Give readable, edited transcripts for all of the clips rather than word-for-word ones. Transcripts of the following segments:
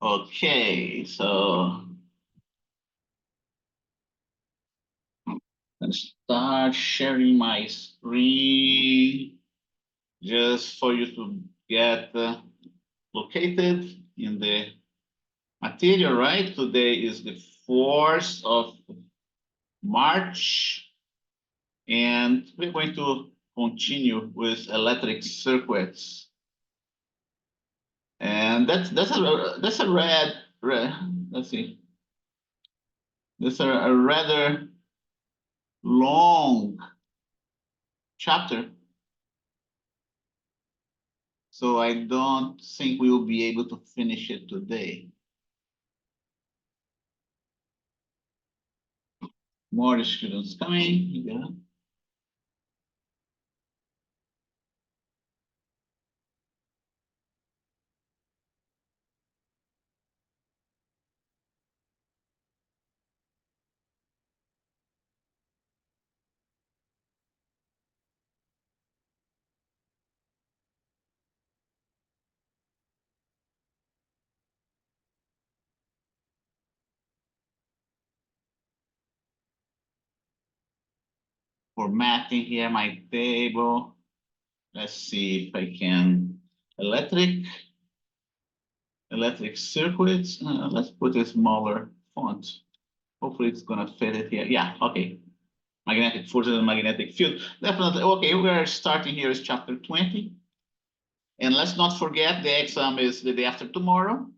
Okay, so let's start sharing my screen just for you to get located in the material, right? Today is the 4th of March, and we're going to continue with electric circuits. And that's a red let's see. That's a rather long chapter. So I don't think we will be able to finish it today. More students coming. Yeah. Formatting here my table. Let's see if I can electric circuits. Let's put a smaller font. Hopefully it's gonna fit it here. Yeah, okay. Magnetic forces and magnetic field. Definitely. Okay, we are starting here is chapter 20. And let's not forget the exam is the day after tomorrow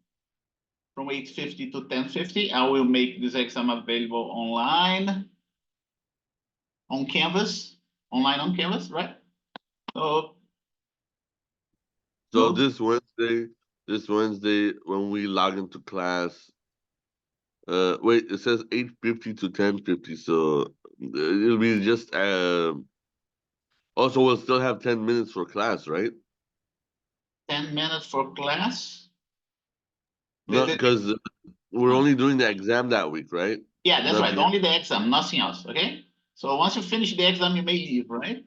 from 8:50 to 10:50. I will make this exam available online on Canvas, on Canvas, right? So So this Wednesday when we log into class, wait, it says 8:50 to 10:50, so it'll be just also we'll still have 10 minutes for class, right? 10 minutes for class. No, because we're only doing the exam that week, right? Yeah, that's right. Nothing else. Only the exam, nothing else. Okay. So once you finish the exam, you may leave, right?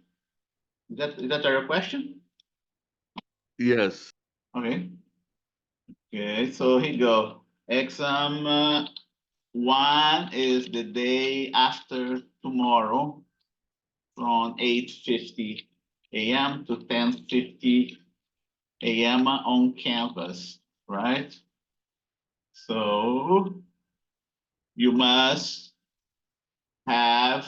Is that your question? Yes. Okay. Okay. So here you go. Exam 1 is the day after tomorrow from 8:50 a.m. to 10:50 a.m. on campus, right? So you must have,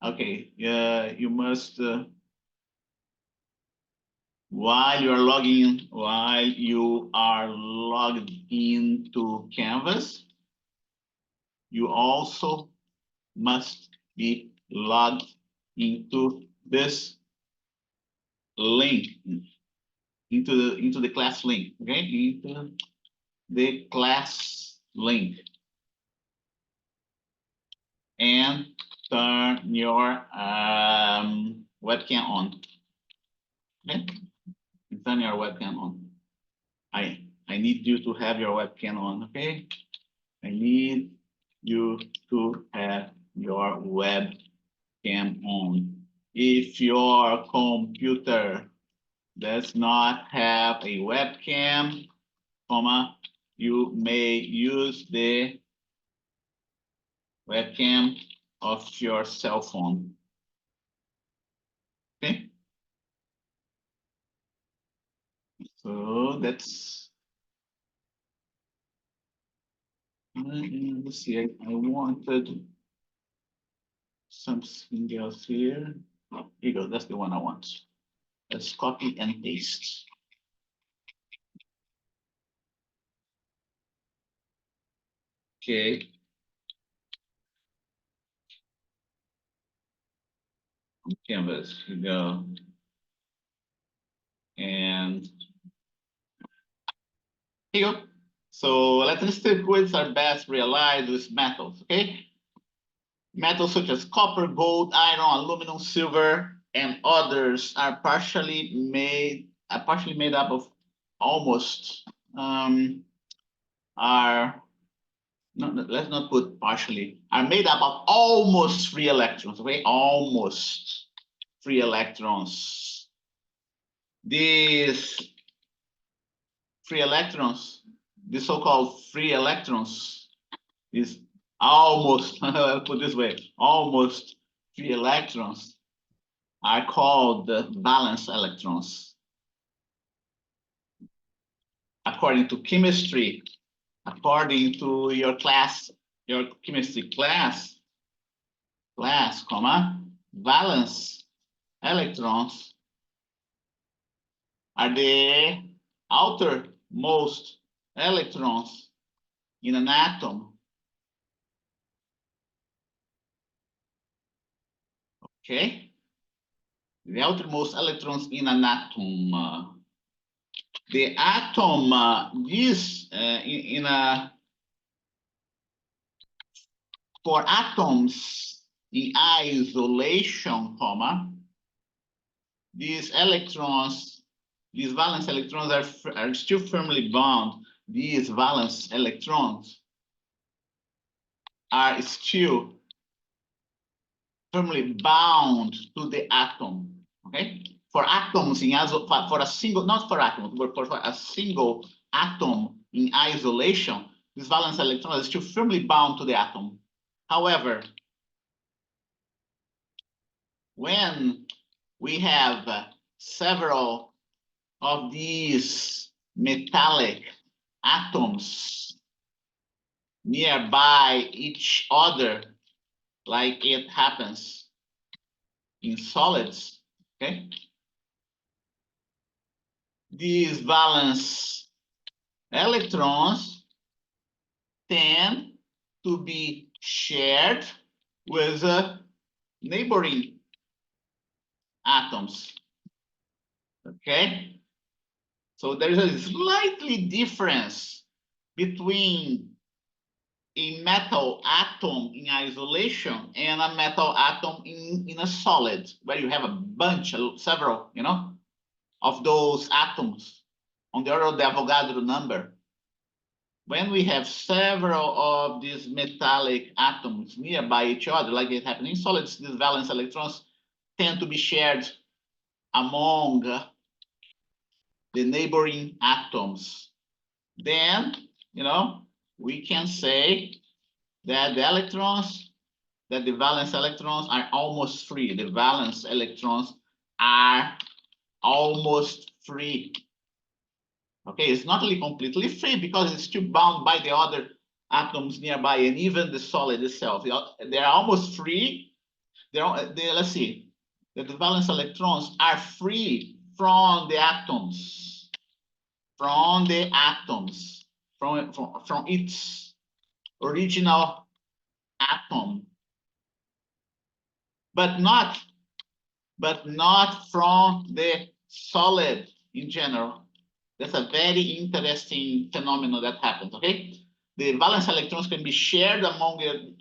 okay, you must, while you are logged into Canvas, you also must be logged into this link, into the class link, okay? Into the class link, and turn your webcam on. Okay, turn your webcam on. I need you to have your webcam on. Okay, I need you to have your webcam on. If your computer does not have a webcam, comma, you may use the webcam of your cell phone. Okay, so that's, let's see, I wanted something else here. Oh, here you go, that's the one I want. Let's copy and paste. Okay. Canvas, here you go. And here you go. So electricity circuits are best realized with metals, okay? Metals such as copper, gold, iron, aluminum, silver, and others are partially made up of almost are let's not put partially, are made up of almost free electrons, okay? Almost free electrons. These free electrons, the so-called free electrons, is almost, put this way, almost free electrons are called the valence electrons. According to chemistry, according to your class, your chemistry class, valence electrons are the outermost electrons in an atom. Okay? The outermost electrons in an atom. The atom for atoms in isolation, these electrons, these valence electrons are still firmly bound. These valence electrons are still firmly bound to the atom. Okay, for atoms in for a single, not for atoms, but for a single atom in isolation, this valence electron is still firmly bound to the atom. However, when we have several of these metallic atoms nearby each other, like it happens in solids, okay? These valence electrons tend to be shared with neighboring atoms, okay? So there is a slightly difference between a metal atom in isolation and a metal atom in a solid, where you have a bunch, several, of those atoms on the order of the Avogadro number. When we have several of these metallic atoms nearby each other, like it happens in solids, these valence electrons tend to be shared among the neighboring atoms. Then, we can say that the valence electrons are almost free. The valence electrons are almost free. Okay, it's not really completely free because it's still bound by the other atoms nearby and even the solid itself. They're almost free. Let's see, the valence electrons are free from the atoms, from its original atom, but not from the solid in general. That's a very interesting phenomenon that happens, okay? The valence electrons can be shared among the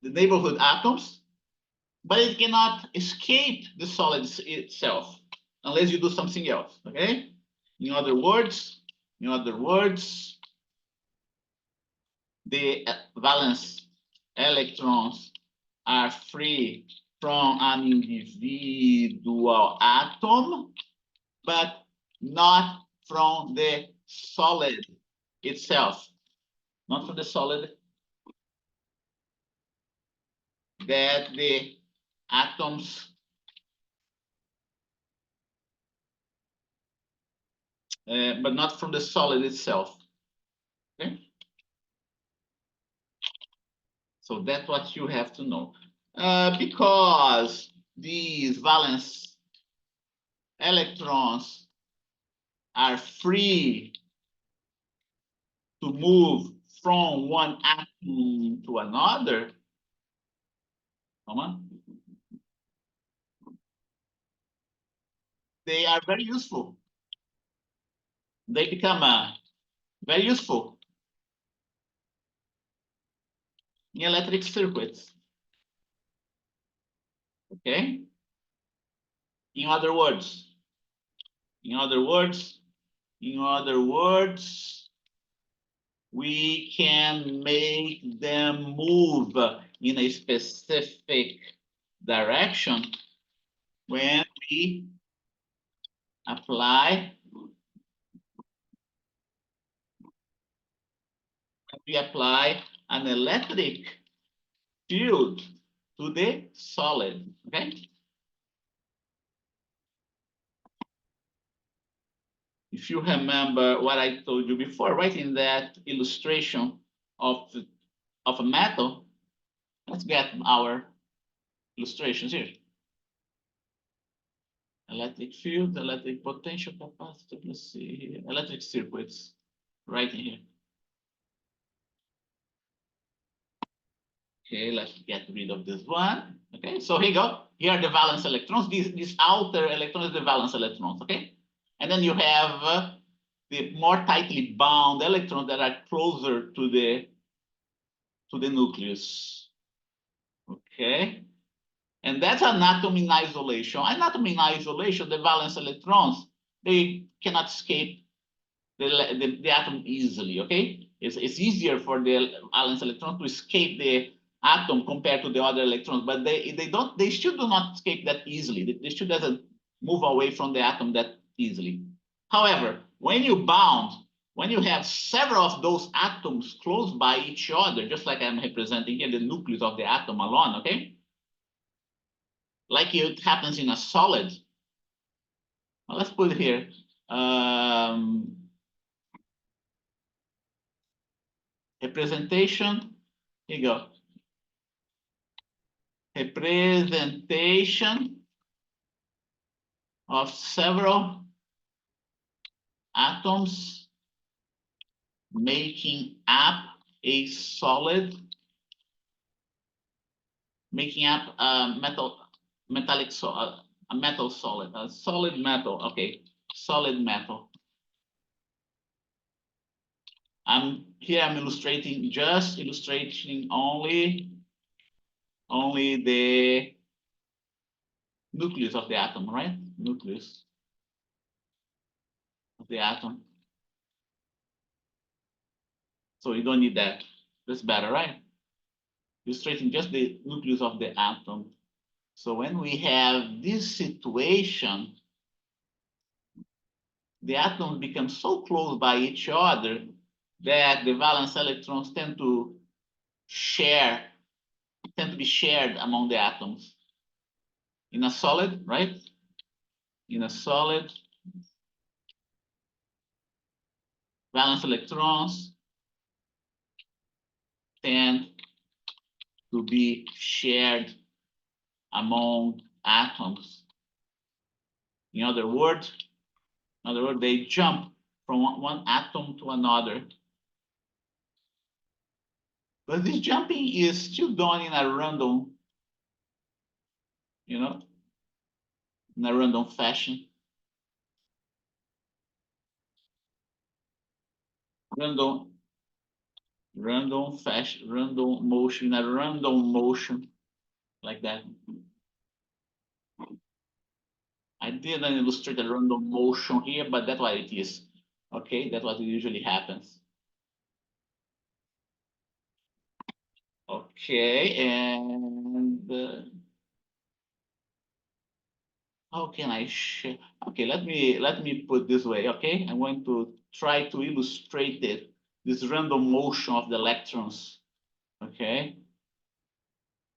neighborhood atoms, but it cannot escape the solid itself unless you do something else, okay? In other words, the valence electrons are free from an individual atom, but not from the solid itself, not from the solid that the atoms but not from the solid itself. Okay? So that's what you have to know. Because these valence electrons are free to move from one atom to another, they are very useful. They become very useful in electric circuits. Okay? In other words, we can make them move in a specific direction when we apply. We apply an electric field to the solid, okay? If you remember what I told you before, right, in that illustration of a metal, let's get our illustrations here. Electric field, electric potential capacitor, let's see here, electric circuits, right in here. Okay, let's get rid of this one. Okay, so here you go. Here are the valence electrons. These outer electrons, the valence electrons. Okay, and then you have the more tightly bound electrons that are closer to the nucleus. Okay, and that's an atom in isolation. An atom in isolation, the valence electrons, they cannot escape the atom easily. Okay, it's easier for the valence electron to escape the atom compared to the other electrons, but they still do not escape that easily. They still doesn't move away from the atom that easily. However, when you have several of those atoms close by each other, just like I'm representing here, the nucleus of the atom alone, okay? Like it happens in a solid. Well, let's put it here. Representation, here you go. Representation of several atoms making up a solid, making up a metallic solid, a metal solid, a solid metal. Okay, solid metal. I'm illustrating, just illustrating only the nucleus of the atom, right? Nucleus of the atom. So you don't need that. That's better, right? Illustrating just the nucleus of the atom. So when we have this situation, the atoms become so close by each other that the valence electrons tend to be shared among the atoms. In a solid, right? In a solid, valence electrons tend to be shared among atoms. In other words, they jump from one atom to another. But this jumping is still done in a random, in a random fashion. Random fashion, random motion, a random motion like that. I didn't illustrate a random motion here, but that's what it is. Okay, that's what usually happens. Okay, and how can I share? Okay, let me put this way. Okay, I'm going to try to illustrate it. This random motion of the electrons. Okay,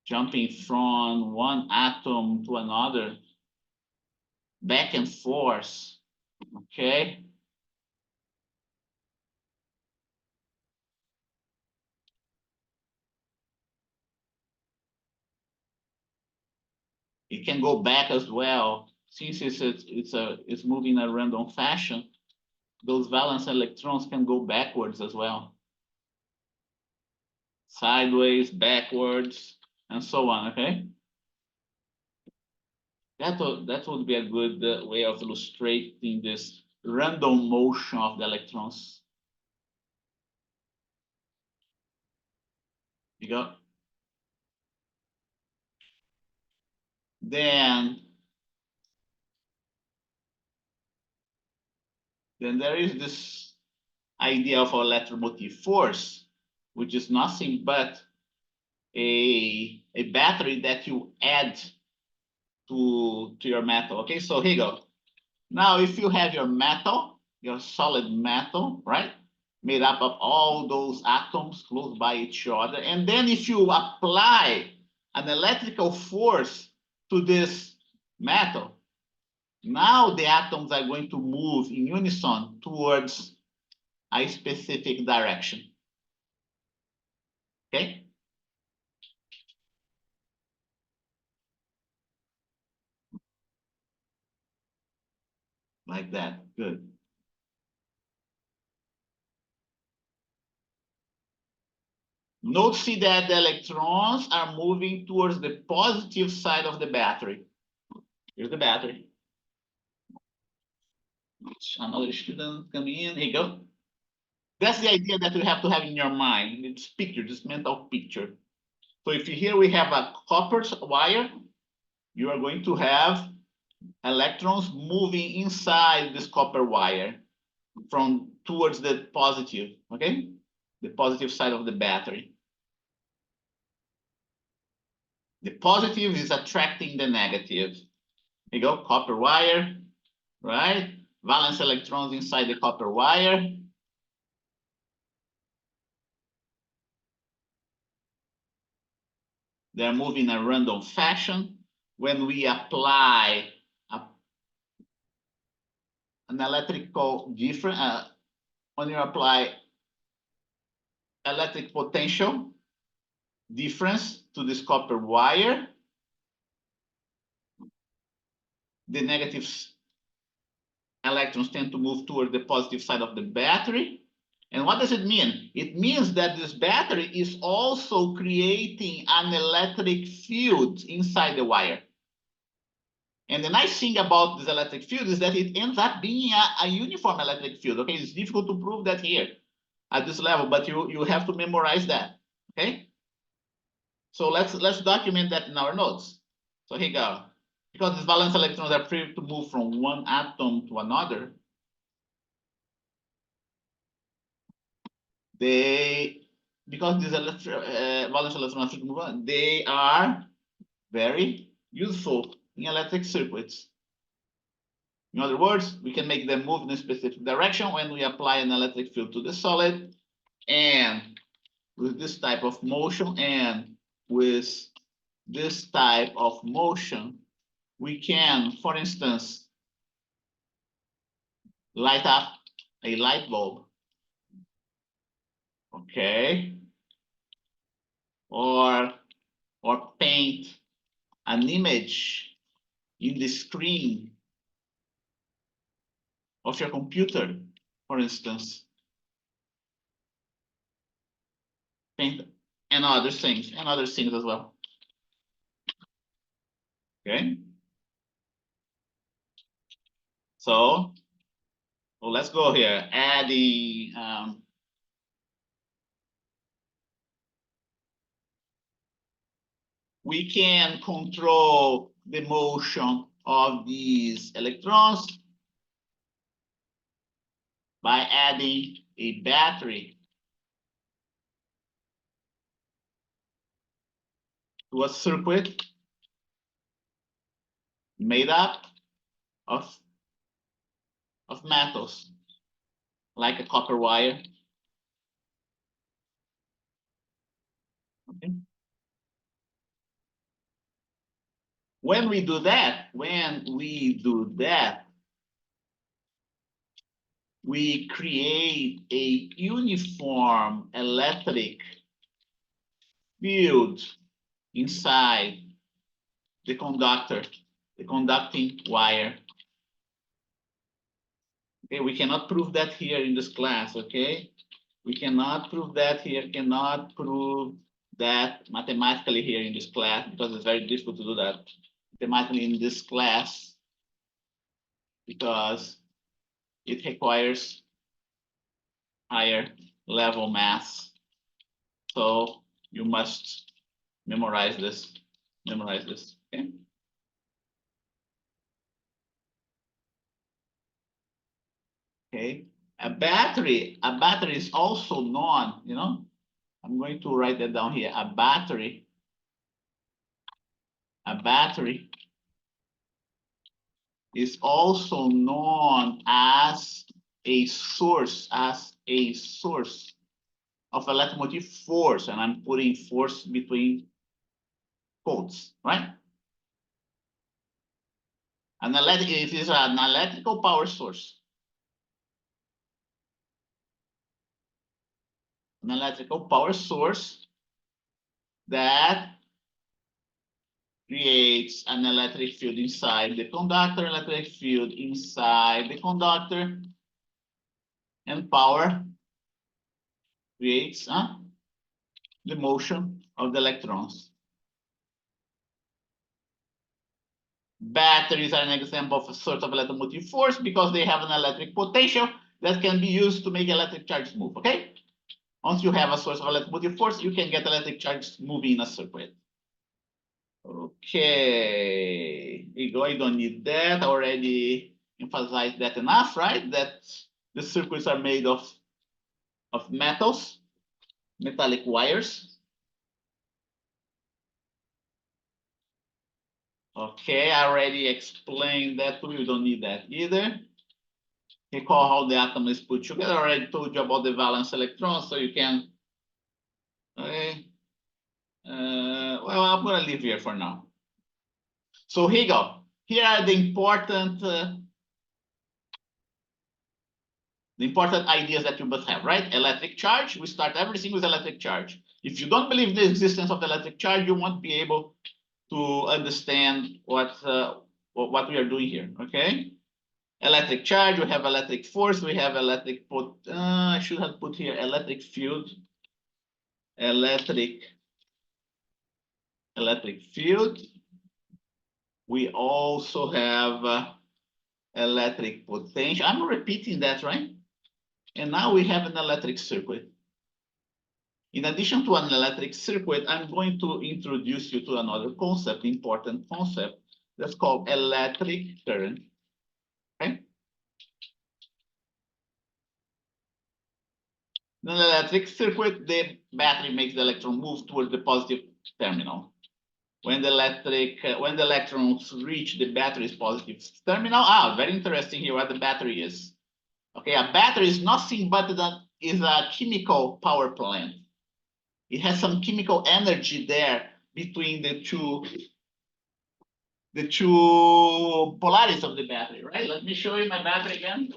jumping from one atom to another, back and forth. Okay. It can go back as well. Since it's moving in a random fashion, those valence electrons can go backwards as well. Sideways, backwards, and so on, okay? That would be a good way of illustrating this random motion of the electrons. You go. Then there is this idea of electromotive force, which is nothing but a battery that you add to your metal. Okay, so here you go. Now, if you have your metal, your solid metal, right? Made up of all those atoms close by each other. And then if you apply an electrical force to this metal, now the atoms are going to move in unison towards a specific direction. Okay? Like that. Good. Notice that the electrons are moving towards the positive side of the battery. Here's the battery. Another student coming in. Here you go. That's the idea that you have to have in your mind. It's picture, this mental picture. So if here we have a copper wire, you are going to have electrons moving inside this copper wire from towards the positive, okay? The positive side of the battery. The positive is attracting the negative. Here you go, copper wire, right? Valence electrons inside the copper wire. They're moving in a random fashion. When we apply an electrical difference, when you apply electric potential difference to this copper wire, the negative electrons tend to move toward the positive side of the battery. And what does it mean? It means that this battery is also creating an electric field inside the wire. And the nice thing about this electric field is that it ends up being a uniform electric field. Okay, it's difficult to prove that here at this level, but you have to memorize that. Okay, so let's document that in our notes. So here you go. Because these valence electrons are free to move from one atom to another, because these valence electrons are free to move on, they are very useful in electric circuits. In other words, we can make them move in a specific direction when we apply an electric field to the solid. And with this type of motion and with this type of motion, we can, for instance, light up a light bulb. Okay. Or paint an image in the screen of your computer, for instance. Paint and other things as well. Okay. So, well, let's go here. Adding we can control the motion of these electrons by adding a battery to a circuit made up of metals, like a copper wire. Okay. When we do that, we create a uniform electric field inside the conductor, the conducting wire. Okay, we cannot prove that here in this class, okay? We cannot prove that here, cannot prove that mathematically here in this class, because it's very difficult to do that mathematically in this class, because it requires higher level math. So you must memorize this, okay? Okay, a battery is also known, I'm going to write that down here. A battery is also known as a source of electromotive force, and I'm putting force between quotes, right? It is an electrical power source. An electrical power source that creates an electric field inside the conductor, and power creates the motion of the electrons. Batteries are an example of a sort of electromotive force because they have an electric potential that can be used to make electric charges move, okay? Once you have a source of electromotive force, you can get electric charges moving in a circuit. Okay, here you go. I don't need that. I already emphasized that enough, right? That the circuits are made of metals, metallic wires. Okay, I already explained that to you. You don't need that either. Recall how the atom is put together. I already told you about the valence electrons, so you can. Okay. Well, I'm going to leave here for now. So here you go. Here are the important ideas that you must have, right? Electric charge. We start everything with electric charge. If you don't believe in the existence of the electric charge, you won't be able to understand what we are doing here. Okay. Electric charge. We have electric force. We have electric. I should have put here electric field. Electric field. We also have electric potential. I'm repeating that, right? And now we have an electric circuit. In addition to an electric circuit, I'm going to introduce you to another concept, important concept, that's called electric current. Okay? In an electric circuit, the battery makes the electron move towards the positive terminal. When the electrons reach the battery's positive terminal, very interesting here what the battery is. Okay, a battery is nothing but is a chemical power plant. It has some chemical energy there between the two polarities of the battery, right? Let me show you my battery again.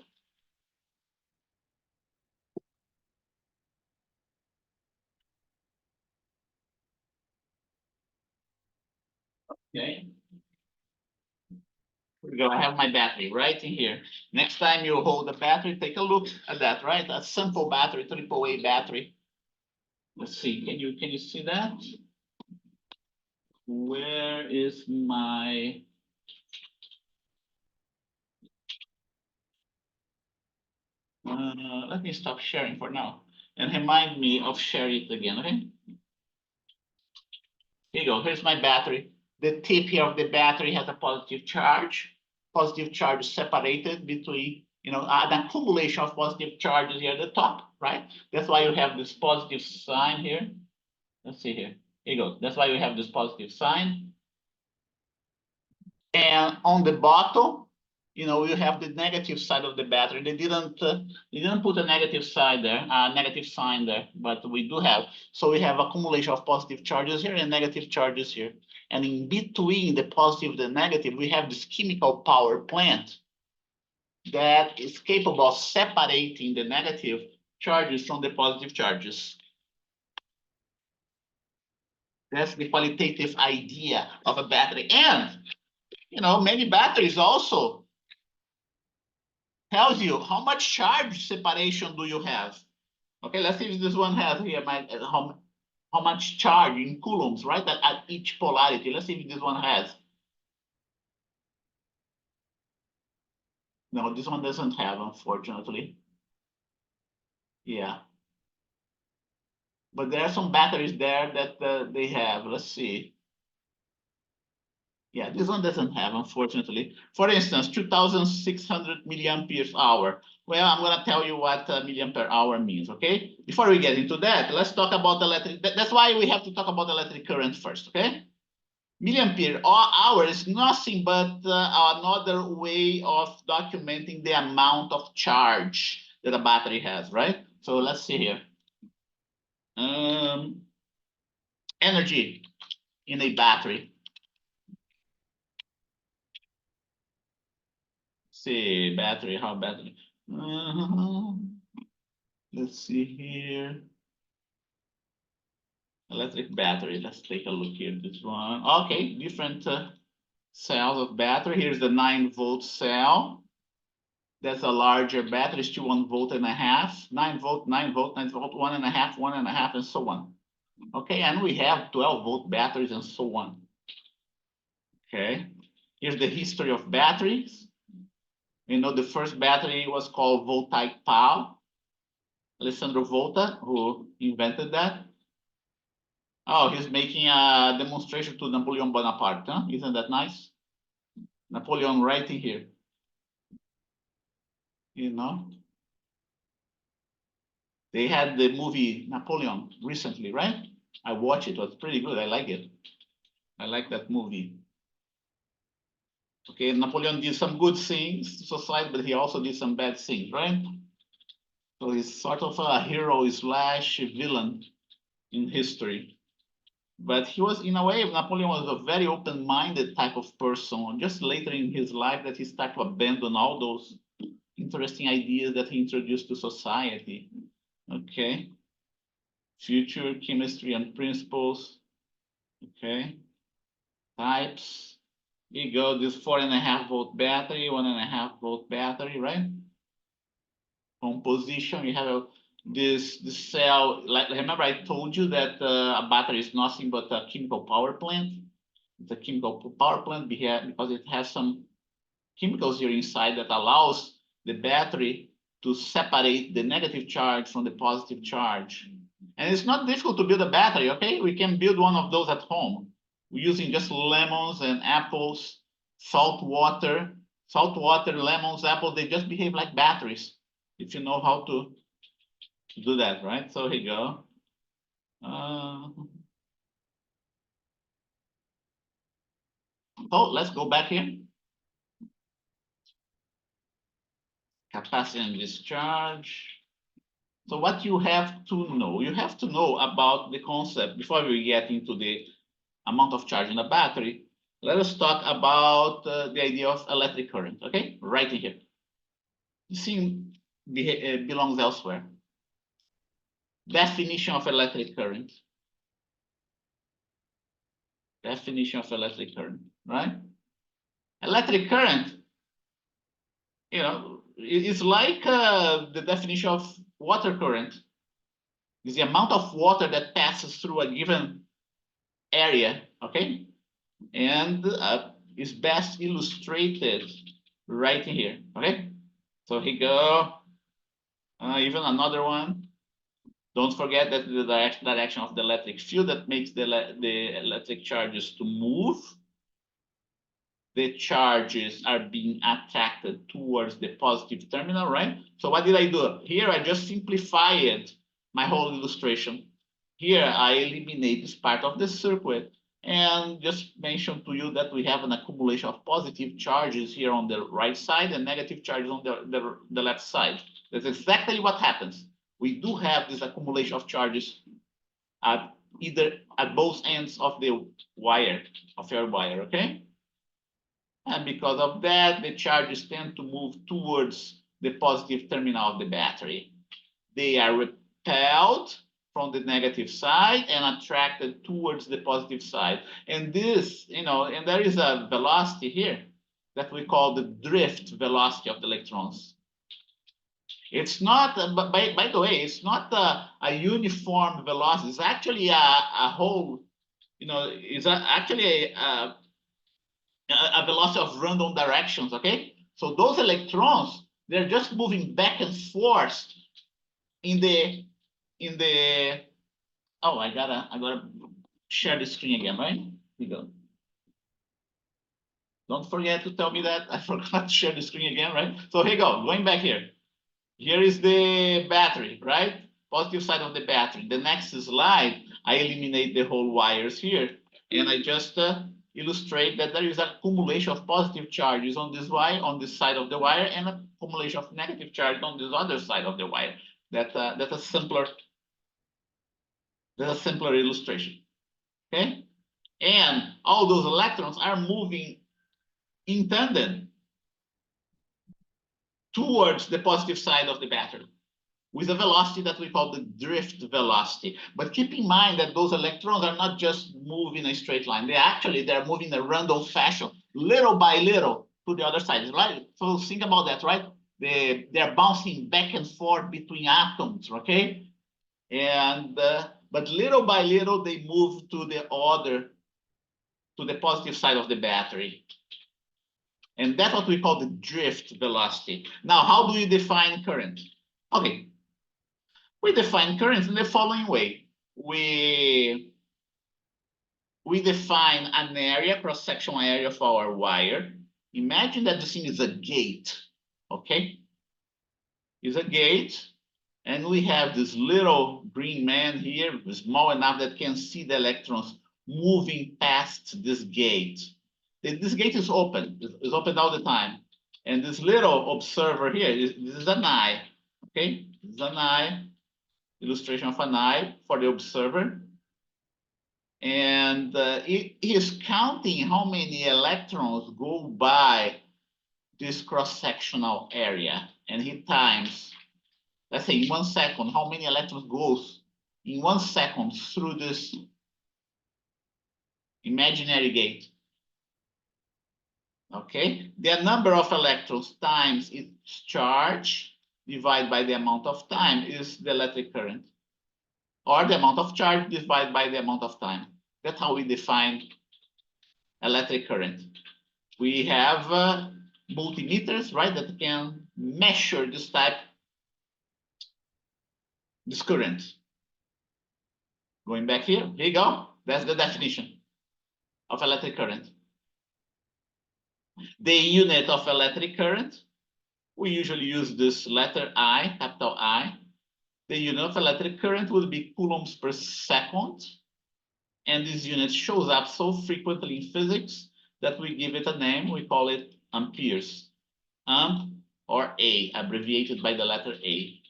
Okay. Here we go. I have my battery right in here. Next time you hold the battery, take a look at that, right? A simple battery, AAA battery. Let's see. Can you see that? Where is my? Let me stop sharing for now and remind me of sharing it again. Okay. Here you go. Here's my battery. The tip here of the battery has a positive charge. Positive charge separated between, an accumulation of positive charges here at the top, right? That's why you have this positive sign here. Let's see here. Here you go. That's why you have this positive sign. And on the bottom, you have the negative side of the battery. They didn't put a negative side there, a negative sign there, but we do have. So we have accumulation of positive charges here and negative charges here. And in between the positive and the negative, we have this chemical power plant that is capable of separating the negative charges from the positive charges. That's the qualitative idea of a battery. And, many batteries also tells you how much charge separation do you have. Okay, let's see if this one has here how much charge in coulombs, right? At each polarity. Let's see if this one has. No, this one doesn't have, unfortunately. Yeah. But there are some batteries there that they have. Let's see. Yeah, this one doesn't have, unfortunately. For instance, 2,600 milliamperes hour. Well, I'm going to tell you what milliampere hour means, okay? Before we get into that, let's talk about electric. That's why we have to talk about electric current first, okay? Milliampere hour is nothing but another way of documenting the amount of charge that a battery has, right? So let's see here. Energy in a battery. See, battery, how battery? Let's see here. Electric battery. Let's take a look here. This one. Okay, different cells of battery. Here's the 9-volt cell. That's a larger battery, still 1.5 volts. 9-volt, 9-volt, 9-volt, 1.5, 1.5, and so on. Okay, and we have 12-volt batteries and so on. Okay, here's the history of batteries. You know, the first battery was called voltaic pile. Alessandro Volta, who invented that. Oh, he's making a demonstration to Napoleon Bonaparte. Huh? Isn't that nice? Napoleon right in here. You know, they had the movie Napoleon recently, right? I watched it. It was pretty good. I like it. I like that movie. Okay, Napoleon did some good things to society, but he also did some bad things, right? So he's sort of a hero slash villain in history. But he was, in a way, Napoleon was a very open-minded type of person. Just later in his life that he started to abandon all those interesting ideas that he introduced to society. Okay. Future, chemistry and principles. Okay. Types. Here you go, this 4.5-volt battery, 1.5-volt battery, right? Composition, you have this cell, like remember I told you that a battery is nothing but a chemical power plant. It's a chemical power plant because it has some chemicals here inside that allows the battery to separate the negative charge from the positive charge. And it's not difficult to build a battery, okay? We can build one of those at home. We're using just lemons and apples, salt water, lemons, apples, they just behave like batteries if you know how to do that, right? So here you go. Oh, let's go back here. Capacity and discharge. So what you have to know about the concept before we get into the amount of charge in a battery. Let us talk about the idea of electric current, okay? Right in here. This thing belongs elsewhere. Definition of electric current. Definition of electric current, right? Electric current, you know, it's like the definition of water current. It's the amount of water that passes through a given area, okay? And is best illustrated right in here, okay? So here you go. Even another one. Don't forget that the direction of the electric field that makes the electric charges to move. The charges are being attracted towards the positive terminal, right? So what did I do? Here I just simplified my whole illustration. Here I eliminate this part of the circuit and just mention to you that we have an accumulation of positive charges here on the right side and negative charges on the left side. That's exactly what happens. We do have this accumulation of charges at both ends of the wire, of your wire, okay? And because of that, the charges tend to move towards the positive terminal of the battery. They are repelled from the negative side and attracted towards the positive side. And this, you know, and there is a velocity here that we call the drift velocity of the electrons. It's not, by the way, it's not a uniform velocity. It's actually a whole, you know, it's actually a velocity of random directions, okay? So those electrons, they're just moving back and forth in the, oh, I gotta share the screen again, right? Here we go. Don't forget to tell me that I forgot to share the screen again, right? So here you go, going back here. Here is the battery, right? Positive side of the battery. The next slide, I eliminate the whole wires here, and I just illustrate that there is an accumulation of positive charges on this wire, on this side of the wire, and an accumulation of negative charge on this other side of the wire. That's a simpler illustration. Okay, and all those electrons are moving in tandem towards the positive side of the battery with a velocity that we call the drift velocity. But keep in mind that those electrons are not just moving in a straight line. They're moving in a random fashion, little by little, to the other side, right? So think about that, right? They're bouncing back and forth between atoms, okay? And but little by little, they move to the positive side of the battery. And that's what we call the drift velocity. Now, how do we define current? Okay, we define currents in the following way. We define an area, cross-sectional area for our wire. Imagine that this thing is a gate, okay? It's a gate, and we have this little green man here, small enough that can see the electrons moving past this gate. This gate is open, it's open all the time. And this little observer here, this is an eye, okay? This is an eye. Illustration of an eye for the observer. And it is counting how many electrons go by this cross-sectional area. And he times, let's say in 1 second, how many electrons goes in 1 second through this imaginary gate. Okay, the number of electrons times its charge divided by the amount of time is the electric current, or the amount of charge divided by the amount of time. That's how we define electric current. We have multimeters, right, that can measure this current. Going back here you go. That's the definition of electric current. The unit of electric current, we usually use this letter I, capital I. The unit of electric current will be coulombs per second. And this unit shows up so frequently in physics that we give it a name. We call it amperes. Amp, or A, abbreviated by the letter A.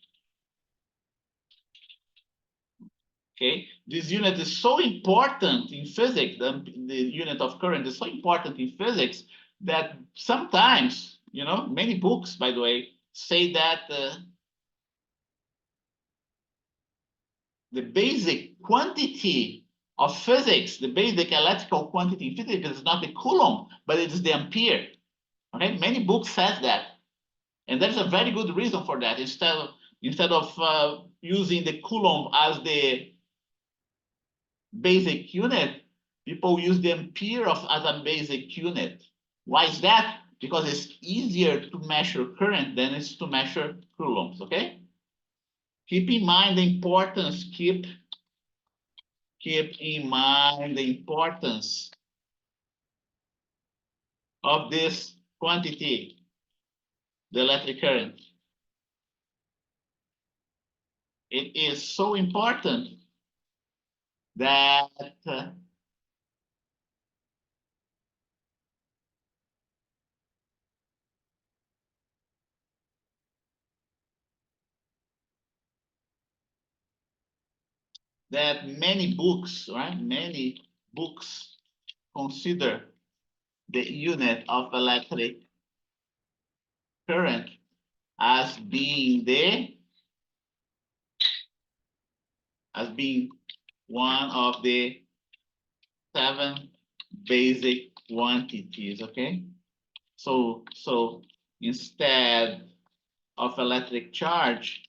Okay, this unit is so important in physics, the unit of current is so important in physics that sometimes, many books, by the way, say that the basic quantity of physics, the basic electrical quantity in physics is not the coulomb, but it is the ampere. Okay, many books says that, and there's a very good reason for that. Instead of using the coulomb as the basic unit, people use the ampere as a basic unit. Why is that? Because it's easier to measure current than it's to measure coulombs. Okay. Keep in mind the importance. Keep in mind the importance of this quantity, the electric current. It is so important that many books, right? Many books consider the unit of electric current as being one of the 7 basic quantities. Okay, so instead of electric charge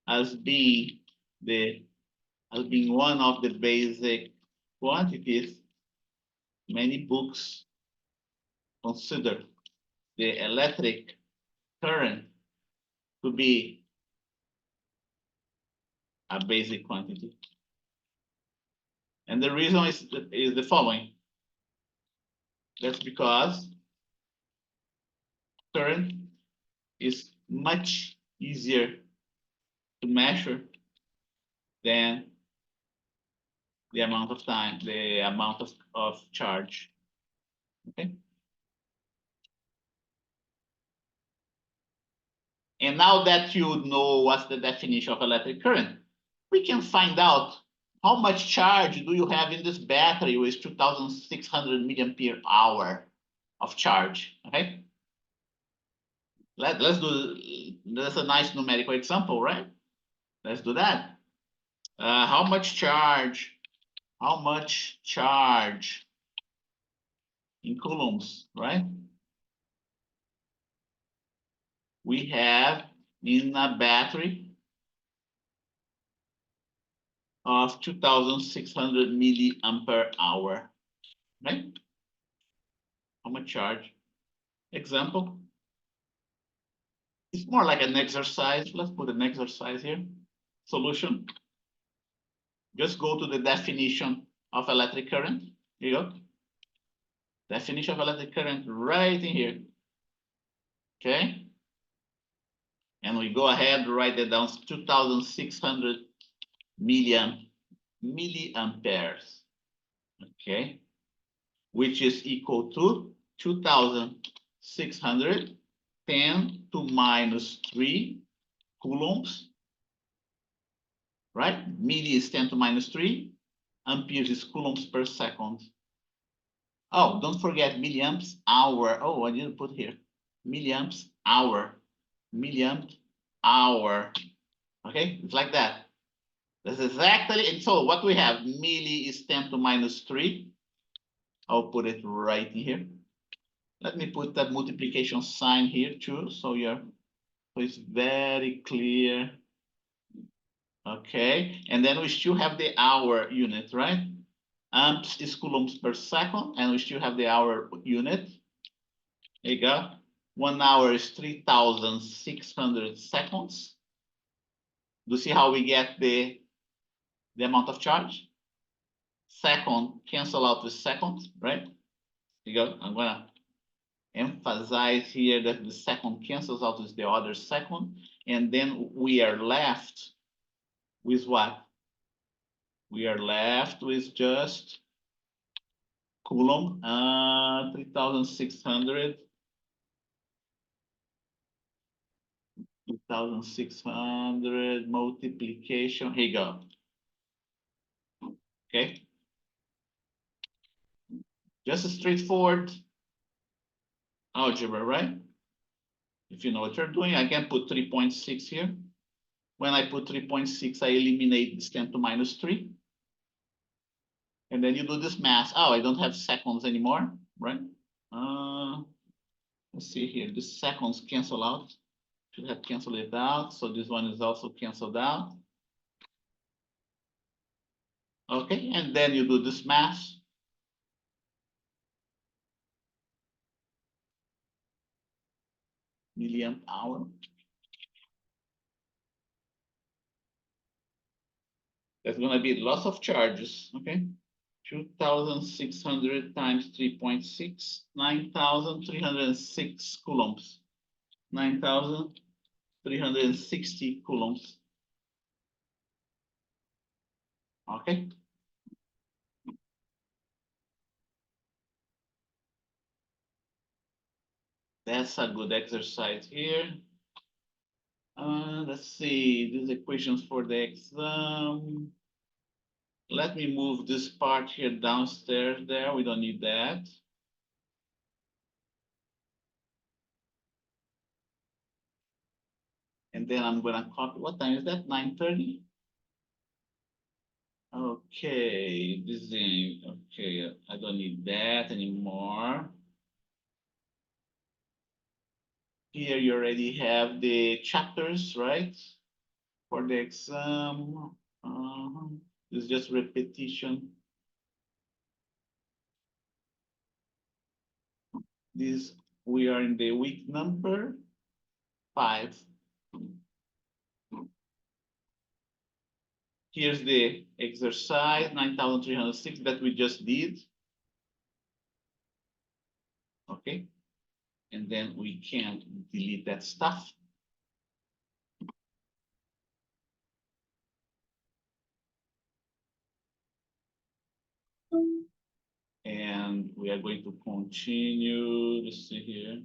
as being one of the basic quantities, many books consider the electric current to be a basic quantity. And the reason is the following. That's because current is much easier to measure than the amount of time, the amount of charge. Okay. And now that you know what's the definition of electric current, we can find out how much charge do you have in this battery with 2,600 milliampere hour of charge. Okay. Let's do, that's a nice numerical example, right? Let's do that. How much charge in coulombs, right? We have in a battery of 2,600 milliampere hour, right? How much charge? Example. It's more like an exercise. Let's put an exercise here. Solution. Just go to the definition of electric current. Here you go. Definition of electric current right in here. Okay. And we go ahead, write it down, 2,600 milliamperes. Okay. Which is equal to 2,600 10 to minus 3 coulombs, right? Milli is 10 to minus 3, amperes is coulombs per second. Oh, don't forget milliamps hour. Oh, I didn't put here. Milliamps hour. Milliamp hour. Okay, it's like that. That's exactly, and so what we have, milli is 10 to minus 3. I'll put it right here. Let me put that multiplication sign here too, so it's very clear. Okay, and then we still have the hour unit, right? Amps is coulombs per second, and we still have the hour unit. There you go. 1 hour is 3,600 seconds. Do you see how we get the amount of charge? Second cancel out with seconds, right? There you go. I'm gonna emphasize here that the second cancels out with the other second, and then we are left with what? We are left with just coulomb, 3,600. 2,600 multiplication. Here you go. Okay. Just a straightforward algebra, right? If you know what you're doing, I can put 3.6 here. When I put 3.6, I eliminate this 10 to minus 3. And then you do this math. Oh, I don't have seconds anymore, right? Let's see here. The seconds cancel out. Should have canceled it out. So this one is also canceled out. Okay, and then you do this math. Milliamp hour. There's going to be lots of charges, okay? 2,600 times 3.6, 9,306 coulombs. 9,360 coulombs. Okay. That's a good exercise here. Let's see, these equations for the exam. Let me move this part here downstairs there. We don't need that. And then I'm gonna copy, what time is that? 9:30? Okay, this is, okay, I don't need that anymore. Here you already have the chapters, right? For the exam. It's just repetition. This, we are in the week number 5. Here's the exercise 9,306 that we just did. Okay. And then we can delete that stuff. we are going to continue. Let's see here.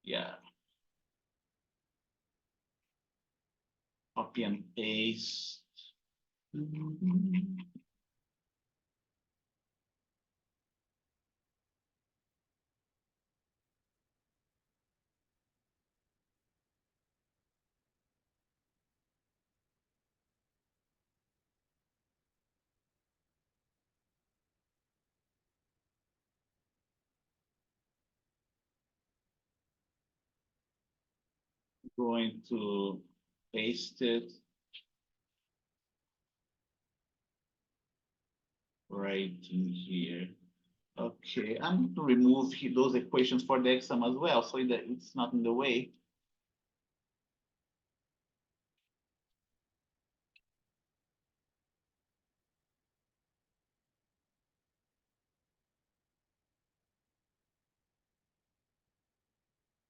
Yeah. Copy and paste. Going to paste it right in here. Okay, I'm going to remove those equations for the exam as well, so that it's not in the way.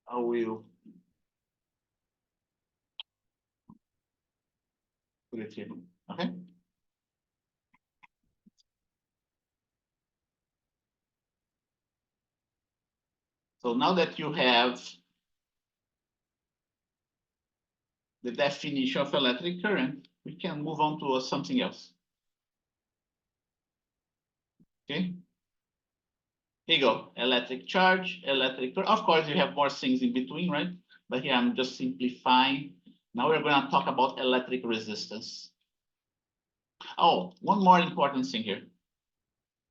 I will put it here. Okay. So now that you have the definition of electric current, we can move on to something else. Okay. Here you go. Electric charge, electric current. Of course, you have more things in between, right? But here I'm just simplifying. Now we're going to talk about electric resistance. Oh, one more important thing here.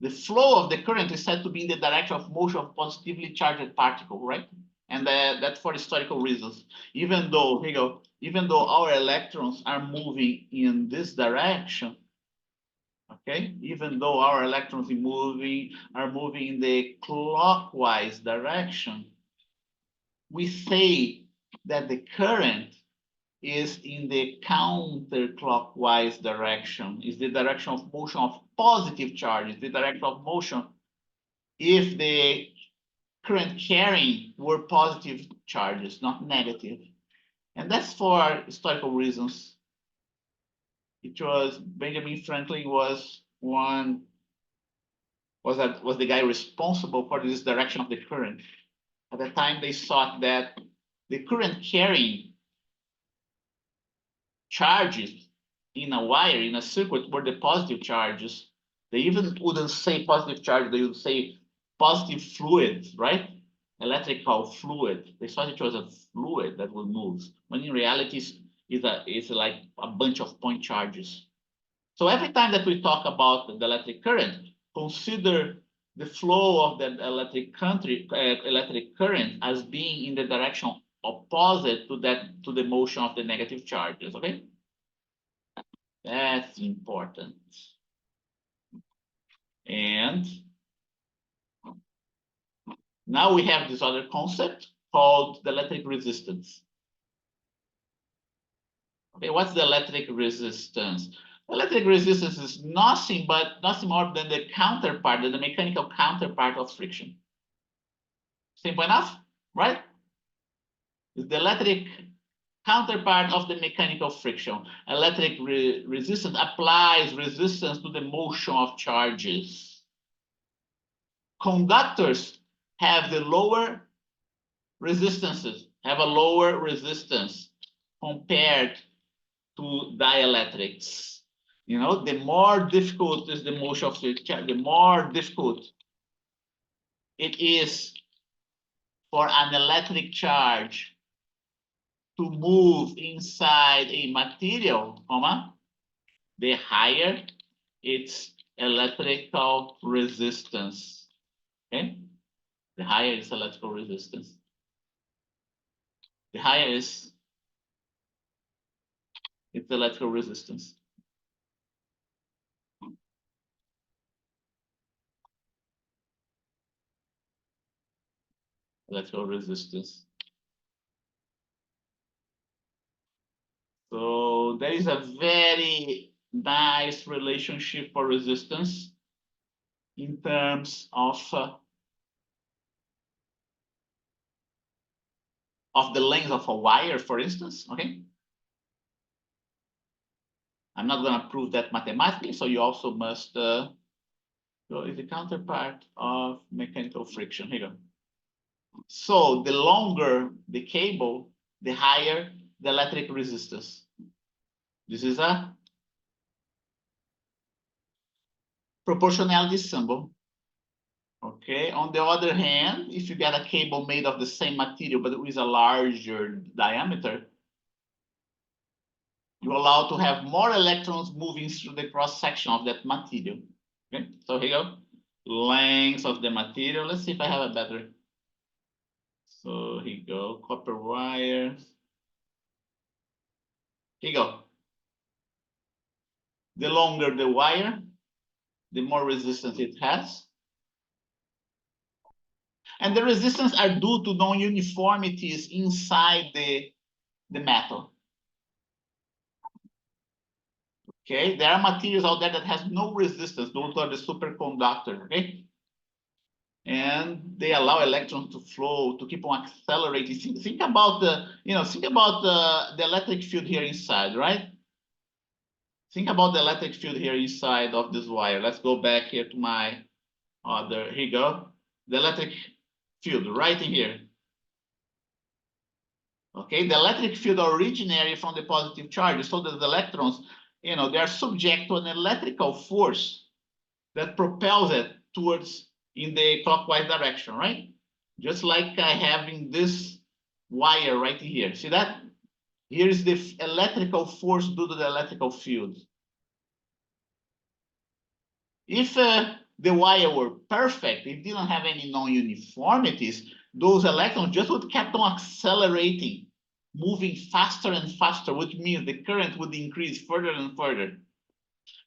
The flow of the current is said to be in the direction of motion of positively charged particle, right? And that's for historical reasons. Even though, here you go, even though our electrons are moving in this direction, okay, even though our electrons are moving in the clockwise direction, we say that the current is in the counterclockwise direction, is the direction of motion of positive charges, the direction of motion if the current carrying were positive charges, not negative. And that's for historical reasons. It was Benjamin Franklin was the guy responsible for this direction of the current. At the time, they thought that the current carrying charges in a wire, in a circuit, were the positive charges. They even wouldn't say positive charge, they would say positive fluid, right? Electrical fluid. They thought it was a fluid that would move, when in reality it's like a bunch of point charges. So every time that we talk about the electric current, consider the flow of the electric current as being in the direction opposite to the motion of the negative charges. Okay, that's important. And now we have this other concept called the electric resistance. Okay, what's the electric resistance? Electric resistance is nothing more than the counterpart, the mechanical counterpart of friction. Simple enough, right? It's the electric counterpart of the mechanical friction. Electric resistance applies resistance to the motion of charges. Conductors have the lower resistances, have a lower resistance compared to dielectrics. You know, the more difficult is the motion of the charge, the more difficult it is for an electric charge to move inside a material, the higher its electrical resistance. Okay, the higher its electrical resistance, the higher is its electrical resistance. Electrical resistance. So there is a very nice relationship for resistance in terms of the length of a wire, for instance. Okay, I'm not going to prove that mathematically, so you also must So it's the counterpart of mechanical friction. Here you go. So the longer the cable, the higher the electric resistance. This is a proportionality symbol. Okay. On the other hand, if you get a cable made of the same material but with a larger diameter, you allow to have more electrons moving through the cross section of that material. Okay. So here you go. Length of the material. Let's see if I have a better. So here you go. Copper wire. Here you go. The longer the wire, the more resistance it has. And the resistance are due to non-uniformities inside the metal. Okay, there are materials out there that has no resistance. Those are the superconductors, okay? And they allow electrons to flow, to keep on accelerating. Think about the electric field here inside, right? Think about the electric field here inside of this wire. Let's go back here to my other, here you go. The electric field right in here. Okay, the electric field originates from the positive charge, so that the electrons, they are subject to an electrical force that propels it towards in the clockwise direction, right? Just like I have in this wire right here. See that? Here is the electrical force due to the electrical field. If the wire were perfect, if it didn't have any non-uniformities, those electrons just would keep on accelerating, moving faster and faster, which means the current would increase further and further.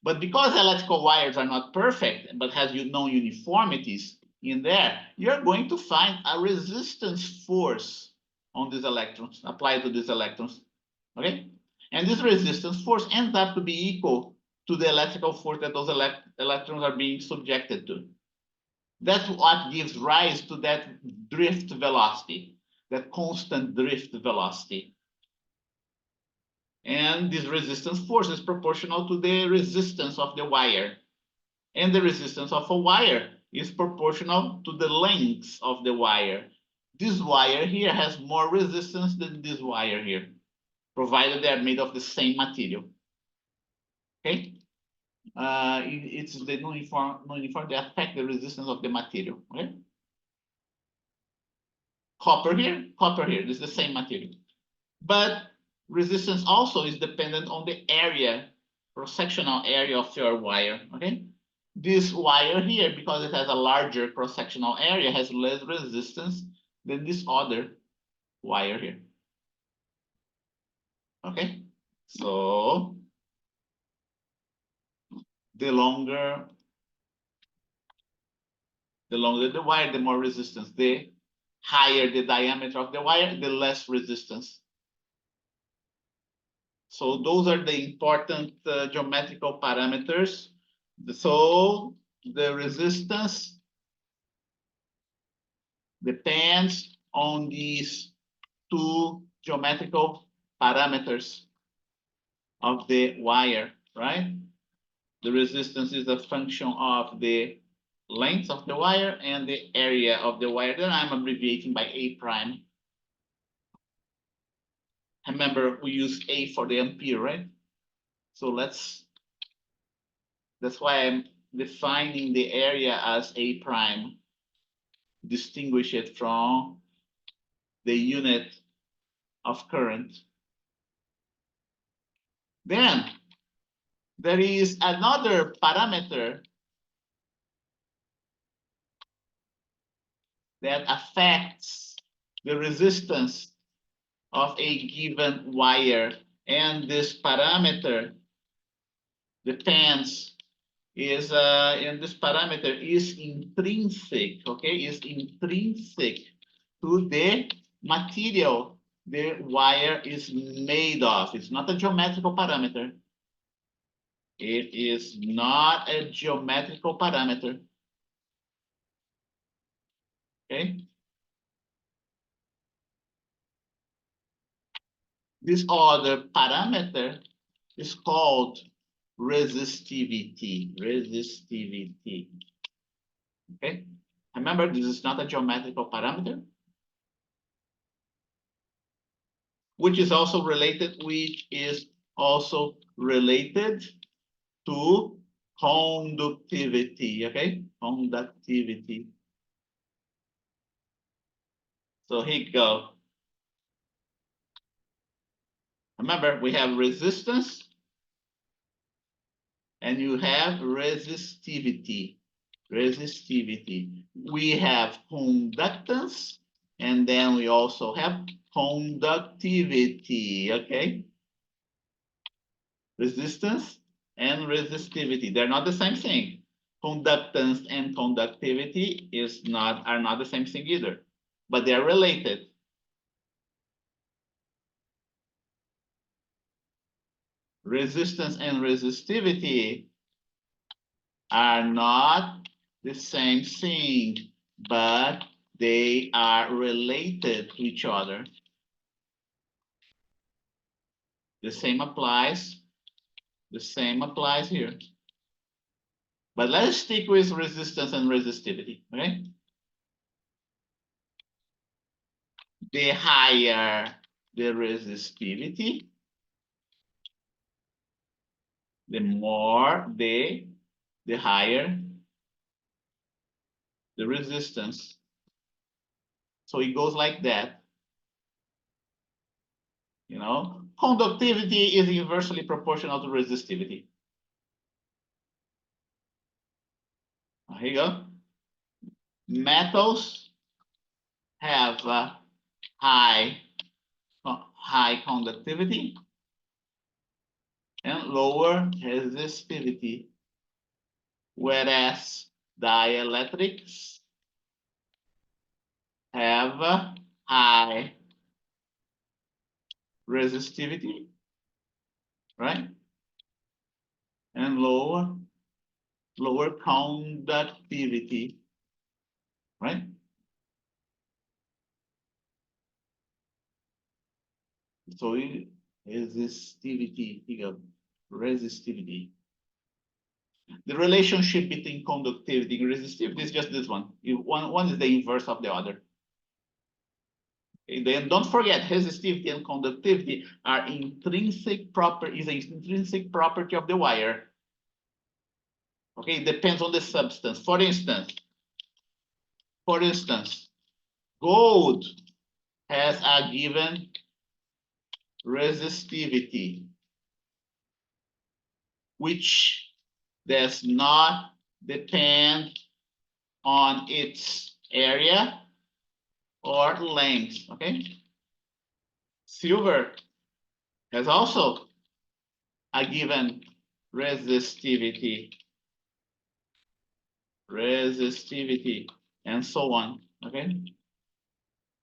But because electrical wires are not perfect, but has non-uniformities in there, you're going to find a resistance force on these electrons, applied to these electrons, okay? And this resistance force ends up to be equal to the electrical force that those electrons are being subjected to. That's what gives rise to that drift velocity, that constant drift velocity. And this resistance force is proportional to the resistance of the wire. And the resistance of a wire is proportional to the length of the wire. This wire here has more resistance than this wire here, provided they are made of the same material. Okay? It's the non-uniform that affect the resistance of the material. Okay? Copper here, this is the same material. But resistance also is dependent on the area, cross-sectional area of your wire. Okay? This wire here, because it has a larger cross-sectional area, has less resistance than this other wire here. Okay? So the longer the wire, the more resistance. The higher the diameter of the wire, the less resistance. So those are the important geometrical parameters. So the resistance depends on these two geometrical parameters of the wire, right? The resistance is a function of the length of the wire and the area of the wire that I'm abbreviating by A prime. Remember, we use A for the ampere, right? So that's why I'm defining the area as A prime. Distinguish it from the unit of current. Then there is another parameter that affects the resistance of a given wire, and this parameter depends and this parameter is intrinsic, okay, is intrinsic to the material the wire is made of. It's not a geometrical parameter. It is not a geometrical parameter. Okay. This other parameter is called resistivity. Resistivity. Okay, remember, this is not a geometrical parameter, which is also related to conductivity. Okay, conductivity. So here you go. Remember, we have resistance and you have resistivity. We have conductance and then we also have conductivity. Okay, resistance and resistivity, they're not the same thing. Conductance and conductivity are not the same thing either, but they're related. Resistance and resistivity are not the same thing, but they are related to each other. The same applies here. But let's stick with resistance and resistivity, okay? The higher the resistivity, the higher the resistance. So it goes like that. You know, conductivity is inversely proportional to resistivity. Here you go. Metals have high conductivity and lower resistivity, whereas dielectrics have high resistivity, right? And lower conductivity, right? So resistivity, resistivity. The relationship between conductivity and resistivity is just this one. One is the inverse of the other. Okay, then don't forget, resistivity and conductivity are intrinsic property of the wire. Okay, it depends on the substance. For instance, gold has a given resistivity, which does not depend on its area or length. Okay, silver has also a given resistivity, and so on. Okay,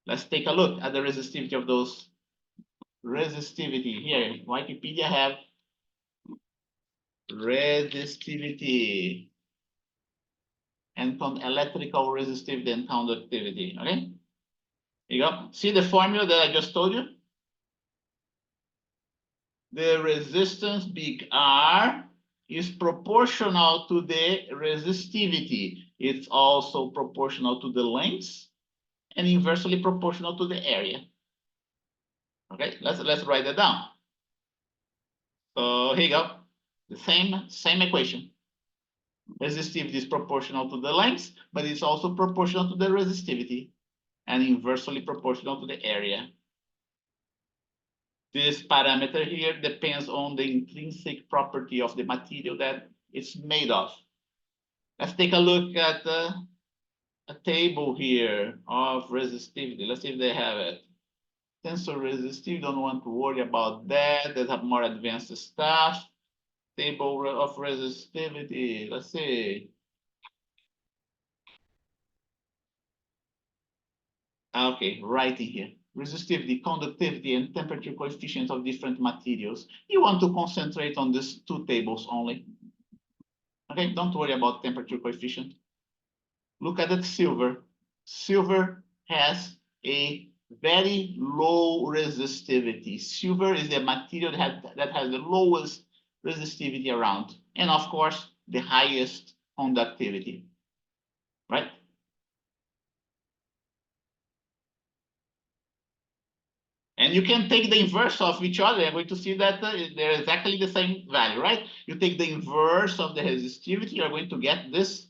let's take a look at the resistivity of those. Resistivity here, Wikipedia have resistivity and electrical resistivity and conductivity. Okay, here you go. See the formula that I just told you? The resistance big R is proportional to the resistivity. It's also proportional to the length and inversely proportional to the area. Okay, let's write that down. So here you go. The same equation. Resistivity is proportional to the length, but it's also proportional to the resistivity and inversely proportional to the area. This parameter here depends on the intrinsic property of the material that it's made of. Let's take a look at a table here of resistivity. Let's see if they have it. Tensor resistivity, don't want to worry about that. They have more advanced stuff. Table of resistivity, let's see. Okay, right in here. Resistivity, conductivity, and temperature coefficients of different materials. You want to concentrate on these two tables only. Okay, don't worry about temperature coefficient. Look at that silver. Silver has a very low resistivity. Silver is the material that has the lowest resistivity around, and of course, the highest conductivity. right? And you can take the inverse of each other. You're going to see that they're exactly the same value, right? You take the inverse of the resistivity, you're going to get this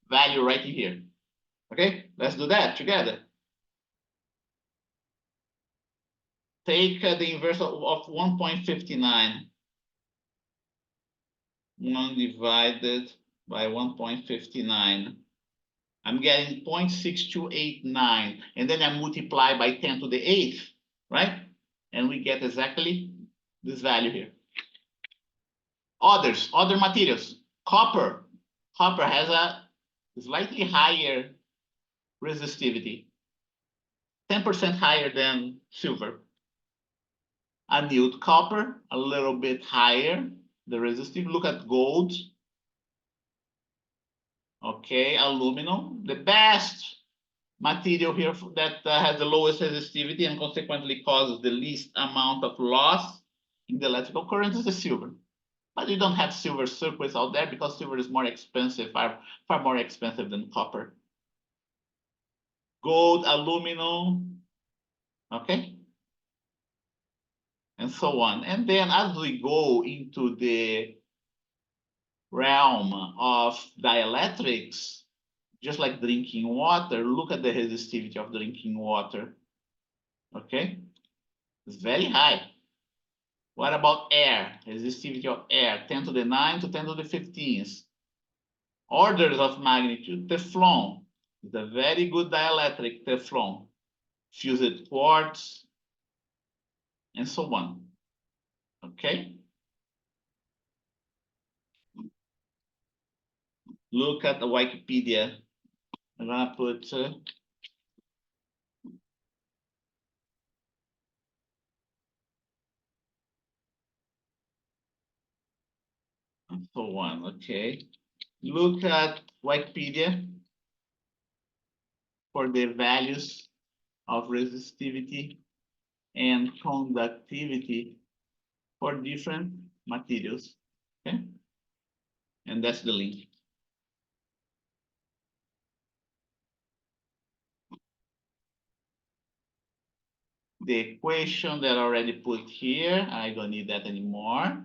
value right here. Okay, let's do that together. Take the inverse of 1.59. 1 divided by 1.59. I'm getting 0.6289. And then I multiply by 10 to the 8th, right? And we get exactly this value here. Other materials. Copper. Copper has a slightly higher resistivity, 10% higher than silver. Annealed copper, a little bit higher, the resistive. Look at gold. Okay, aluminum, the best material here that has the lowest resistivity and consequently causes the least amount of loss in the electrical current is the silver. But you don't have silver circuits out there because silver is more expensive, far more expensive than copper. Gold, aluminum, okay? And so on. And then as we go into the realm of dielectrics, just like drinking water, look at the resistivity of drinking water. Okay? It's very high. What about air? Resistivity of air, 10 to the 9 to 10 to the 15s. Orders of magnitude. Teflon is a very good dielectric, Teflon. Fused quartz, and so on. Okay? Look at the Wikipedia. I'm gonna put and so on. Okay. Look at Wikipedia for the values of resistivity and conductivity for different materials. Okay. And that's the link. The equation that I already put here, I don't need that anymore.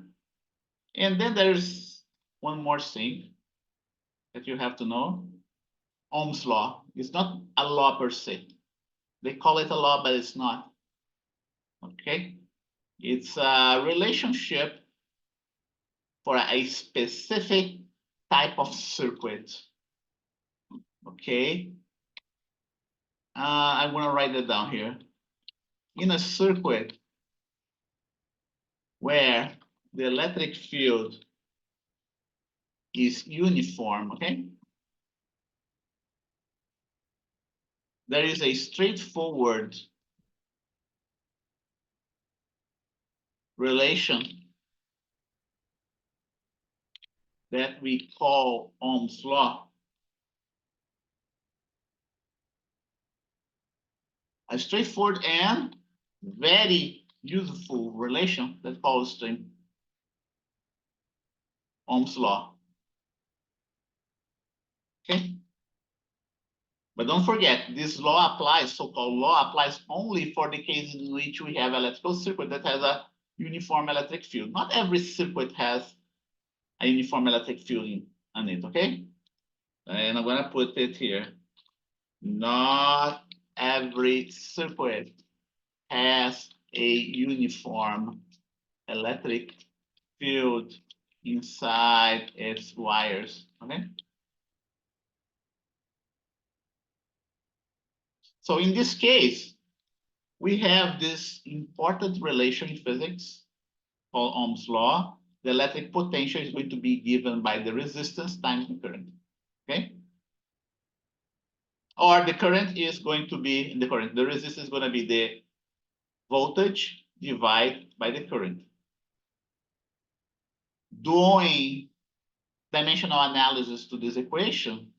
And then there's one more thing that you have to know. Ohm's law is not a law per se. They call it a law, but it's not. Okay? It's a relationship for a specific type of circuit. Okay? I'm gonna write that down here. In a circuit where the electric field is uniform, okay? There is a straightforward relation that we call Ohm's law. A straightforward and very useful relation that calls Ohm's law. Okay? But don't forget, this law applies, so-called law applies only for the cases in which we have electrical circuit that has a uniform electric field. Not every circuit has a uniform electric field in it, okay? And I'm gonna put it here. Not every circuit has a uniform electric field inside its wires, okay? So in this case, we have this important relation in physics called Ohm's law. The electric potential is going to be given by the resistance times the current, okay? Or the current is going to be the resistance is going to be the voltage divided by the current. Doing dimensional analysis to this equation,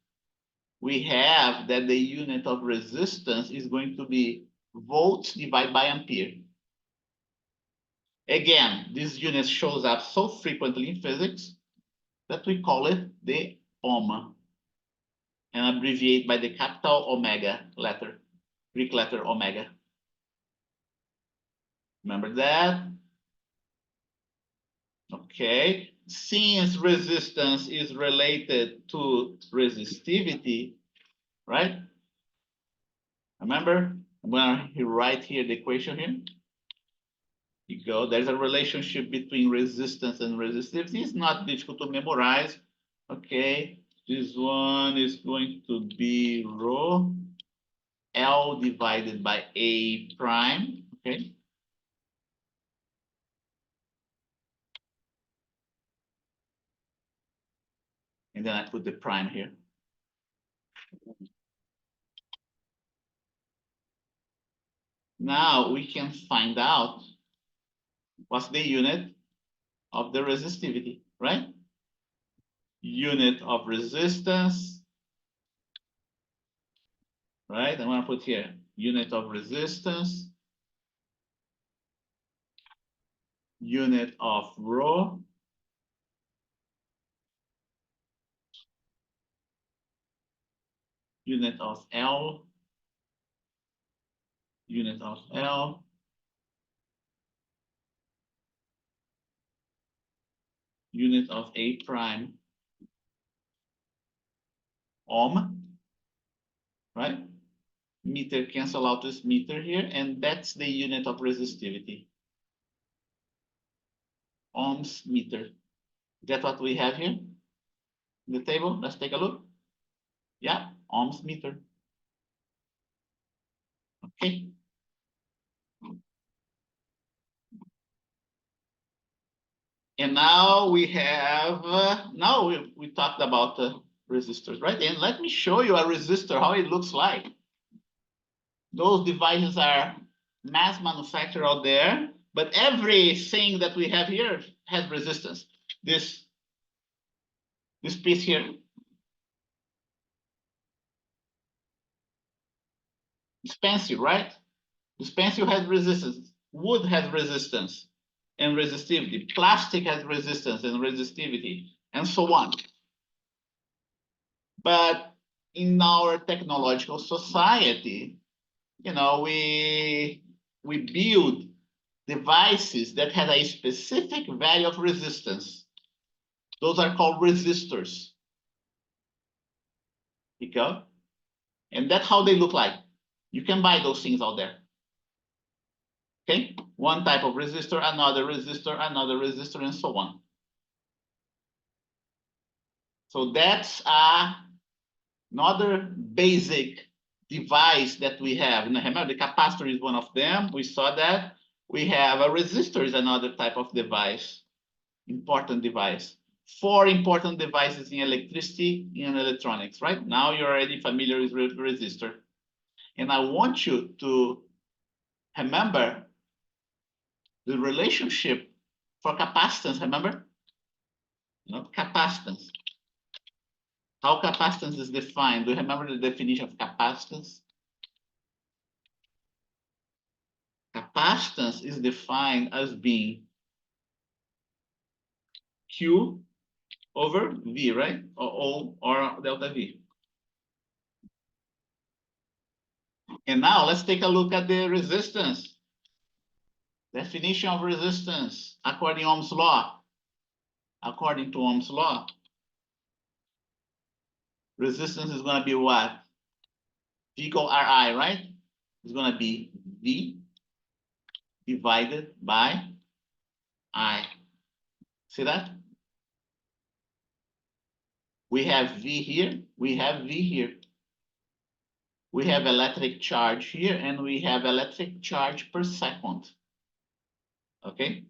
we have that the unit of resistance is going to be volts divided by ampere. Again, this unit shows up so frequently in physics that we call it the ohm. and abbreviate by the capital omega letter, Greek letter omega. Remember that? Okay. Since resistance is related to resistivity, right? Remember, I'm going to write here the equation here. You go. There's a relationship between resistance and resistivity. It's not difficult to memorize. Okay. This one is going to be rho L divided by A prime. Okay. And then I put the prime here. Now we can find out what's the unit of the resistivity, right? Unit of resistance, right? I'm going to put here unit of resistance, unit of rho, unit of L, unit of L, unit of A prime, ohm, right? Meter cancel out this meter here, and that's the unit of resistivity. Ohms meter. That's what we have here in the table. Let's take a look. Yeah, ohms meter. Okay. And now we have, now we talked about resistors, right? And let me show you a resistor, how it looks like. Those devices are mass manufactured out there, but everything that we have here has resistance. This piece here, this pencil, right? This pencil has resistance. Wood has resistance and resistivity. Plastic has resistance and resistivity, and so on. But in our technological society, you know, we build devices that have a specific value of resistance. Those are called resistors. Okay? And that's how they look like. You can buy those things out there. Okay? One type of resistor, another resistor, and so on. So that's another basic device that we have. And remember, the capacitor is one of them. We saw that. We have a resistor is another type of device, important device. 4 important devices in electricity and electronics, right? Now you're already familiar with resistor. And I want you to remember the relationship for capacitance, remember? You know, capacitance. How capacitance is defined? Do you remember the definition of capacitance? Capacitance is defined as being Q over V, right? Or O or delta V. And now let's take a look at the resistance. Definition of resistance according to Ohm's law. According to Ohm's law, resistance is going to be what? V equal Ri, right? It's going to be V divided by I. See that? We have V here, we have V here. We have electric charge here, and we have electric charge per second. Okay?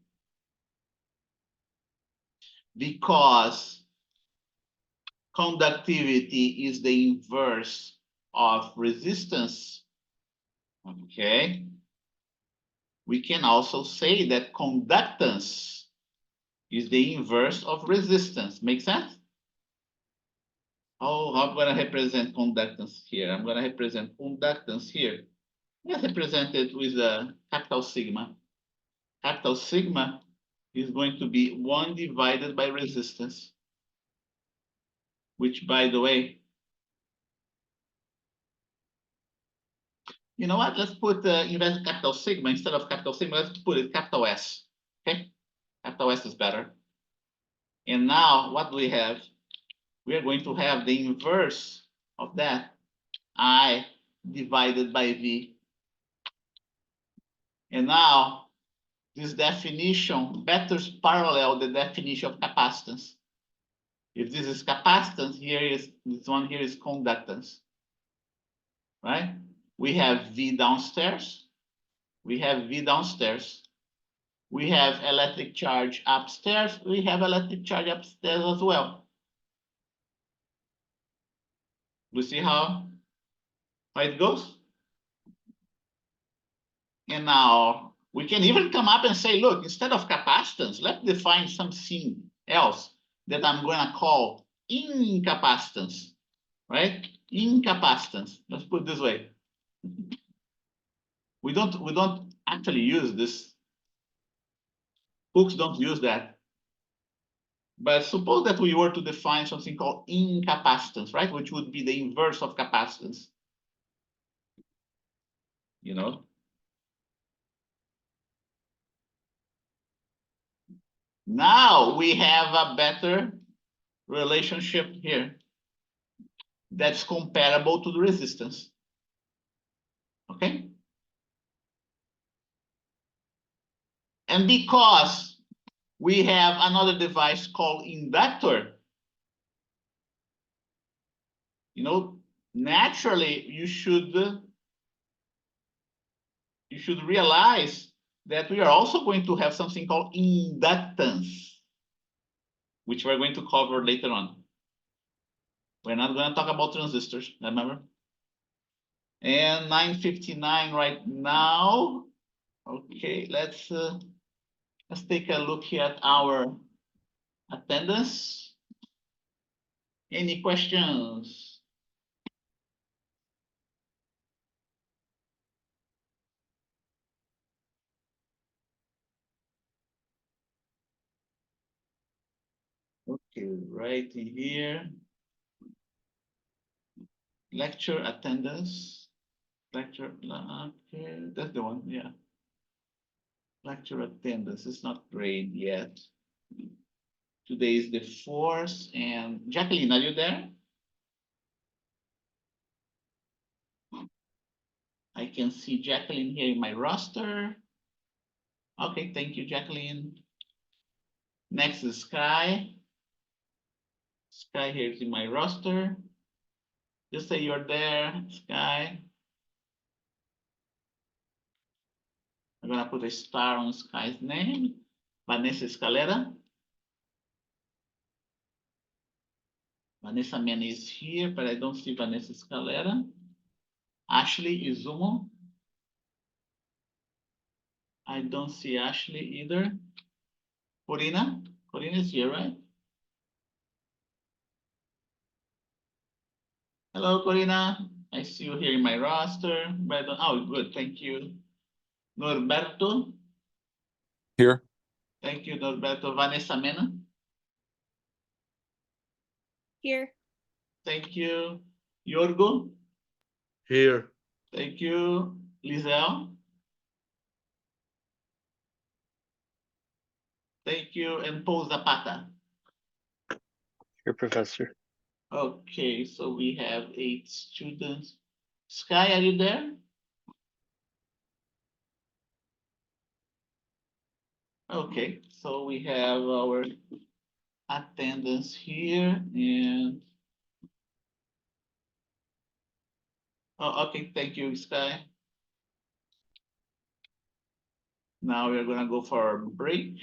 Because conductivity is the inverse of resistance, okay? We can also say that conductance is the inverse of resistance. Make sense? Oh, how I'm going to represent conductance here? I'm going to represent conductance here. Let's represent it with a capital sigma. Capital sigma is going to be 1 divided by resistance, which, by the way, You know what? Let's put invest capital sigma instead of capital sigma. Let's put it capital S. Okay, capital S is better. And now what do we have? We are going to have the inverse of that, I divided by V. And now this definition better parallel the definition of capacitance. If this is capacitance, here is this one here is conductance, right? We have V downstairs. We have V downstairs. We have electric charge upstairs. We have electric charge upstairs as well. You see how it goes? And now we can even come up and say, look, instead of capacitance, let's define something else that I'm going to call incapacitance, right? Incapacitance. Let's put it this way. We don't actually use this. Books don't use that. But suppose that we were to define something called incapacitance, right? Which would be the inverse of capacitance. You know? Now we have a better relationship here that's comparable to the resistance. Okay? And because we have another device called inductor, you know, naturally you should realize that we are also going to have something called inductance, which we're going to cover later on. We're not going to talk about transistors, remember? And 9:59 right now. Okay, let's take a look here at our attendance. Any questions? Okay, right here. Lecture attendance. Lecture, okay, that's the one, yeah. Lecture attendance is not great yet. Today is the 4th, and Jacqueline, are you there? I can see Jacqueline here in my roster. Okay, thank you, Jacqueline. Next is Sky. Sky here is in my roster. Just say you're there, Sky. I'm gonna put a star on Sky's name. Vanessa Escalera. Vanessa Mena is here, but I don't see Vanessa Escalera. Ashley Izumo. I don't see Ashley either. Corina. Corina is here, right? Hello, Corina. I see you here in my roster. But oh, good. Thank you. Norberto. Here. Thank you, Norberto. Vanessa Mena. Here. Thank you. Yorgo. Here. Thank you. Lizelle. Thank you. And Paul Zapata. Here, Professor. Okay, so we have 8 students. Sky, are you there? Okay, so we have our attendance here, and oh, okay, thank you, Sky. Now we're gonna go for a break.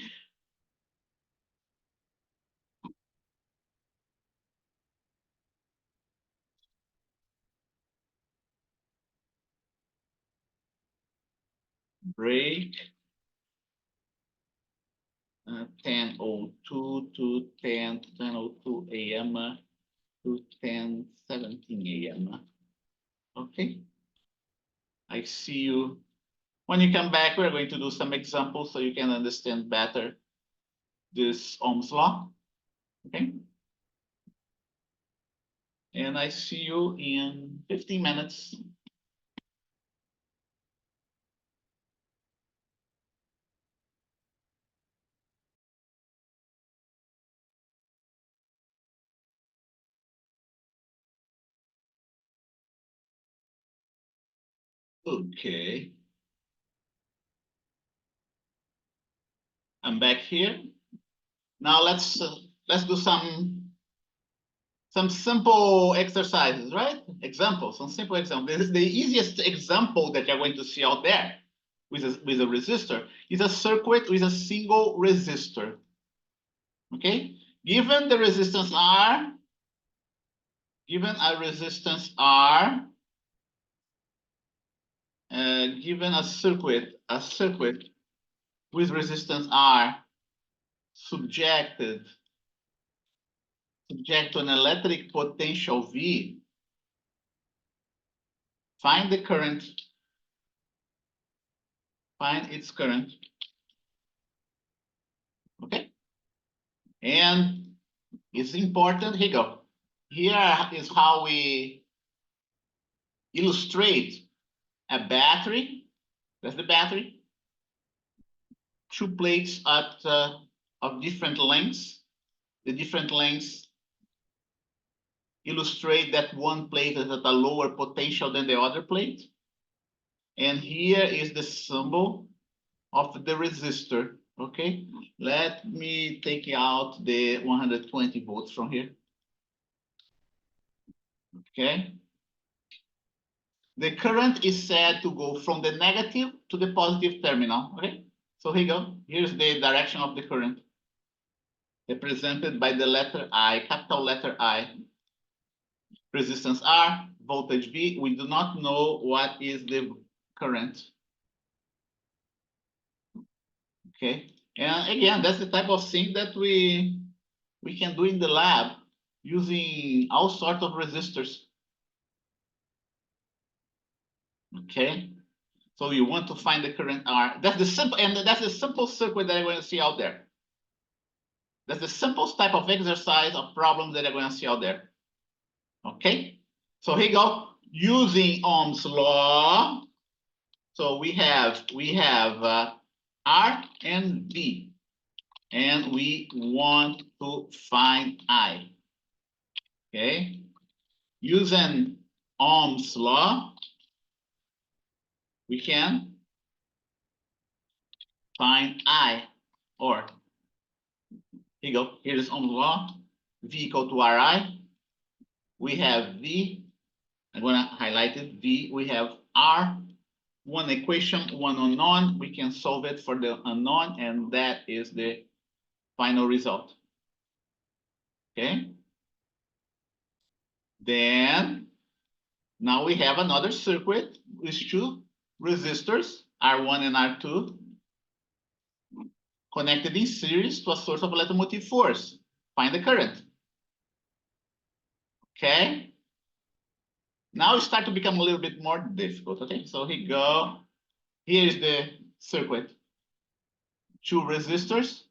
Break. 10:02 to 10:02 a.m. to 10:17 a.m. Okay. I see you. When you come back, we're going to do some examples so you can understand better this Ohm's law. Okay. And I see you in 15 minutes. Okay. I'm back here. Now let's do some simple exercises, right? Examples, some simple examples. This is the easiest example that you're going to see out there with a resistor is a circuit with a single resistor. Okay, given the resistance R, given a resistance R, given a circuit with resistance R subject to an electric potential V, find the current, find its current. Okay, and it's important. Here you go. Here is how we illustrate a battery. That's the battery. Two plates at of different lengths. The different lengths illustrate that one plate is at a lower potential than the other plate. And here is the symbol of the resistor. Okay, let me take out the 120 volts from here. Okay. The current is said to go from the negative to the positive terminal. Okay, so here you go. Here's the direction of the current, represented by the letter I, capital letter I. Resistance R, voltage V. We do not know what is the current. Okay, and again, that's the type of thing that we can do in the lab using all sorts of resistors. Okay, so you want to find the current R. That's the simple, and that's the simple circuit that I'm going to see out there. That's the simplest type of exercise of problems that I'm going to see out there. Okay, so here you go. Using Ohm's law, so we have R and V, and we want to find I. Okay, using Ohm's law, we can find I, or here you go. Here's Ohm's law. V equal to Ri. We have V. I'm going to highlight it. V. We have R. One equation, one unknown. We can solve it for the unknown, and that is the final result. Okay. Then now we have another circuit with two resistors, R1 and R2, connected in series to a source of electromotive force. Find the current. Okay. Now it starts to become a little bit more difficult. Okay, so here you go. Here is the circuit. Two resistors.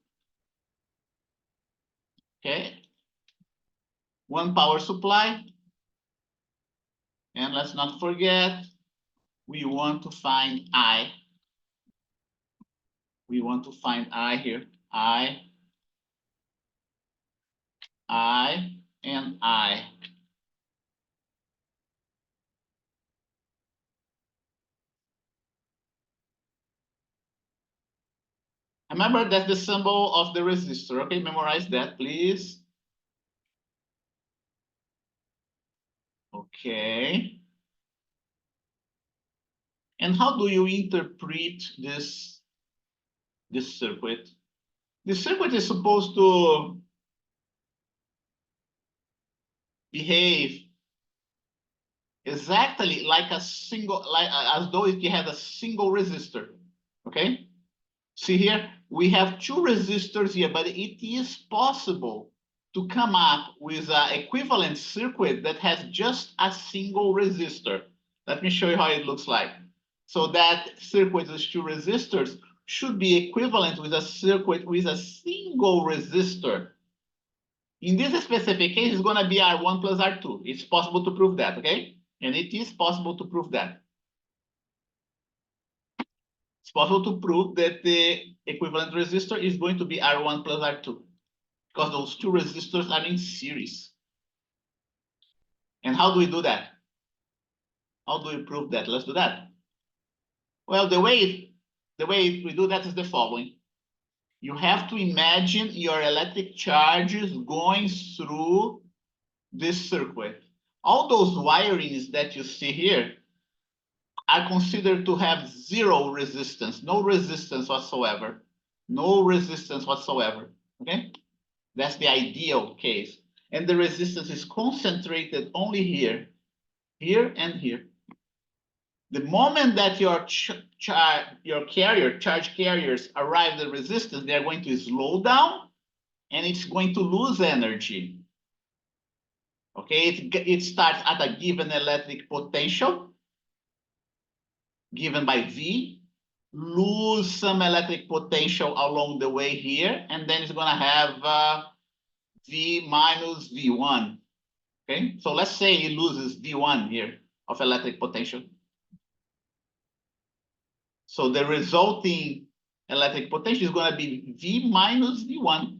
Okay. One power supply. And let's not forget, we want to find I. We want to find I here. I, and I. Remember, that's the symbol of the resistor. Okay, memorize that, please. Okay. And how do you interpret this circuit? The circuit is supposed to behave exactly like a single, as though it had a single resistor. Okay. See here, we have two resistors here, but it is possible to come up with an equivalent circuit that has just a single resistor. Let me show you how it looks like. So that circuit with two resistors should be equivalent with a circuit with a single resistor. In this specific case, it's going to be R1 plus R2. It's possible to prove that, okay? And it is possible to prove that. It's possible to prove that the equivalent resistor is going to be R1 plus R2 because those two resistors are in series. And how do we do that? How do we prove that? Let's do that. Well, the way we do that is the following. You have to imagine your electric charges going through this circuit. All those wirings that you see here are considered to have zero resistance, no resistance whatsoever. No resistance whatsoever, okay? That's the ideal case. And the resistance is concentrated only here, here, and here. The moment that your charge carriers arrive at the resistance, they're going to slow down and it's going to lose energy. Okay, it starts at a given electric potential given by V, lose some electric potential along the way here, and then it's going to have V minus V1. Okay, so let's say it loses V1 here of electric potential. So the resulting electric potential is going to be V minus V1.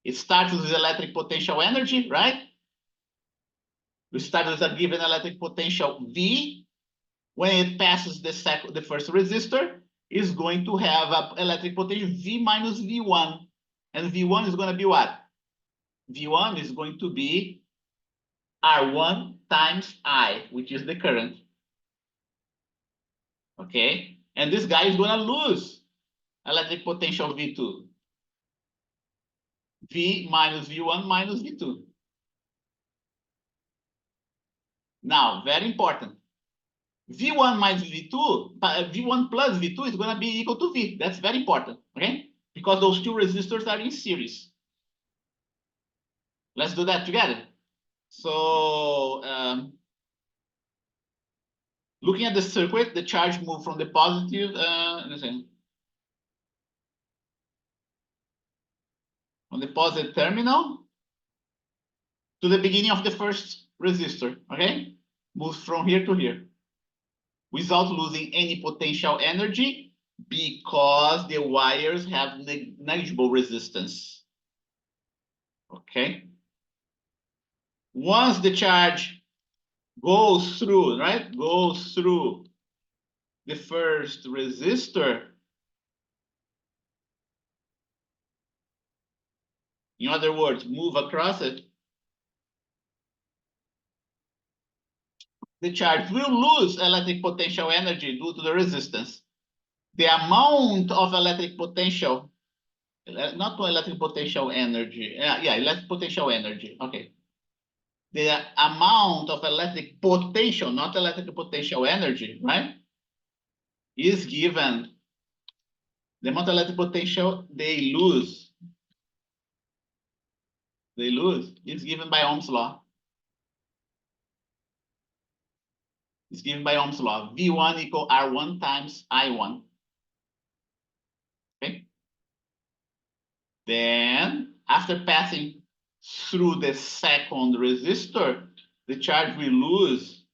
It starts with electric potential energy, right? We start with a given electric potential V. When it passes the first resistor, is going to have an electric potential V minus V1. And V1 is going to be what? V1 is going to be R1 times I, which is the current. Okay? And this guy is going to lose electric potential V2. V minus V1 minus V2. Now, very important. V1 minus V2, V1 plus V2 is going to be equal to V. That's very important, okay? Because those two resistors are in series. Let's do that together. So, looking at the circuit, the charge moved from the positive, from the positive terminal to the beginning of the first resistor, okay? Moves from here to here without losing any potential energy because the wires have negligible resistance, okay? Once the charge goes through, right? Goes through the first resistor. In other words, move across it. The charge will lose electric potential energy due to the resistance. The amount of electric potential, not electric potential energy, electric potential energy, okay. The amount of electric potential, not electric potential energy, right, is given. The amount of electric potential they lose is given by Ohm's law. It's given by Ohm's law. V1 equal R1 times I1. Okay. Then, after passing through the second resistor, the charge will lose.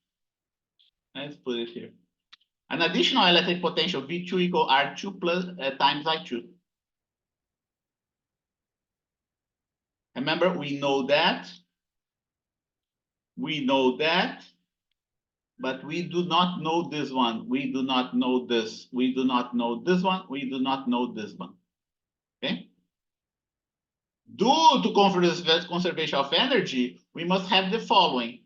Let's put it here. An additional electric potential V2 equal R2 plus times I2. Remember, we know that. We know that. But we do not know this one. We do not know this. We do not know this one. We do not know this one. Okay? Due to conservation of energy, we must have the following.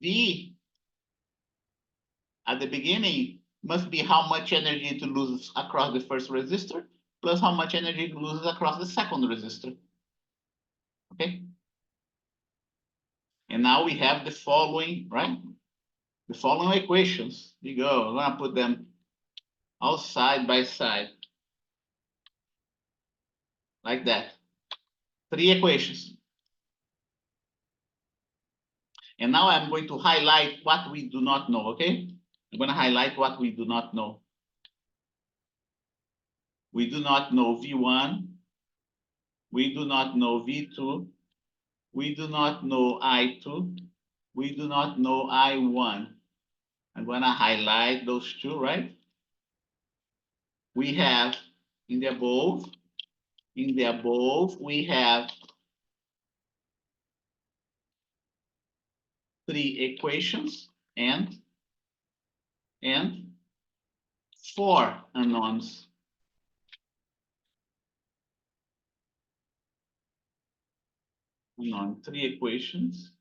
V at the beginning must be how much energy it loses across the first resistor plus how much energy it loses across the second resistor. Okay? And now we have the following, right? The following equations. Here you go. I'm gonna put them all side by side. Like that. 3 equations. And now I'm going to highlight what we do not know, okay? I'm going to highlight what we do not know. We do not know V1. We do not know V2. We do not know I2. We do not know I1. I'm going to highlight those two, right? We have in the above, we have 3 equations and 4 unknowns. Unknown, 3 equations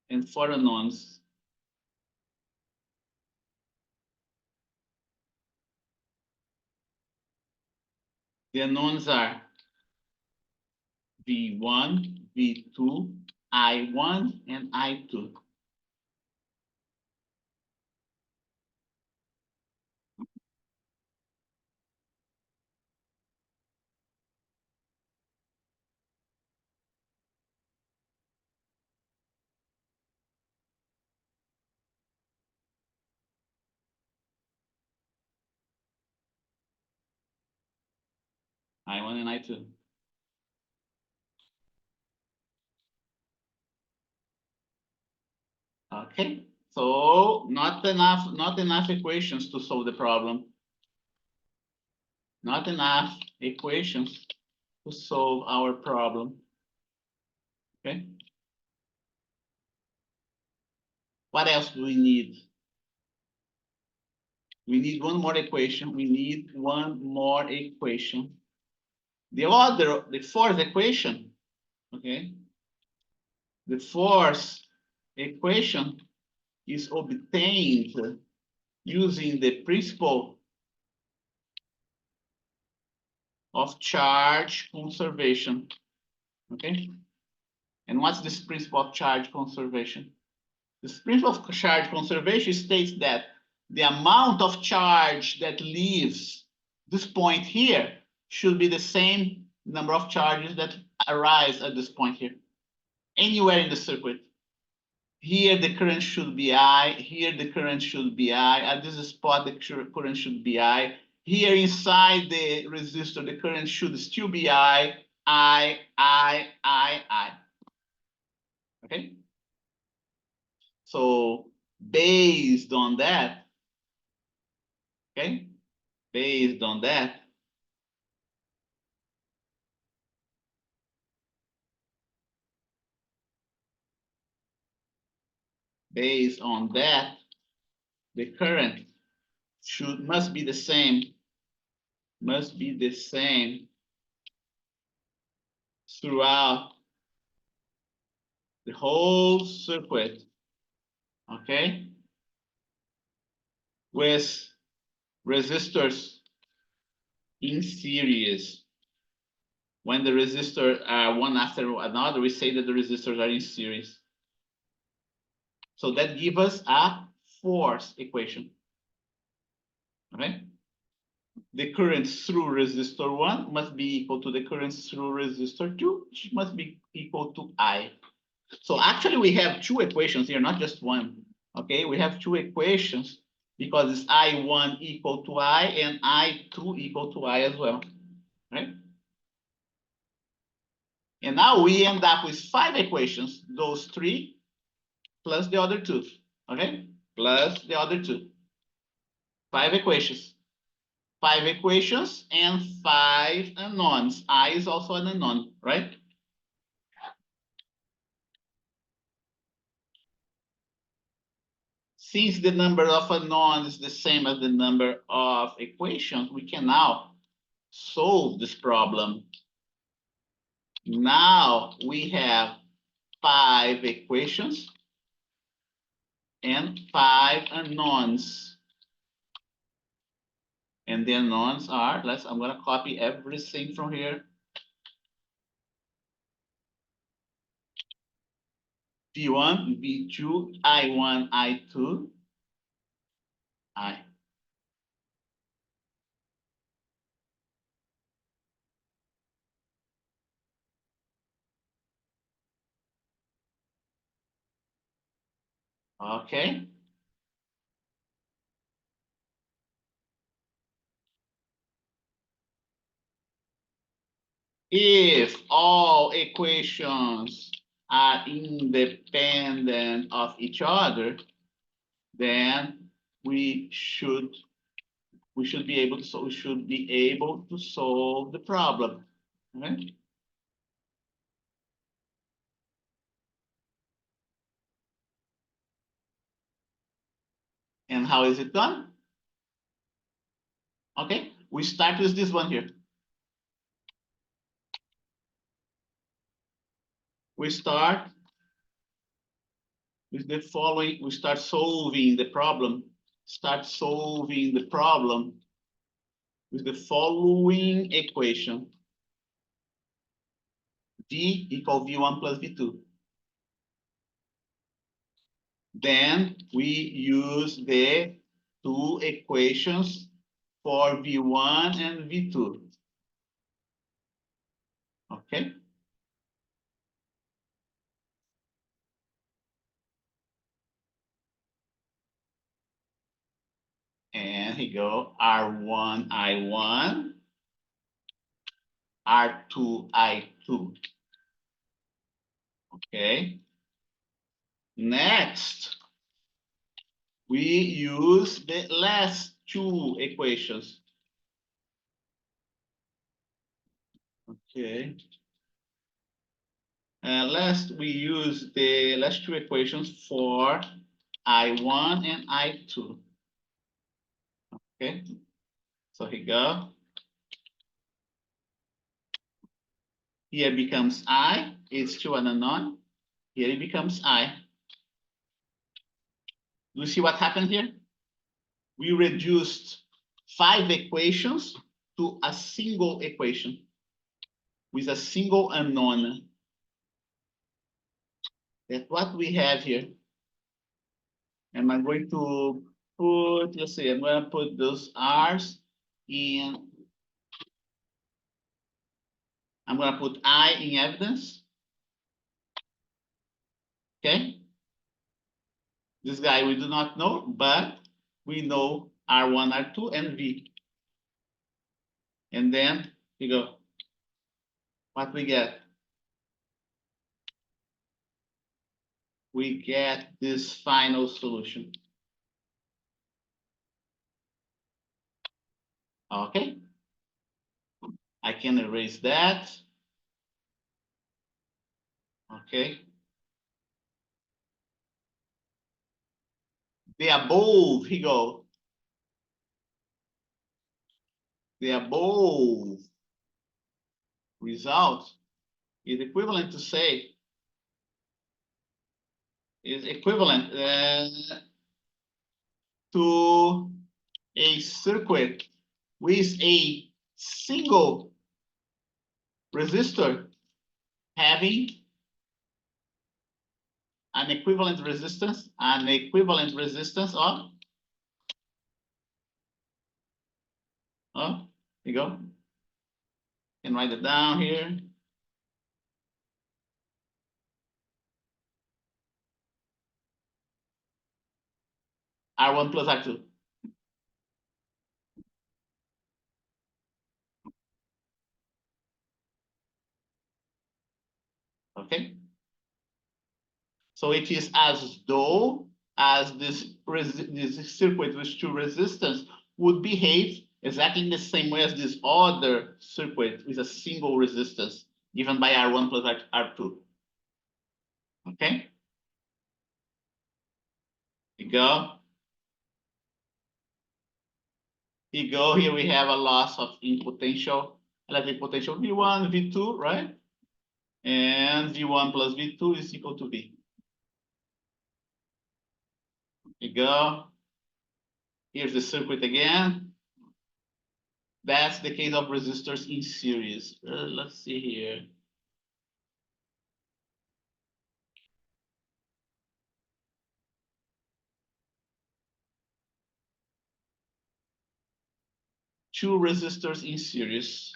and 4 unknowns. The unknowns are V1, V2, I1, and I2. I1 and I2. Okay, so not enough equations to solve the problem. Not enough equations to solve our problem. Okay. What else do we need? We need one more equation. We need one more equation. The fourth equation, okay? The fourth equation is obtained using the principle of charge conservation, okay? And what's this principle of charge conservation? This principle of charge conservation states that the amount of charge that leaves this point here should be the same number of charges that arise at this point here, anywhere in the circuit. Here the current should be I, here the current should be I, at this spot the current should be I, here inside the resistor the current should still be I. Okay? So based on that, okay, based on that, the current must be the same throughout the whole circuit, okay, with resistors in series. When the resistors are one after another, we say that the resistors are in series. So that gives us a fourth equation. Okay? The current through resistor 1 must be equal to the current through resistor 2, which must be equal to I. So actually we have two equations here, not just one. Okay, we have two equations because it's I1 equal to I and I2 equal to I as well. Right? And now we end up with 5 equations, those 3 plus the other 2. Okay, plus the other 2. 5 equations. 5 equations and 5 unknowns. I is also an unknown, right? Since the number of unknowns is the same as the number of equations, we can now solve this problem. Now we have 5 equations and 5 unknowns. And the unknowns are, I'm gonna copy everything from here. V1, V2, I1, I2, I. Okay. If all equations are independent of each other, then we should be able to solve the problem. Okay? And how is it done? Okay, we start with this one here. We start with the following, we start solving the problem. Start solving the problem with the following equation. V equal V1 plus V2. Then we use the two equations for V1 and V2. Okay. And here go R1, I1, R2, I2. Okay. Next, we use the last two equations. Okay. Last, we use the last two equations for I1 and I2. Okay. So here we go. Here becomes I, it's still an unknown. Here it becomes I. You see what happened here? We reduced 5 equations to a single equation with a single unknown. That's what we have here. And I'm going to put, let's see, I'm going to put those R's in. I'm going to put I in evidence. Okay. This guy we do not know, but we know R1, R2, and V. And then we go. What we get? We get this final solution. Okay. I can erase that. Okay. The above, here go. The above result is equivalent to say, is equivalent to a circuit with a single resistor having an equivalent resistance of, oh, here you go. Can write it down here. R1 plus R2. Okay. So it is as though as this circuit with two resistance would behave exactly in the same way as this other circuit with a single resistance given by R1 plus R2. Okay. Here you go. Here you go. Here we have a loss of in potential, electric potential V1, V2, right? And V1 plus V2 is equal to V. Here you go. Here's the circuit again. That's the case of resistors in series. Let's see here. Two resistors in series.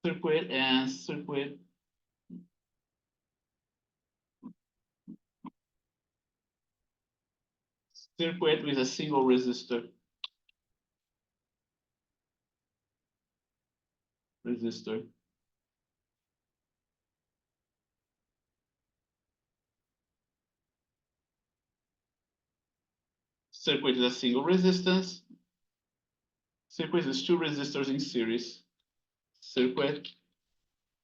Circuit and circuit. Circuit with a single resistor. Circuit with a single resistance. Circuit with two resistors in series. Circuit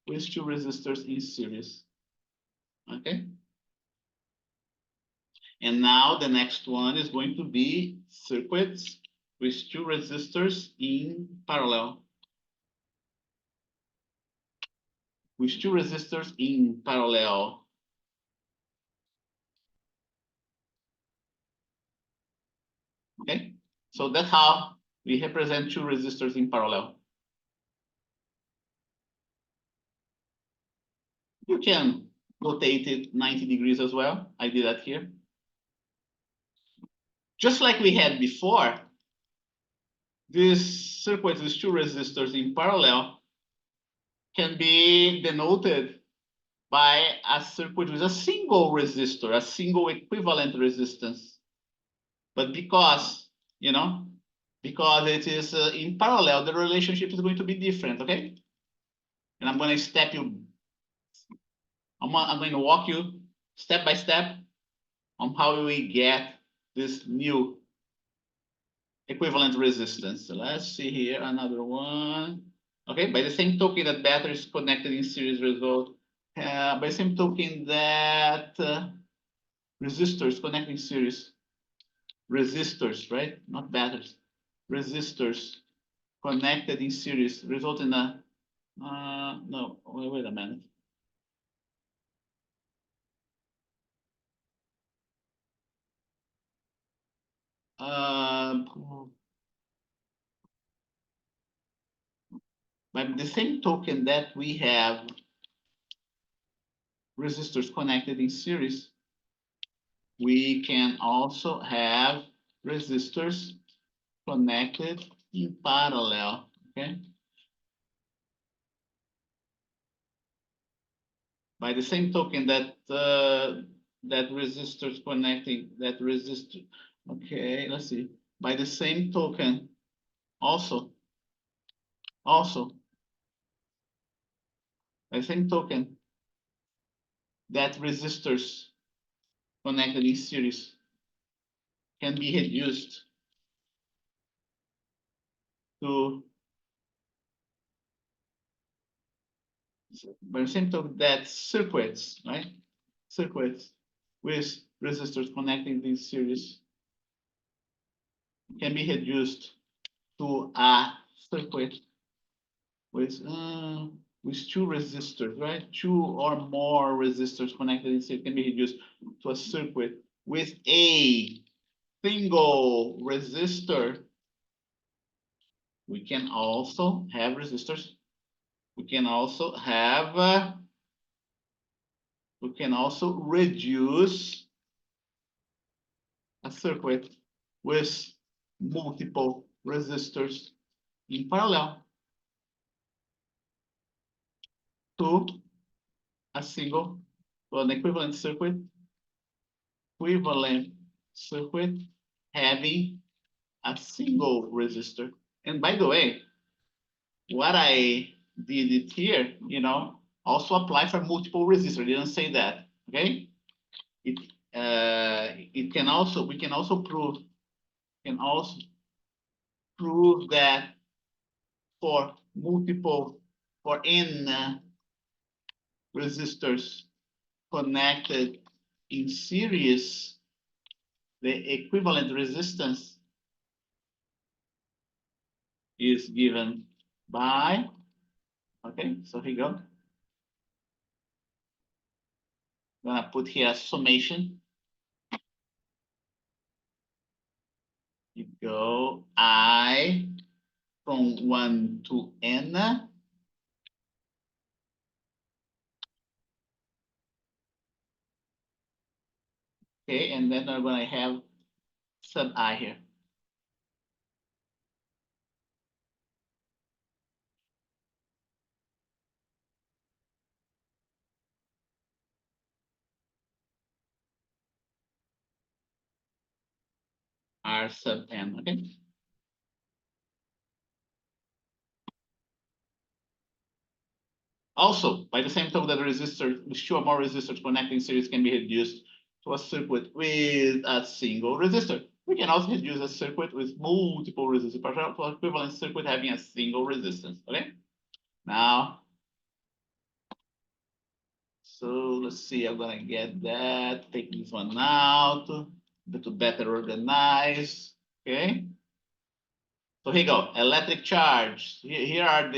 with two resistors in series. Okay. And now the next one is going to be circuits with two resistors in parallel. With two resistors in parallel. Okay, so that's how we represent two resistors in parallel. You can rotate it 90 degrees as well. I did that here. Just like we had before, this circuit with two resistors in parallel can be denoted by a circuit with a single resistor, a single equivalent resistance. But because, because it is in parallel, the relationship is going to be different, okay? And I'm going to I'm going to walk you step by step on how we get this new equivalent resistance. So let's see here, another one. Okay, by the same token that battery is connected in series result, by the same token that resistors connecting series, resistors, right? Not batteries, resistors connected in series result in a, no, wait a minute. By the same token that we have resistors connected in series, we can also have resistors connected in parallel, okay? By the same token that that resistors connecting that resistor, okay, let's see. By the same token, also, by the same token that resistors connected in series can be reduced to, by the same token that circuits, right? Circuits with resistors connecting these series can be reduced to a circuit with two resistors, right? Two or more resistors connected in series can be reduced to a circuit with a single resistor. We can also have resistors. We can also have. We can also reduce a circuit with multiple resistors in parallel to a single, to an equivalent circuit having a single resistor. And by the way, what I did it here, also apply for multiple resistors. I didn't say that, okay? We can also prove that for n resistors connected in series, the equivalent resistance is given by, okay, so here you go. I'm gonna put here a summation. You go I from 1 to n. Okay, and then I'm gonna have sub I here. R sub n, okay? Also, by the same token that resistor with two or more resistors connecting series can be reduced to a circuit with a single resistor. We can also reduce a circuit with multiple resistors, to an equivalent circuit having a single resistance, okay? Now, so let's see, I'm gonna get that, take this one out, to better organize, okay? So here you go, electric charge. Here are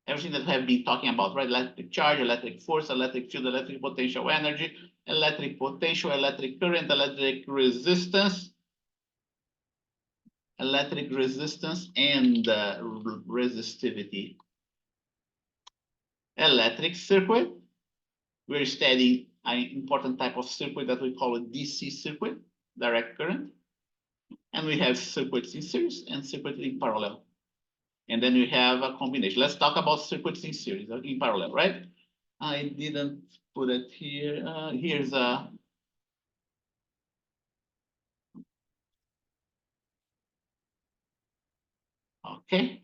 everything that we have been talking about, right? Electric charge, electric force, electric field, electric potential energy, electric potential, electric current, electric resistance, and resistivity. Electric circuit, we're studying an important type of circuit that we call a DC circuit, direct current. And we have circuits in series and circuits in parallel. And then we have a combination. Let's talk about circuits in series, in parallel, right? I didn't put it here. Here's a. Okay.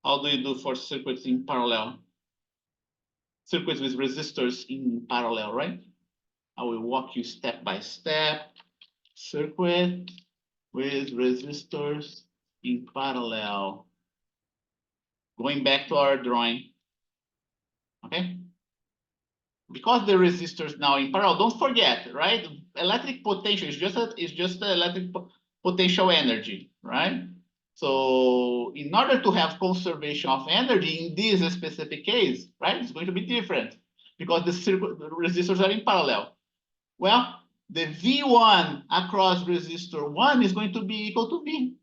How do you do for circuits in parallel? Circuits with resistors in parallel, right? I will walk you step by step. Circuit with resistors in parallel. Going back to our drawing. Okay. Because the resistors now in parallel, don't forget, right? Electric potential is just electric potential energy, right? So in order to have conservation of energy in this specific case, right, it's going to be different because the resistors are in parallel. Well, the V1 across resistor 1 is going to be equal to V,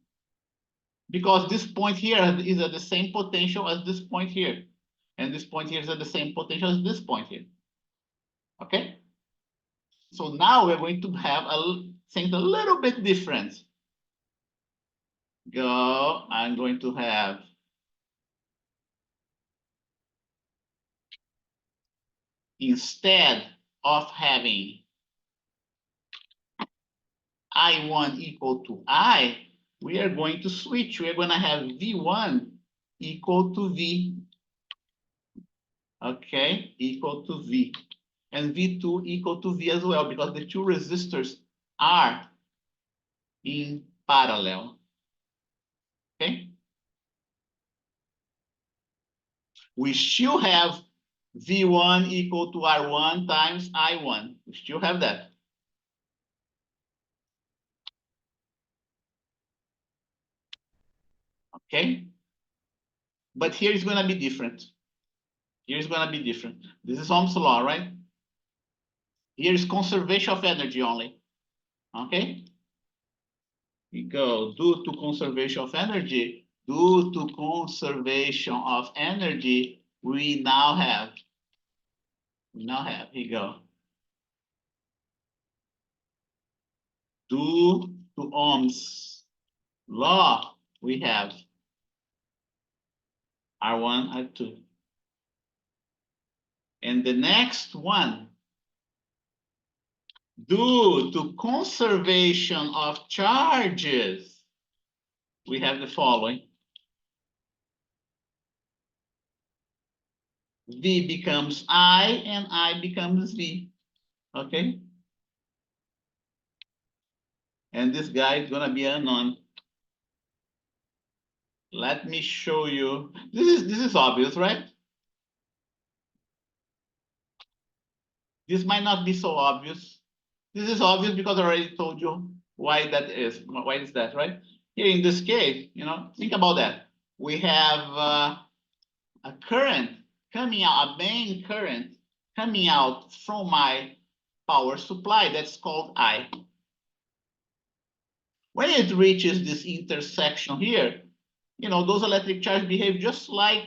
because this point here is at the same potential as this point here, and this point here is at the same potential as this point here. Okay, so now we're going to have things a little bit different. I'm going to have instead of having I1 equal to I, we are going to switch. We're going to have V1 equal to V. Okay, equal to V. And V2 equal to V as well, because the two resistors are in parallel. Okay. We still have V1 equal to R1 times I1. We still have that. Okay. But here is going to be different. Here is going to be different. This is Ohm's law, right? Here is conservation of energy only. Okay. We go due to conservation of energy. Due to conservation of energy, we now have. Here you go. Due to Ohm's law, we have R1, R2. And the next one, due to conservation of charges, we have the following. V becomes I and I becomes V. Okay? And this guy is going to be unknown. Let me show you. This is obvious, right? This might not be so obvious. This is obvious because I already told you why that is. Why is that, right? Here in this case, think about that. We have a current coming out, a main current coming out from my power supply that's called I. When it reaches this intersection here, those electric charges behave just like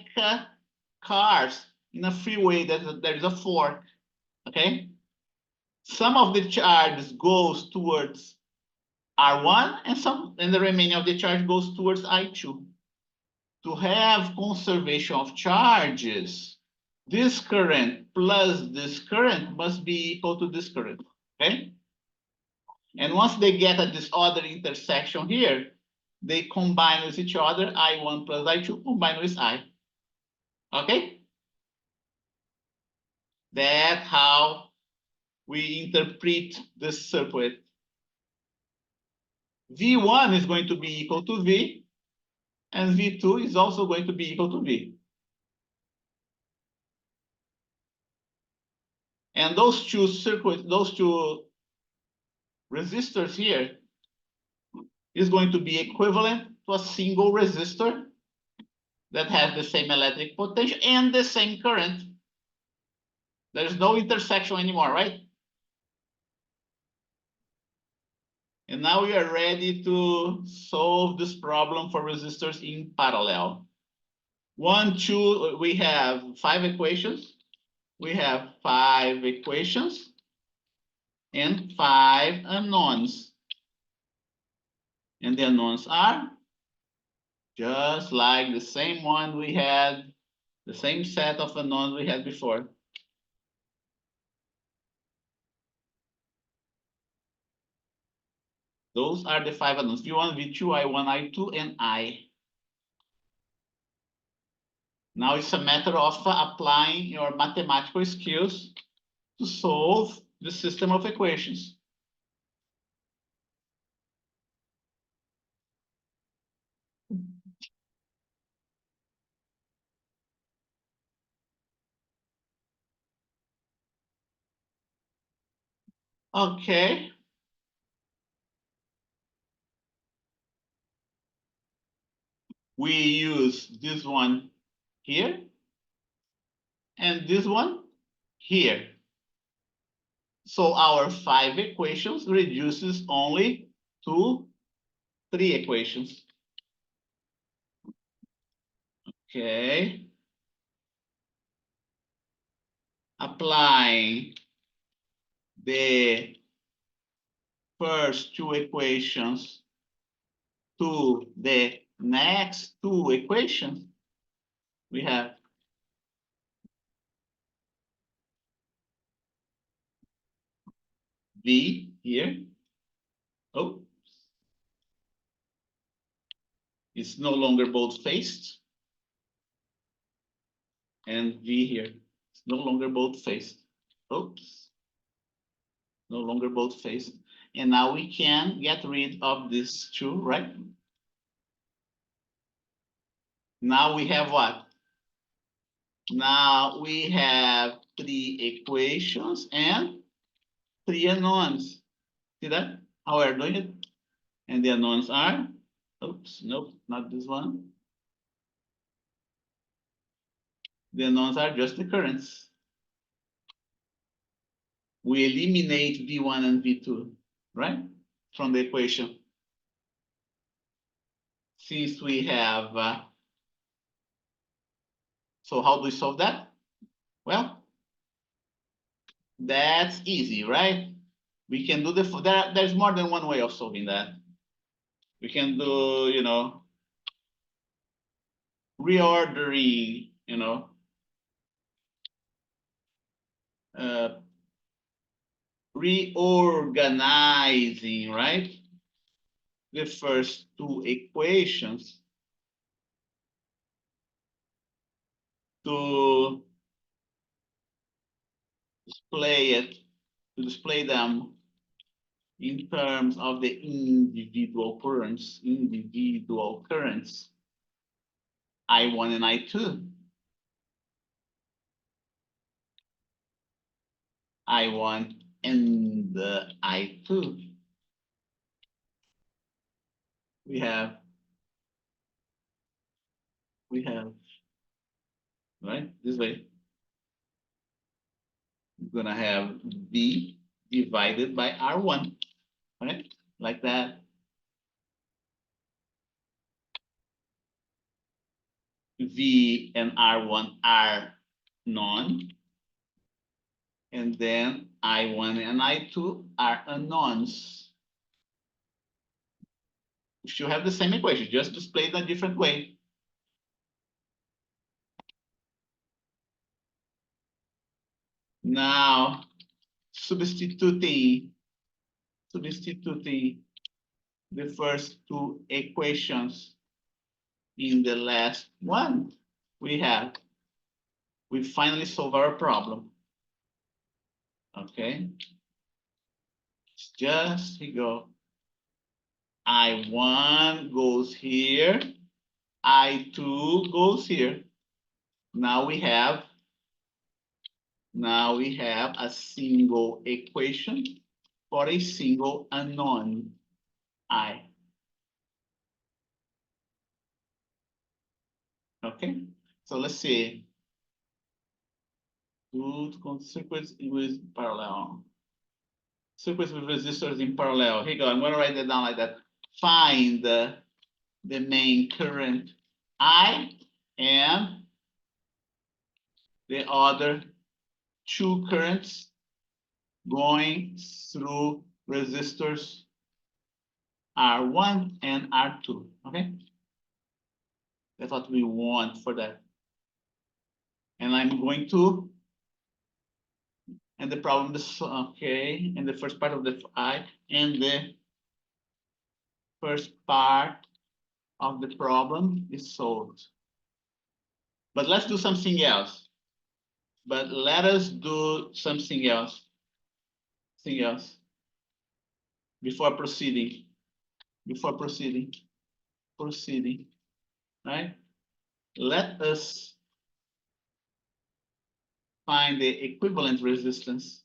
cars in a freeway. There is a fork, okay? Some of the charge goes towards R1 and the remaining of the charge goes towards I2. To have conservation of charges, this current plus this current must be equal to this current, okay? And once they get at this other intersection here, they combine with each other. I1 plus I2 combine with I. Okay? That's how we interpret this circuit. V1 is going to be equal to V, and V2 is also going to be equal to V. And those two circuits, those two resistors here is going to be equivalent to a single resistor that has the same electric potential and the same current. There's no intersection anymore, right? And now we are ready to solve this problem for resistors in parallel. 1, 2, we have 5 equations. We have 5 equations and 5 unknowns. And the unknowns are just like the same one we had, the same set of unknowns we had before. Those are the 5 unknowns: V1, V2, I1, I2, and I. Now it's a matter of applying your mathematical skills to solve the system of equations. Okay. We use this one here and this one here. So our 5 equations reduces only to 3 equations. Okay. Applying the first 2 equations to the next 2 equations, we have V here. Oh, it's no longer both-faced. And V here, it's no longer both-faced. Oops, no longer both-faced. And now we can get rid of these 2, right? Now we have what? Now we have 3 equations and 3 unknowns. See that? How we're doing it? And the unknowns are, oops, nope, not this one. The unknowns are just the currents. We eliminate V1 and V2, right? From the equation. Since we have, so how do we solve that? Well, that's easy, right? We can do there's more than one way of solving that. We can do, reordering, reorganizing, right? The first 2 equations to display them in terms of the individual currents, I1 and I2. I1 and I2. We have, right, this way. We're gonna have V divided by R1, right? Like that. V and R1 are known. And then I1 and I2 are unknowns. We should have the same equation, just displayed in a different way. Now, substituting the first 2 equations in the last one, we finally solve our problem. Okay, just here we go. I1 goes here, I2 goes here. Now we have Now we have a single equation for a single unknown I. Okay, so let's see. Circuits with parallel. Circuits with resistors in parallel. Here you go. I'm going to write that down like that. Find the main current I and the other two currents going through resistors R1 and R2. Okay, that's what we want for that. And I'm going to, and the problem is, okay, and the first part of the I, and the first part of the problem is solved. But let's do something else. But let us do something else. Before proceeding. Proceeding, right? Let us find the equivalent resistance.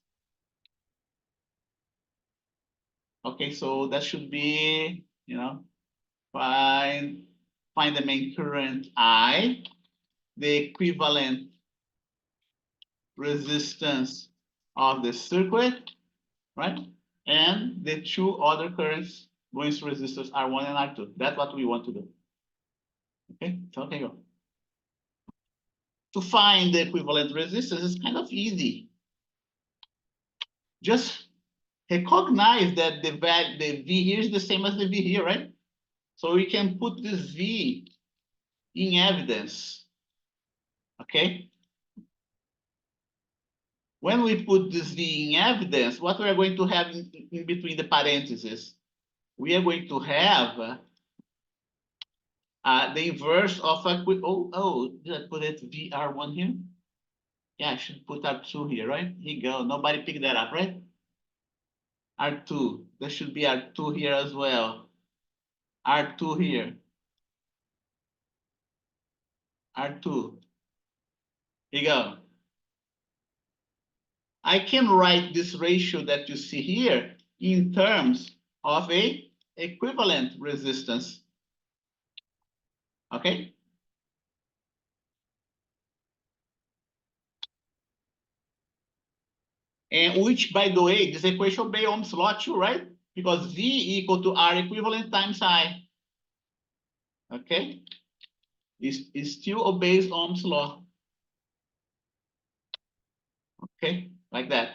Okay, so that should be, find the main current I, the equivalent resistance of the circuit, right? And the two other currents going through resistors R1 and R2. That's what we want to do. Okay, so okay, go. To find the equivalent resistance is kind of easy. Just recognize that the V here is the same as the V here, right? So we can put this V in evidence. Okay. When we put this V in evidence, what we are going to have in between the parentheses, we are going to have the inverse of a did I put it VR1 here? Yeah, I should put R2 here, right? Here you go. Nobody picked that up, right? R2. There should be R2 here as well. R2 here. R2. Here you go. I can write this ratio that you see here in terms of a equivalent resistance. Okay? And which, by the way, this equation obeys Ohm's law too, right? Because V equal to R equivalent times I. Okay? It still obeys Ohm's law. Okay? Like that.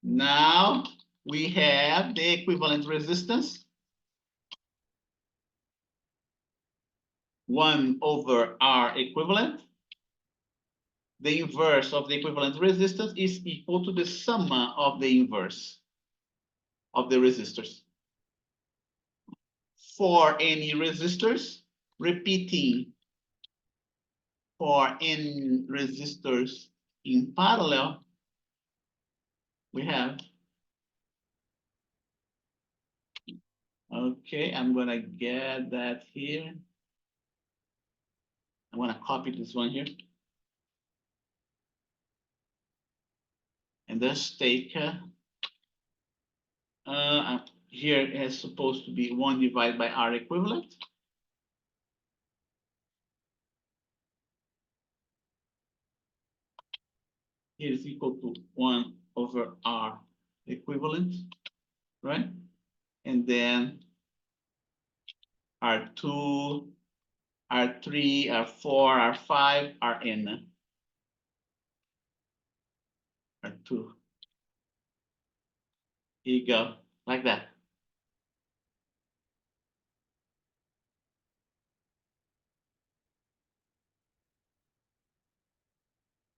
Now we have the equivalent resistance. 1 over R equivalent. The inverse of the equivalent resistance is equal to the sum of the inverse of the resistors. For any resistors, repeating for n resistors in parallel, we have, okay, I'm gonna get that here. I'm gonna copy this one here. And just take, here is supposed to be 1 divided by R equivalent. Here is equal to 1 over R equivalent, right? And then R2, R3, R4, R5, Rn. R2. Here you go, like that.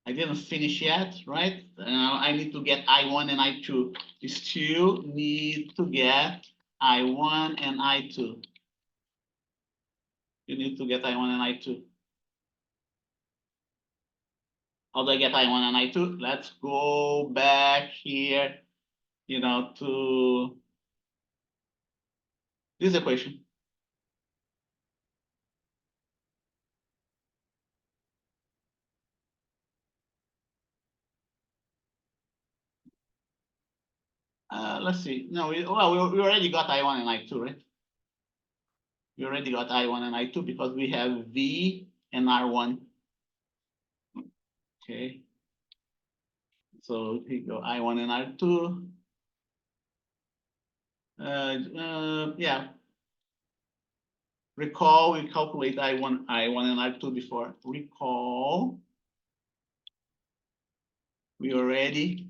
I didn't finish yet, right? I need to get I1 and I2. You still need to get I1 and I2. You need to get I1 and I2. How do I get I1 and I2? Let's go back here, to this equation. Let's see. No, we already got I1 and I2, right? We already got I1 and I2 because we have V and R1. Okay. So here you go, I1 and R2. Yeah. Recall, we calculate I1 and I2 before. Recall. We already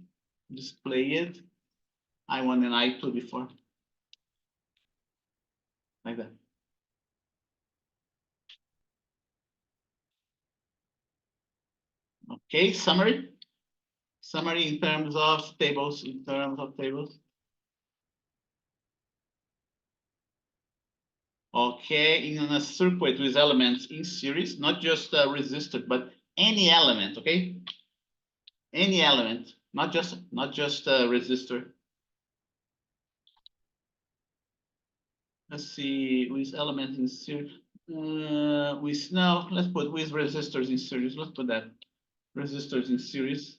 displayed I1 and I2 before. Like that. Okay, summary. Summary in terms of tables, Okay, in a circuit with elements in series, not just a resistor, but any element, okay? Any element, not just a resistor. Let's see, with elements in series. Let's put with resistors in series. Let's put that. Resistors in series.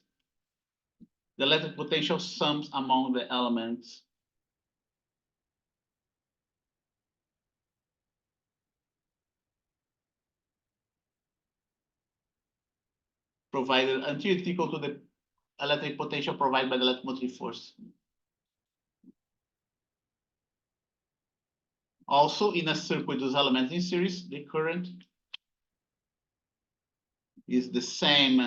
The electric potential sums among the elements. Provided until it's equal to the electric potential provided by the electromotive force. Also, in a circuit with elements in series, the current is the same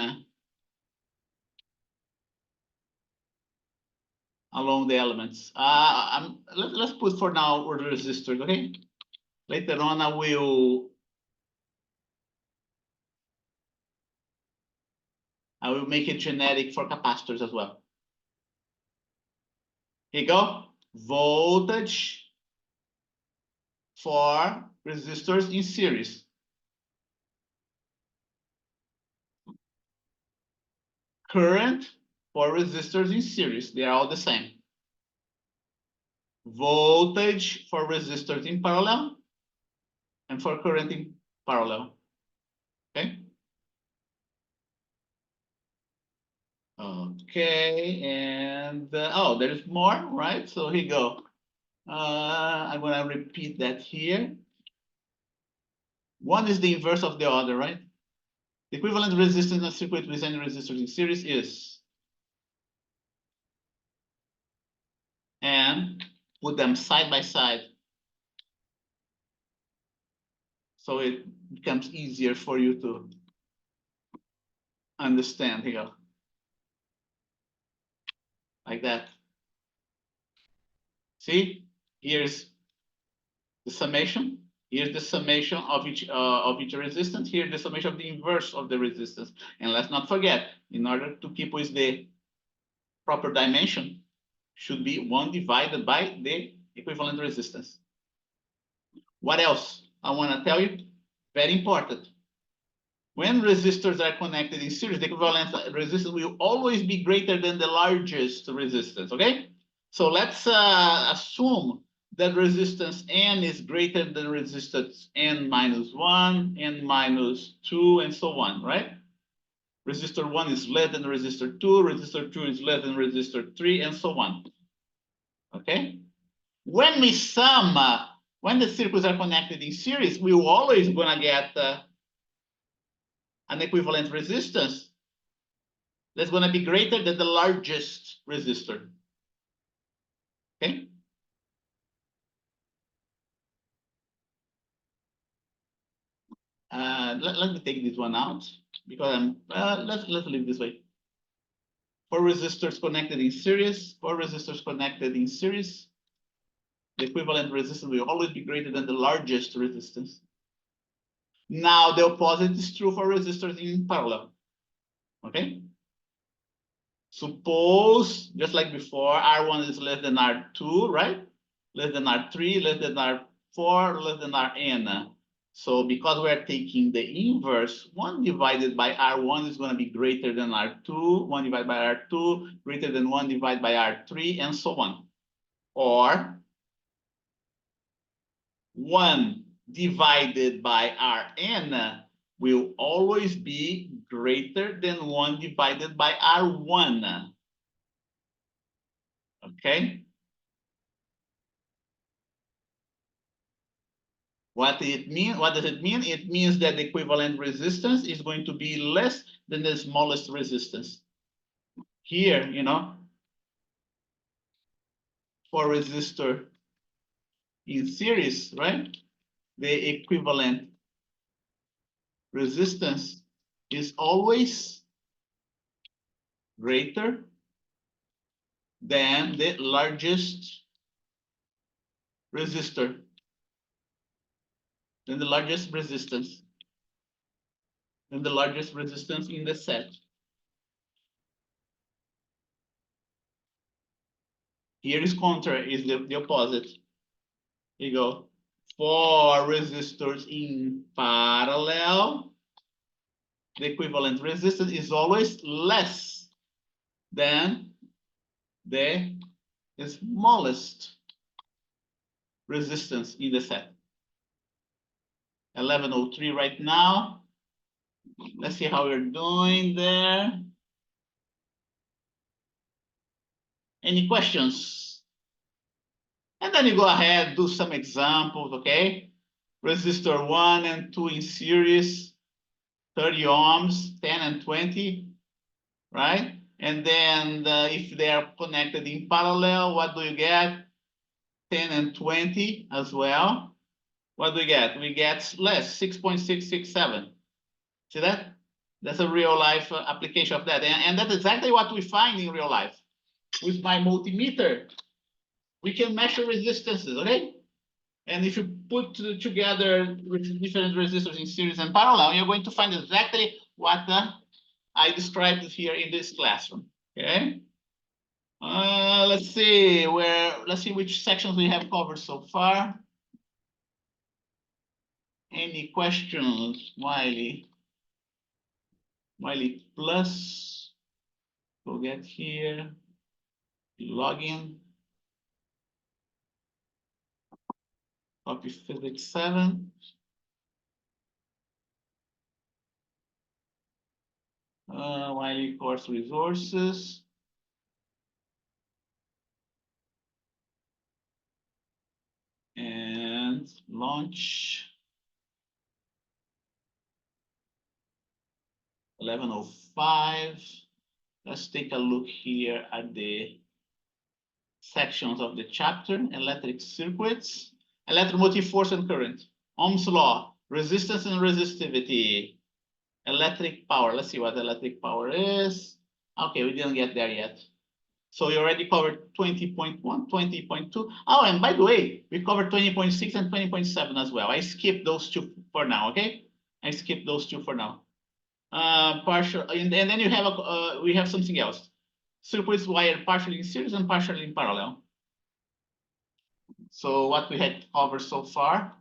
along the elements. Let's put for now resistors, okay? Later on, I will make it generic for capacitors as well. Here you go. Voltage for resistors in series. Current for resistors in series. They are all the same. Voltage for resistors in parallel and for current in parallel. Okay. Okay, and oh, there's more, right? So here you go. I'm gonna repeat that here. One is the inverse of the other, right? The equivalent resistance in a circuit with any resistors in series is, and put them side by side. So it becomes easier for you to understand here. Like that. See, here's the summation. Here's the summation of each resistance. Here's the summation of the inverse of the resistance. And let's not forget, in order to keep with the proper dimension, should be 1 divided by the equivalent resistance. What else I want to tell you? Very important. When resistors are connected in series, the equivalent resistance will always be greater than the largest resistance, okay? So let's assume that resistance N is greater than resistance N minus 1, N minus 2, and so on, right? Resistor 1 is less than resistor 2, resistor 2 is less than resistor 3, and so on. Okay? When we sum, when the circuits are connected in series, we're always gonna get an equivalent resistance that's gonna be greater than the largest resistor. Okay? Let me take this one out because let's leave this way. For resistors connected in series, the equivalent resistance will always be greater than the largest resistance. Now the opposite is true for resistors in parallel. Okay? Suppose, just like before, R1 is less than R2, right? Less than R3, less than R4, less than Rn. So because we're taking the inverse, 1 divided by R1 is going to be greater than R2, 1 divided by R2, greater than 1 divided by R3, and so on. Or 1 divided by Rn will always be greater than 1 divided by R1. Okay? What it mean? What does it mean? It means that the equivalent resistance is going to be less than the smallest resistance. Here, for resistor in series, right? The equivalent resistance is always greater than the largest resistor, than the largest resistance, than the largest resistance in the set. Here is counter, is the opposite. Here you go. For resistors in parallel, the equivalent resistance is always less than the smallest resistance in the set. 1103 right now. Let's see how we're doing there. Any questions? And then you go ahead, do some examples, okay? Resistor 1 and 2 in series, 30 ohms, 10 and 20, right? And then if they are connected in parallel, what do you get? 10 and 20 as well. What do we get? We get less, 6.667. See that? That's a real life application of that. And that's exactly what we find in real life. With my multimeter, we can measure resistances, okay? And if you put together different resistors in series and parallel, you're going to find exactly what I described here in this classroom, okay? Let's see which sections we have covered so far. Any questions, Wiley? Wiley plus, go get here, log in. Copy physics 7. Wiley course resources. And launch. 1105. Let's take a look here at the sections of the chapter. Electric circuits, electromotive force and current, Ohm's law, resistance and resistivity, electric power. Let's see what electric power is. Okay, we didn't get there yet. So you already covered 20.1, 20.2. Oh, and by the way, we covered 20.6 and 20.7 as well. I skipped those two for now, okay? I skipped those two for now. Partial, and then you have we have something else. Circuits wired partially in series and partially in parallel. So what we had covered so far.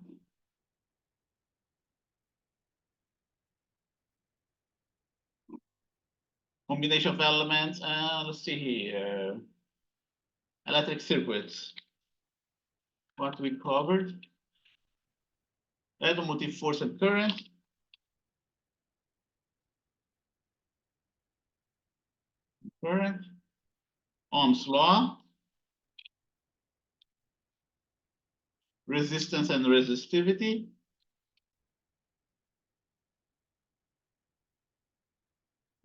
Combination of elements, let's see here. Electric circuits. What we covered. Electromotive force and current. Current. Ohm's law. Resistance and resistivity.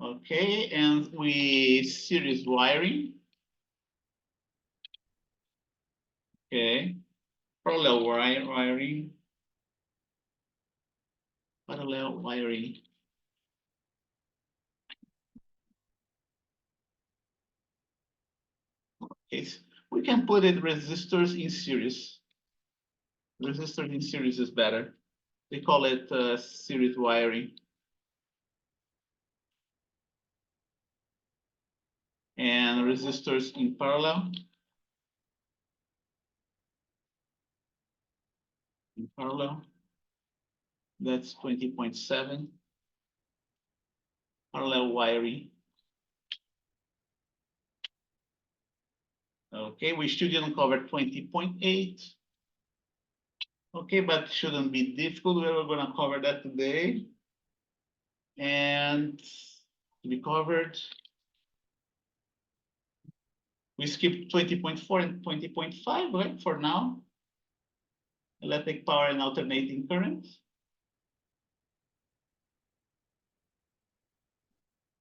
Okay, and we series wiring. Okay, parallel wiring. Parallel wiring. Okay, we can put it resistors in series. Resistors in series is better. They call it series wiring. And resistors in parallel. In parallel, that's 20.7. Parallel wiring. Okay, we should uncover 20.8. Okay, but shouldn't be difficult. We're going to cover that today. And we covered. We skipped 20.4 and 20.5, right, for now. electric power and alternating current.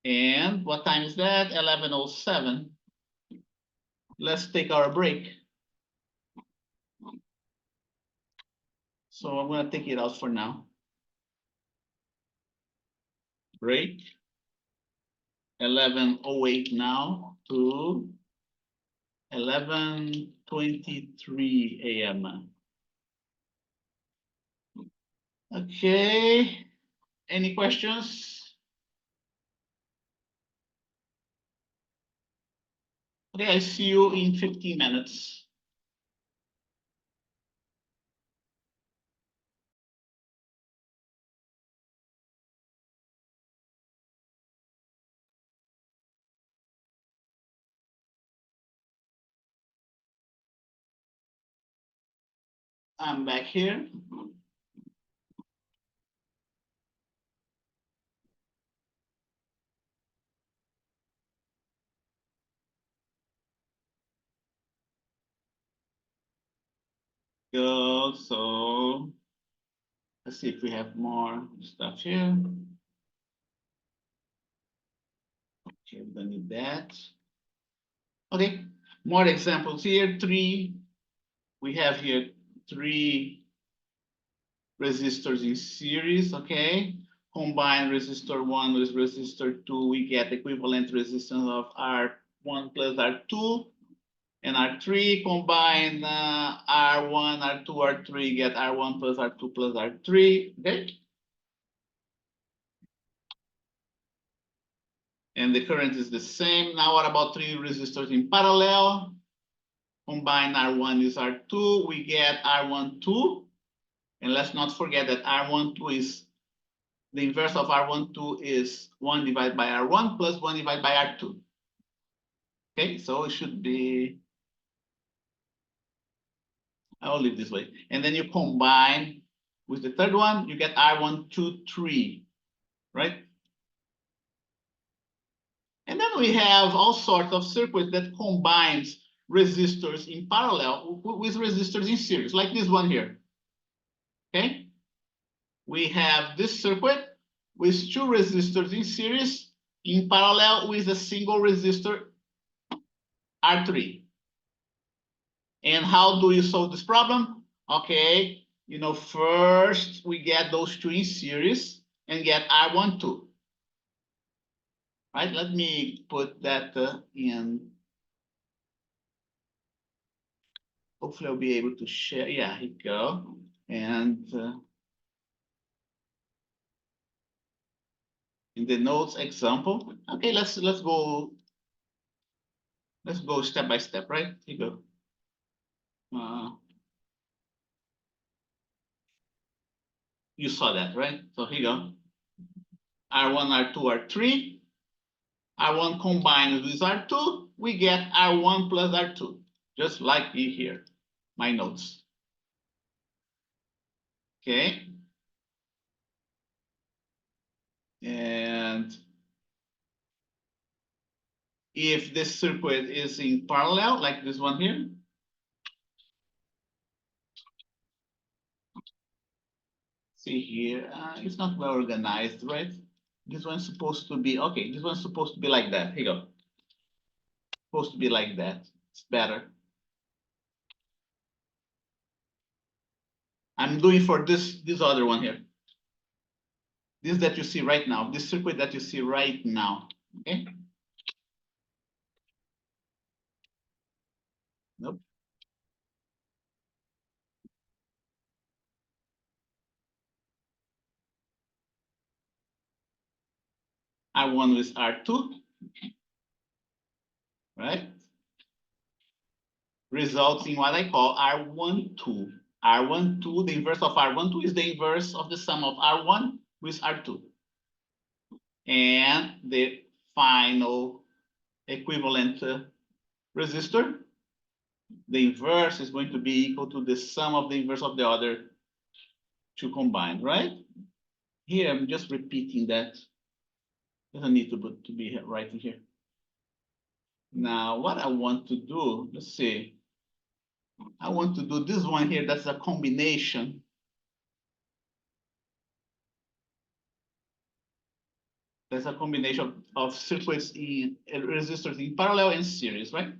And what time is that? 11:07. Let's take our break. So I'm going to take it out for now. Break. 11:08 now to 11:23 a.m. Okay. Any questions? Okay, I see you in 15 minutes. I'm back here. Good. So let's see if we have more stuff here. Okay, we don't need that. Okay, more examples here. We have here 3 resistors in series. Okay, combine resistor 1 with resistor 2, we get equivalent resistance of R1 plus R2. And R3, combine R1, R2, R3, get R1 plus R2 plus R3. Okay. And the current is the same. Now, what about 3 resistors in parallel? Combine R1 with R2, we get R12. And let's not forget that R12 is the inverse of R12 is 1 divided by R1 plus 1 divided by R2. Okay, so it should be, I'll leave this way. And then you combine with the third one, you get R123, right? And then we have all sorts of circuits that combines resistors in parallel with resistors in series, like this one here. Okay, we have this circuit with 2 resistors in series in parallel with a single resistor R3. And how do you solve this problem? Okay, first we get those 2 in series and get R12. Right, let me put that in. Hopefully I'll be able to share. Yeah, here you go. And in the notes example, okay, let's go step by step, right? Here you go. You saw that, right? So here you go. R1, R2, R3. R1 combined with R2, we get R1 plus R2, just like here, my notes. Okay. And if this circuit is in parallel, like this one here, see here, it's not well organized, right? This one's supposed to be, okay, this one's supposed to be like that. Here you go. Supposed to be like that. It's better. I'm doing for this other one here. This that you see right now, this circuit that you see right now, okay? Nope. R1 with R2, right? Results in what I call R12. R12, the inverse of R12 is the inverse of the sum of R1 with R2. And the final equivalent resistor, the inverse is going to be equal to the sum of the inverse of the other 2 combined, right? Here, I'm just repeating that. Doesn't need to be right in here. Now, what I want to do, let's see. I want to do this one here. That's a combination. There's a combination of circuits in resistors in parallel and series, right?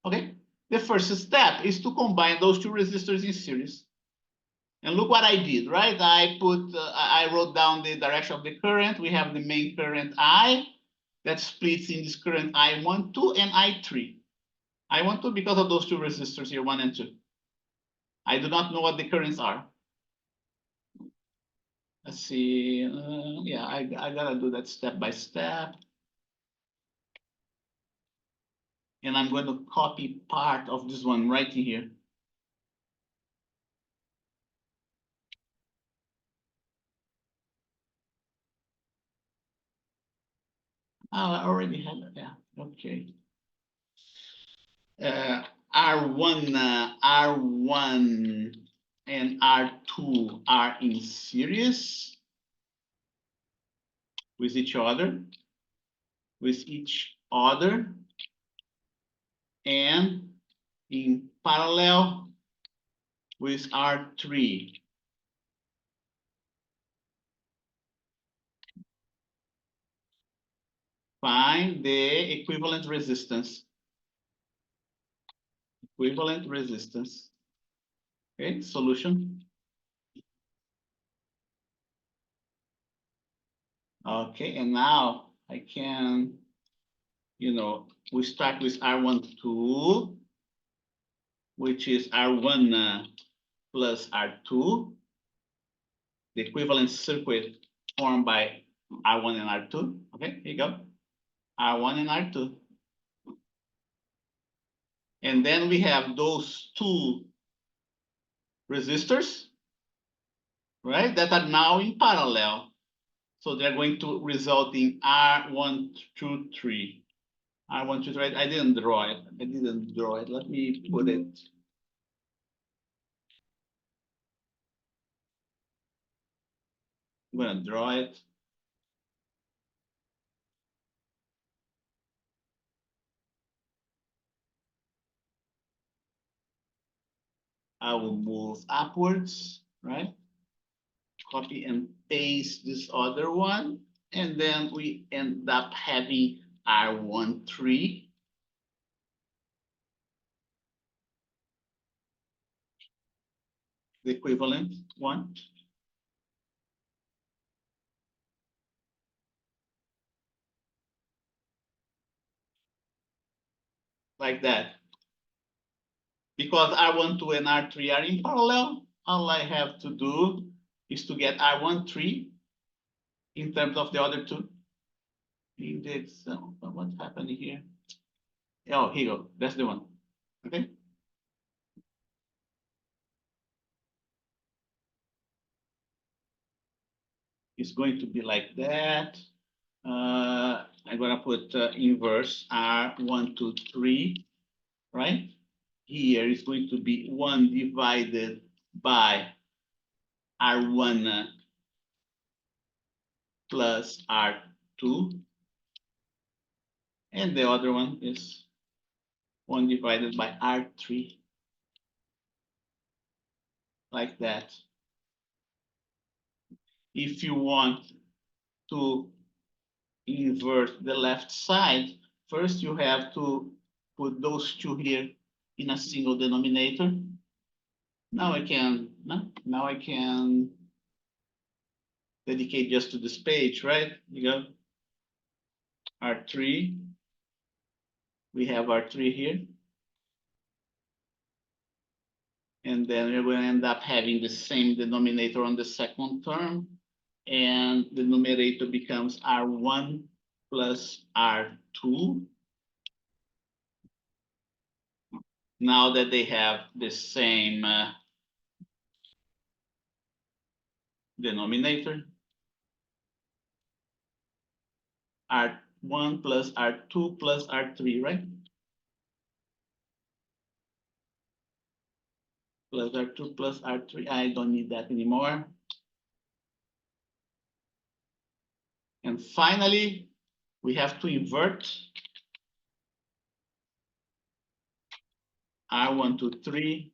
Okay. The first step is to combine those two resistors in series. And look what I did, right? I wrote down the direction of the current. We have the main current I that splits in this current I12 and I3. I12 because of those two resistors here, 1 and 2. I do not know what the currents are. Let's see. Yeah, I gotta do that step by step. And I'm going to copy part of this one right in here. Oh, I already have it. Yeah, okay. R1 and R2 are in series with each other, and in parallel with R3. Find the equivalent resistance. Okay, solution. Okay, and now I can, we start with R12, which is R1 plus R2, the equivalent circuit formed by R1 and R2. Okay, here you go. R1 and R2. And then we have those two resistors, right, that are now in parallel. So they're going to result in R1, 2, 3. R1, 2, 3. I didn't draw it. Let me put it. I'm gonna draw it. I will move upwards, right? Copy and paste this other one. And then we end up having R13. The equivalent one. Like that. Because R12 and R3 are in parallel, all I have to do is to get R13 in terms of the other two. Index, what's happening here? Oh, here you go. That's the one. Okay. It's going to be like that. I'm gonna put inverse R1, 2, 3, right? Here is going to be 1 divided by R1 plus R2. And the other one is 1 divided by R3. Like that. If you want to invert the left side, first you have to put those two here in a single denominator. Now I can dedicate just to this page, right? You go R3. We have R3 here. And then we're going to end up having the same denominator on the second term. And the numerator becomes R1 plus R2. Now that they have the same denominator, R1 plus R2 plus R3, right? Plus R2 plus R3. I don't need that anymore. And finally, we have to invert R123.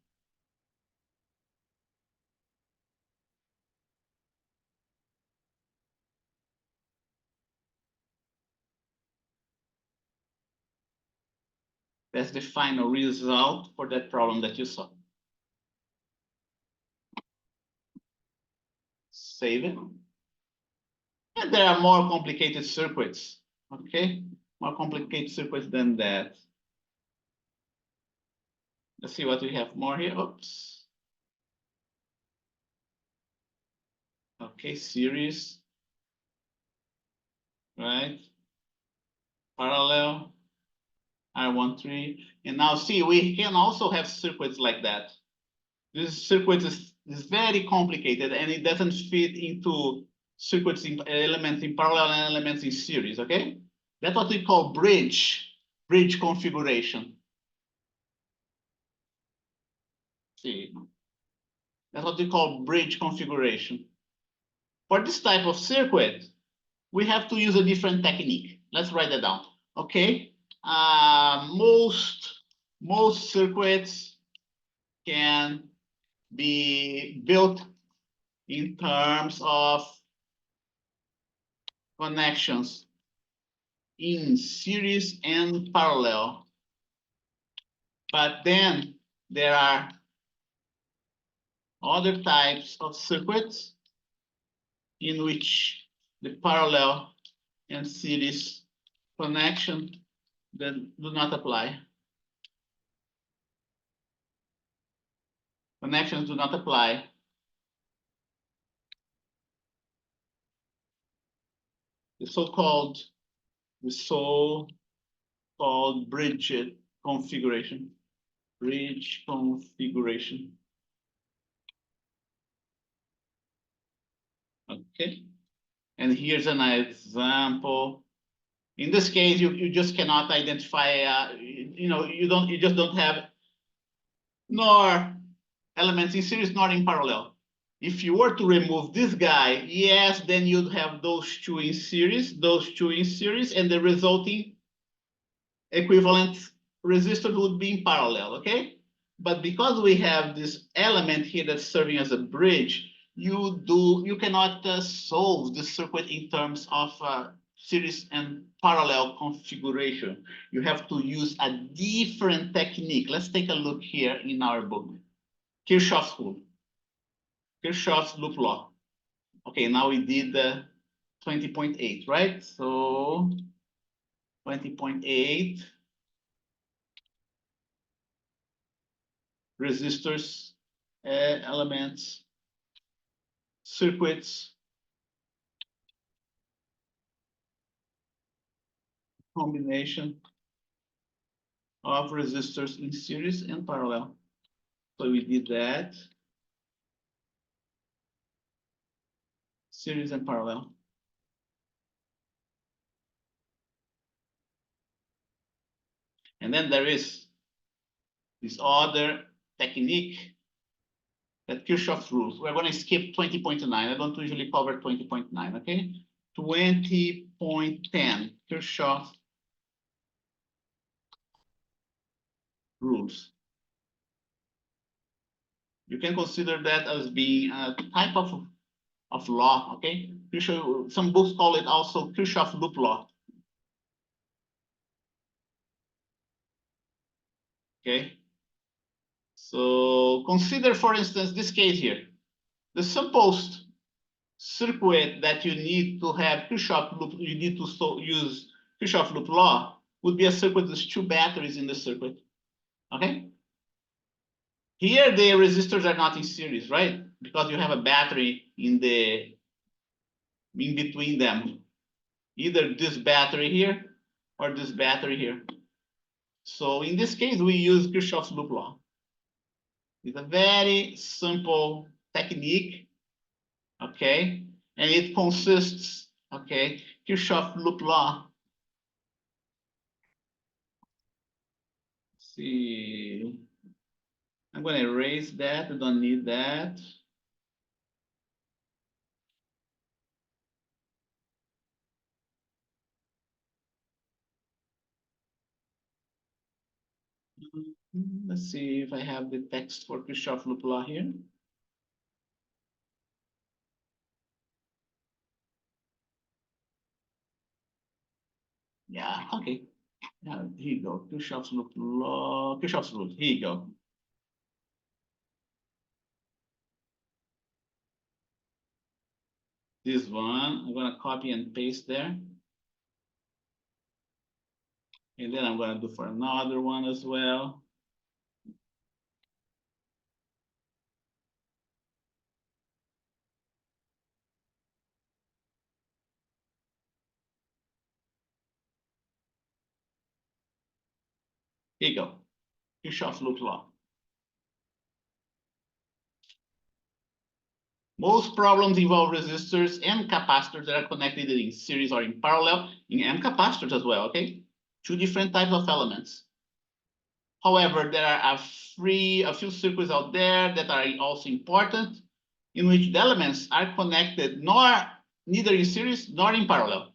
That's the final result for that problem that you saw. Save it. And there are more complicated circuits, okay? More complicated circuits than that. Let's see what we have more here. Oops. Okay, series, right? Parallel, R13. And now see, we can also have circuits like that. This circuit is very complicated and it doesn't fit into circuits in elements in parallel and elements in series, okay? That's what we call bridge configuration. See, that's what we call bridge configuration. For this type of circuit, we have to use a different technique. Let's write that down, okay? Most circuits can be built in terms of connections in series and parallel. But then there are other types of circuits in which the parallel and series connection then do not apply. Connections do not apply. The so-called bridge configuration. Bridge configuration. Okay. And here's an example. In this case, you just cannot identify, you just don't have nor elements in series nor in parallel. If you were to remove this guy, yes, then you'd have those two in series, and the resulting equivalent resistor would be in parallel, okay? But because we have this element here that's serving as a bridge, you cannot solve the circuit in terms of series and parallel configuration. You have to use a different technique. Let's take a look here in our book. Kirchhoff's rule. Kirchhoff's loop law. Okay, now we did the 20.8, right? So 20.8 resistors, elements, circuits, combination of resistors in series and parallel. So we did that. Series and parallel. And then there is this other technique that Kirchhoff's rules. We're going to skip 20.9. I don't usually cover 20.9, okay? 20.10, Kirchhoff rules. You can consider that as being a type of law, okay? Kirchhoff, some books call it also Kirchhoff loop law. Okay. So consider, for instance, this case here. The supposed circuit that you need to have Kirchhoff loop, you need to use Kirchhoff loop law would be a circuit with two batteries in the circuit. Okay. Here the resistors are not in series, right? Because you have a battery in between them. Either this battery here or this battery here. So in this case, we use Kirchhoff's loop law. It's a very simple technique, okay? And it consists, okay, Kirchhoff loop law. Let's see, I'm going to erase that. I don't need that. Let's see if I have the text for Kirchhoff loop law here. Yeah, okay. Here you go. Kirchhoff's loop law. Kirchhoff's rule. Here you go. This one, I'm gonna copy and paste there. And then I'm gonna do for another one as well. Here you go. Kirchhoff's loop law. Most problems involve resistors and capacitors that are connected in series or in parallel, and capacitors as well, okay? Two different types of elements. However, there are a few circuits out there that are also important, in which the elements are connected neither in series nor in parallel.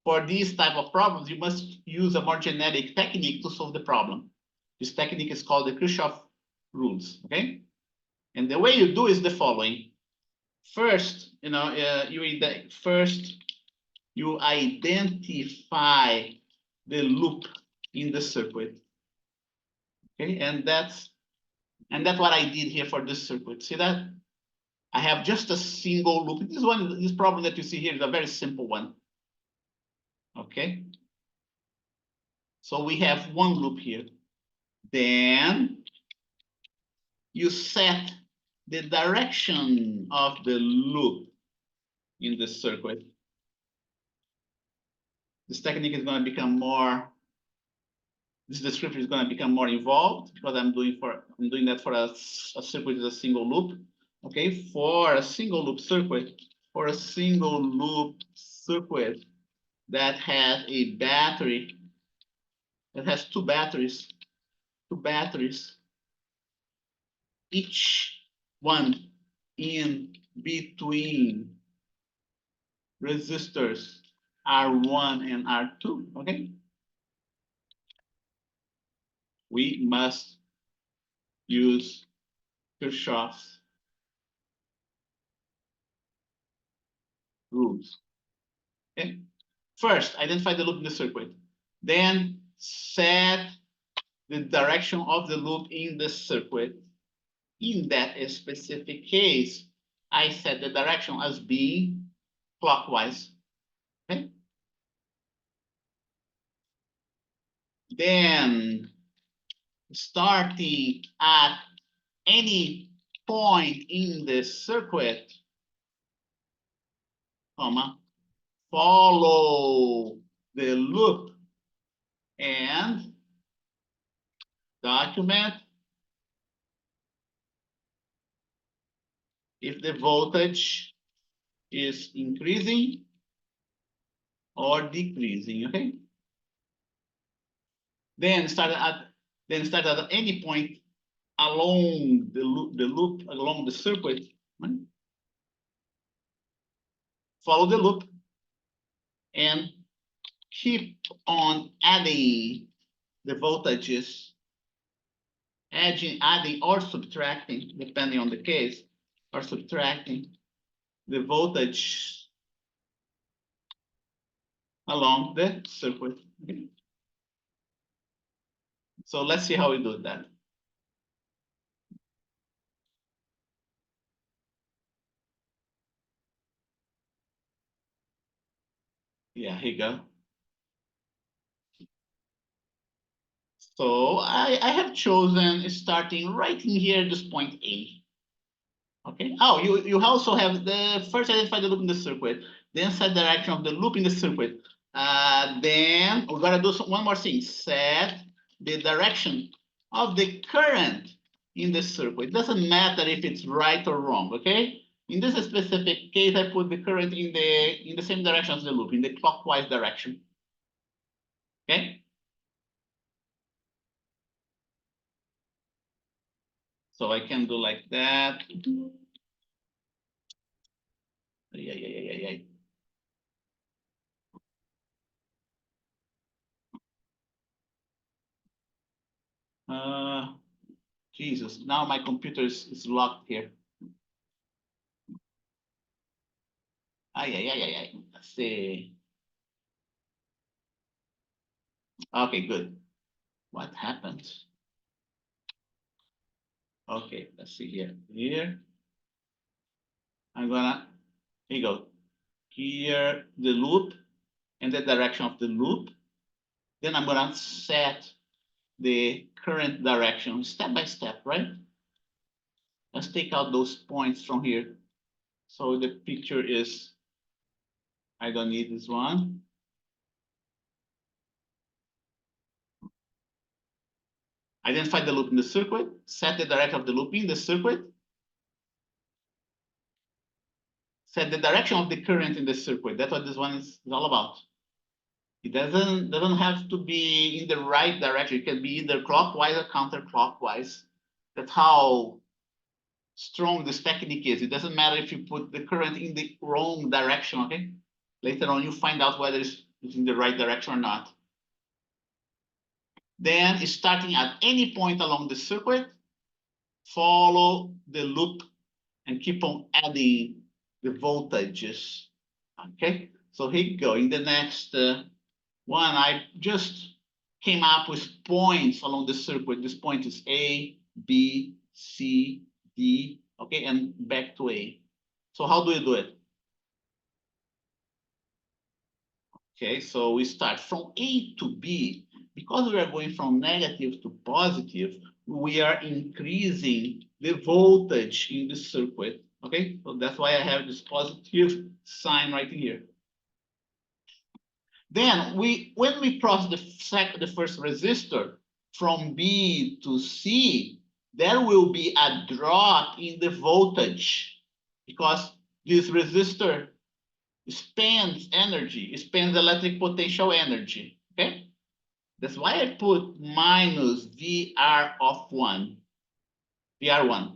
For these type of problems, you must use a more genetic technique to solve the problem. This technique is called the Kirchhoff rules, okay? And the way you do is the following. First, you identify the loop in the circuit. Okay, and that's what I did here for this circuit. See that? I have just a single loop. This problem that you see here is a very simple one. Okay. So we have one loop here. Then you set the direction of the loop in the circuit. This technique is going to become more, this description is going to become more involved because I'm doing that for a circuit with a single loop. Okay, for a single loop circuit, that has a battery, that has two batteries, each one in between resistors R1 and R2, okay? We must use Kirchhoff's rules, okay? First, identify the loop in the circuit. Then set the direction of the loop in the circuit. In that specific case, I set the direction as being clockwise. Okay. Then, starting at any point in the circuit, follow the loop and document if the voltage is increasing or decreasing, okay? Then start at any point along the loop along the circuit, right? Follow the loop and keep on adding the voltages, adding or subtracting, depending on the case, or subtracting the voltage along the circuit. Okay. So let's see how we do that. Yeah, here you go. So I have chosen starting right in here, this point A. Okay. Oh, you also have the first identify the loop in the circuit, then set direction of the loop in the circuit. Then we're gonna do one more thing. Set the direction of the current in the circuit. It doesn't matter if it's right or wrong. Okay. In this specific case, I put the current in the same direction as the loop, in the clockwise direction. Okay. So I can do like that. Yeah. Jesus, now my computer is locked here. Ay. Let's see. Okay, good. What happened? Okay, let's see here. Here. I'm gonna, here you go. Here, the loop and the direction of the loop. Then I'm gonna set the current direction step by step, right? Let's take out those points from here. So the picture is, I don't need this one. Identify the loop in the circuit, set the direction of the loop in the circuit, set the direction of the current in the circuit. That's what this one is all about. It doesn't have to be in the right direction. It can be either clockwise or counterclockwise. That's how strong this technique is. It doesn't matter if you put the current in the wrong direction, okay? Later on, you find out whether it's in the right direction or not. Then starting at any point along the circuit, follow the loop and keep on adding the voltages, okay? So here you go. In the next one, I just came up with points along the circuit. This point is A, B, C, D, okay, and back to A. So how do you do it? Okay, so we start from A to B. Because we are going from negative to positive, we are increasing the voltage in the circuit. Okay, so that's why I have this positive sign right here. Then when we cross the first resistor from B to C, there will be a drop in the voltage because this resistor spends energy, it spends electric potential energy. Okay, that's why I put minus VR of 1, VR1.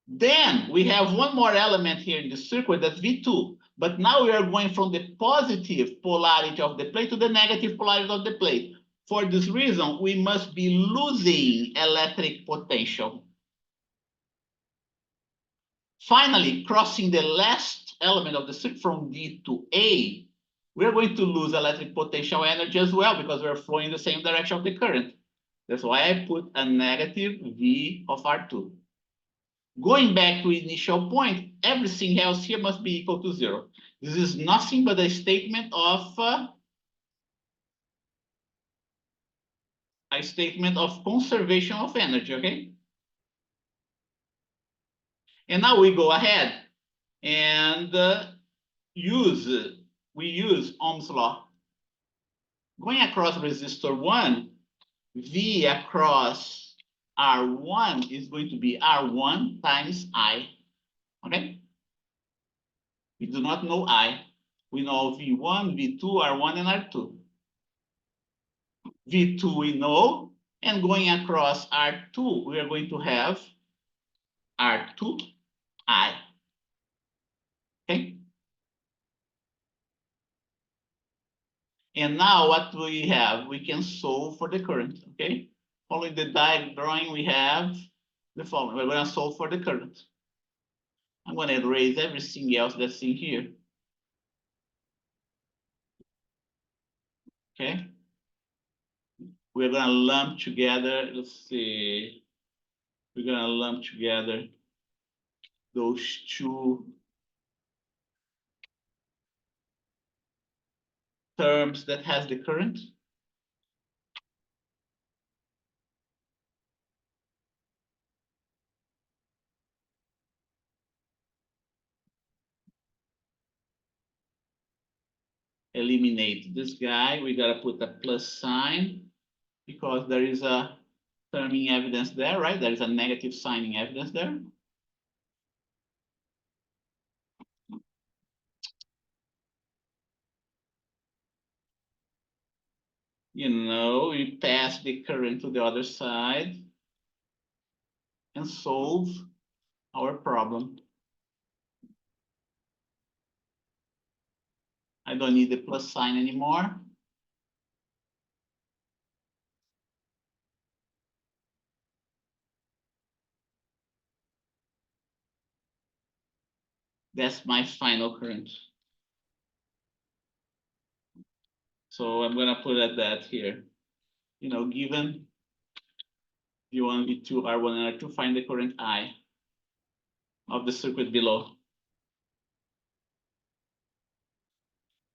Then we have one more element here in the circuit, that's V2. But now we are going from the positive polarity of the plate to the negative polarity of the plate. For this reason, we must be losing electric potential. Finally, crossing the last element of the circuit from D to A, we're going to lose electric potential energy as well because we're flowing in the same direction of the current. That's why I put a negative V of R2. Going back to initial point, everything else here must be equal to 0. This is nothing but a statement of conservation of energy, okay? And now we go ahead and we use Ohm's law. Going across resistor 1, V across R1 is going to be R1 times I, okay? We do not know I. We know V1, V2, R1, and R2. V2 we know, and going across R2, we are going to have R2I, okay? And now what do we have? We can solve for the current, okay? Following the diagram drawing, we have the following. We're going to solve for the current. I'm going to erase everything else that's in here. Okay? We're going to lump together, let's see. We're going to lump together those two terms that has the current. Eliminate this guy. We got to put a plus sign because there is a terming evidence there, right? There is a negative signing evidence there. You know, we pass the current to the other side and solve our problem. I don't need the plus sign anymore. That's my final current. So I'm gonna put at that here. You know, given V1, V2, R1, and R2, find the current I of the circuit below.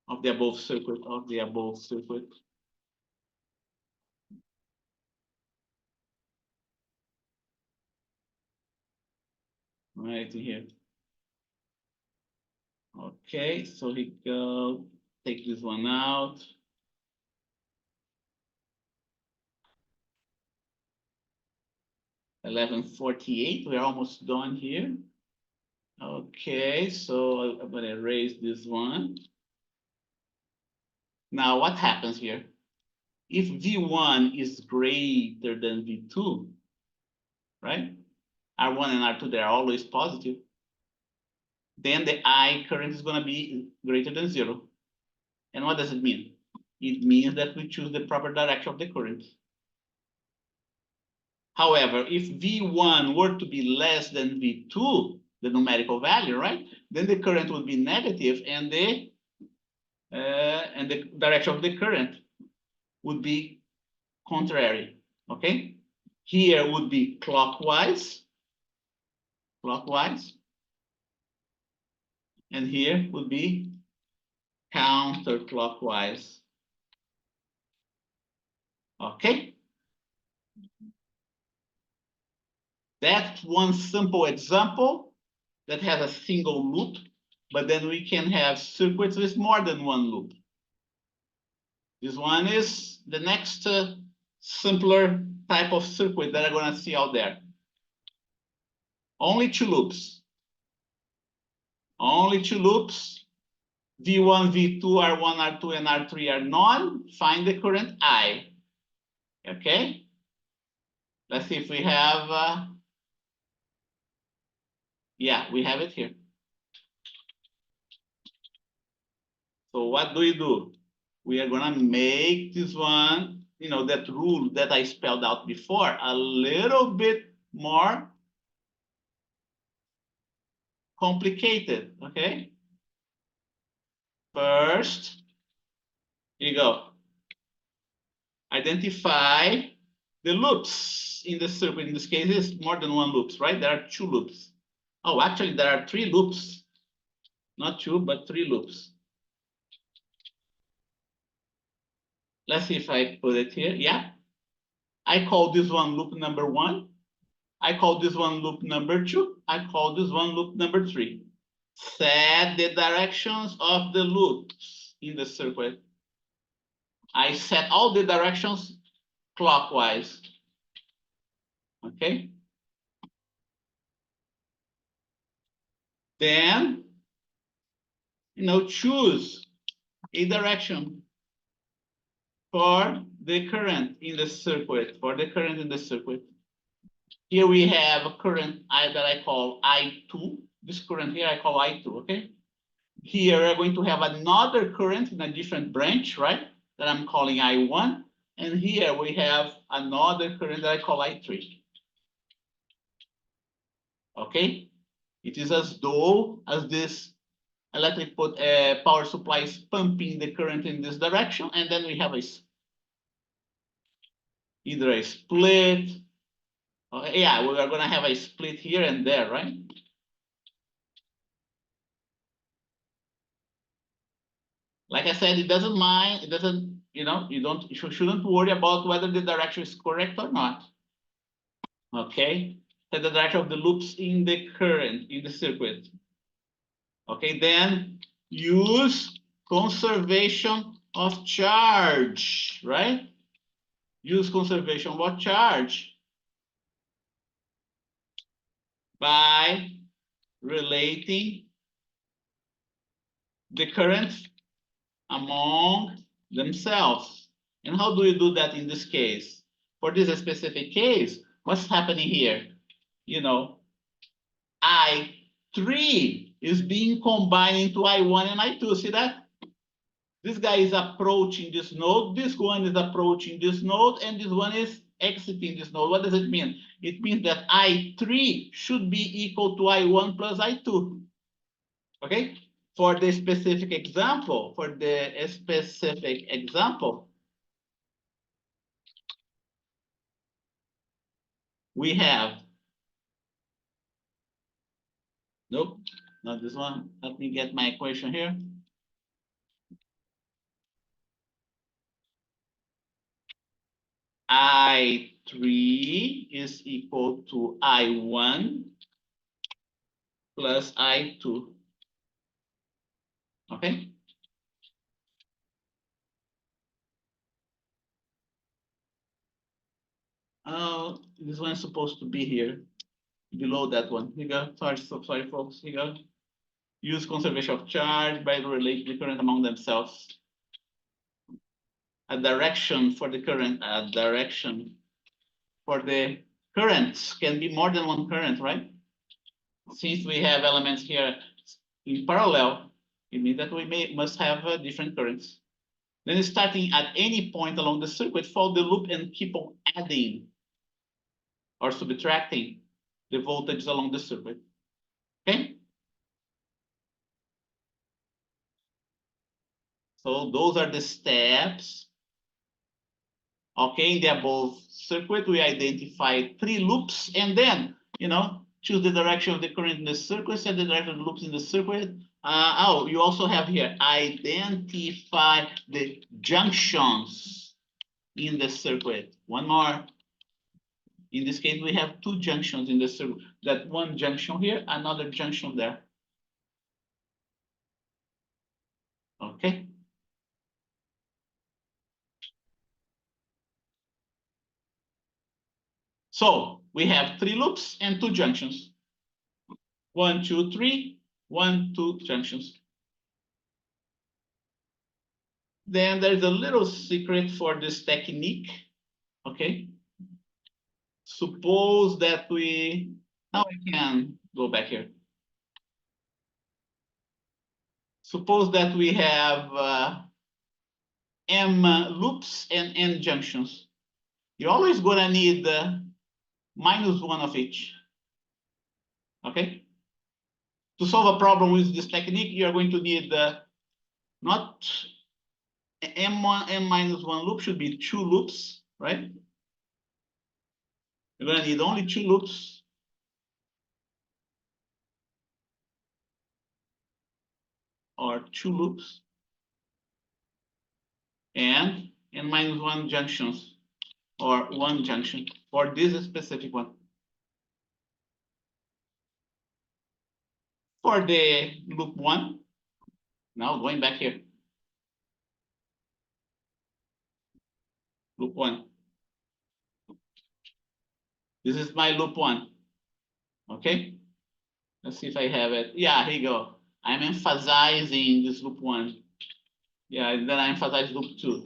Of the above circuit, Right here. Okay, so he go take this one out. $11.48, we're almost done here. Okay, so I'm gonna erase this one. Now what happens here? If V1 is greater than V2, right? R1 and R2, they're always positive. Then the I current is gonna be greater than 0. And what does it mean? It means that we choose the proper direction of the current. However, if V1 were to be less than V2, the numerical value, right? Then the current would be negative, and the direction of the current would be contrary. Okay, here would be clockwise, and here would be counterclockwise. Okay, that's one simple example that has a single loop, but then we can have circuits with more than one loop. This one is the next simpler type of circuit that I'm going to see out there. Only two loops. Only two loops. V1, V2, R1, R2, and R3 are none. Find the current I. Okay? Let's see if we have... yeah, we have it here. So what do? We are going to make this one, you know, that rule that I spelled out before, a little bit more complicated, okay? First, here you go. Identify the loops in the circuit. In this case, it's more than one loops, right? There are two loops. Oh, actually, there are three loops. Not two, but three loops. Let's see if I put it here. Yeah. I call this one loop number 1. I call this one loop number 2. I call this one loop number 3. Set the directions of the loops in the circuit. I set all the directions clockwise. Okay. Then, you know, choose a direction for the current in the circuit, Here we have a current that I call I2. This current here I call I2, okay? Here we're going to have another current in a different branch, right? That I'm calling I1. And here we have another current that I call I3. Okay? It is as though as this electric power supply is pumping the current in this direction, and then we have either a split. Yeah, we are going to have a split here and there, right? Like I said, it doesn't mind. It doesn't, you know, you shouldn't worry about whether the direction is correct or not. Okay, set the direction of the loops in the current in the circuit. Okay, then use conservation of charge, right? Use conservation of charge by relating the current among themselves. And how do you do that in this case? For this specific case, what's happening here? You know, I3 is being combined into I1 and I2. See that? This guy is approaching this node, this one is approaching this node, and this one is exiting this node. What does it mean? It means that I3 should be equal to I1 plus I2. Okay, for the specific example, we have, nope, not this one. Let me get my equation here. I3 is equal to I1 plus I2. Okay. This one's supposed to be here, below that one. Here you go. Sorry, folks. Here you go. Use conservation of charge by relate the current among themselves. A direction for the current, currents can be more than one current, right? Since we have elements here in parallel, it means that we must have different currents. Then starting at any point along the circuit, follow the loop and keep on adding or subtracting the voltage along the circuit. Okay? So those are the steps. Okay, in the above circuit, we identify 3 loops, and then, choose the direction of the current in the circuit, set the direction of the loops in the circuit. You also have here, identify the junctions in the circuit. One more. In this case, we have 2 junctions in the circuit. That one junction here, another junction there. Okay. So we have 3 loops and 2 junctions. 1, 2, 3, 1, 2 junctions. Then there's a little secret for this technique. Okay. Suppose that now I can go back here. Suppose that we have M loops and N junctions. You're always gonna need -1 of each. Okay. To solve a problem with this technique, you're going to need not M-1 loop, should be 2 loops, right? You're going to need only 2 loops. Or 2 loops. And N-1 junctions, or 1 junction, for this specific one. For the loop 1, now going back here. Loop 1. This is my loop 1. Okay. Let's see if I have it. Yeah, here you go. I'm emphasizing this loop 1. Yeah, and then I emphasize loop 2.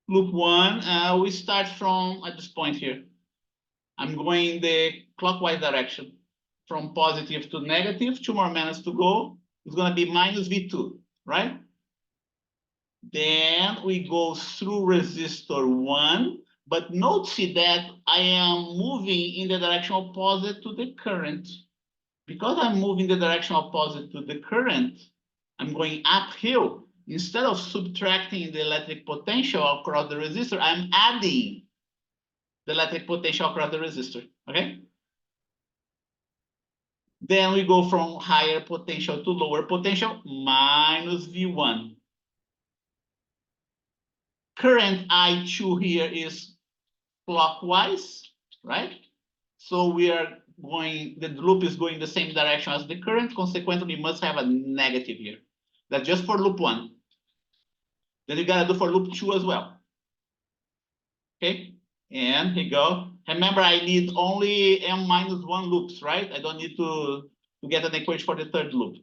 Loop 1, we start from at this point here. I'm going the clockwise direction. From positive to negative, 2 more minutes to go. It's going to be minus V2, right? Then we go through resistor 1, but note that I am moving in the direction opposite to the current. Because I'm moving the direction opposite to the current, I'm going uphill. Instead of subtracting the electric potential across the resistor, I'm adding the electric potential across the resistor, okay? Then we go from higher potential to lower potential, minus V1. Current I2 here is clockwise, right? So we are going, the loop is going the same direction as the current, consequently, we must have a negative here. That's just for loop 1. Then you gotta do for loop 2 as well. Okay, and here you go. Remember, I need only M-1 loops, right? I don't need to get an equation for the third loop.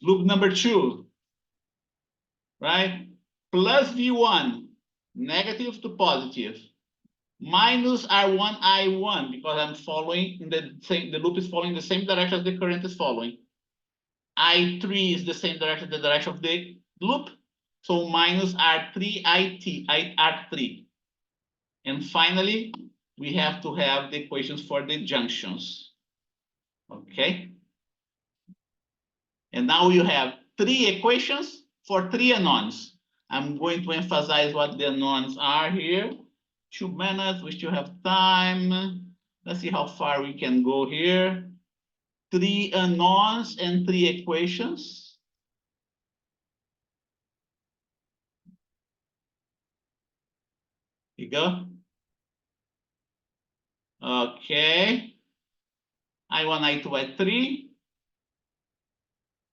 Loop number 2, right? Plus V1, negative to positive, minus R1, I1, because I'm following in the loop is following the same direction as the current is following. I3 is the same direction, the direction of the loop. So minus R3, R3. And finally, we have to have the equations for the junctions. Okay. And now you have 3 equations for 3 unknowns. I'm going to emphasize what the unknowns are here. 2 minutes, we still have time. Let's see how far we can go here. 3 unknowns and 3 equations. Here you go. Okay. I1, I2, I3.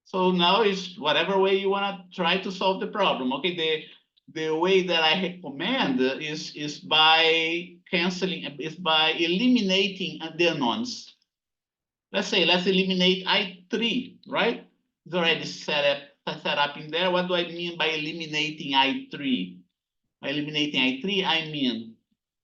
So now is whatever way you want to try to solve the problem. Okay, the way that I recommend is by canceling, is by eliminating the unknowns. Let's eliminate I3, right? It's already set up in there. What do I mean by eliminating I3? By eliminating I3, I mean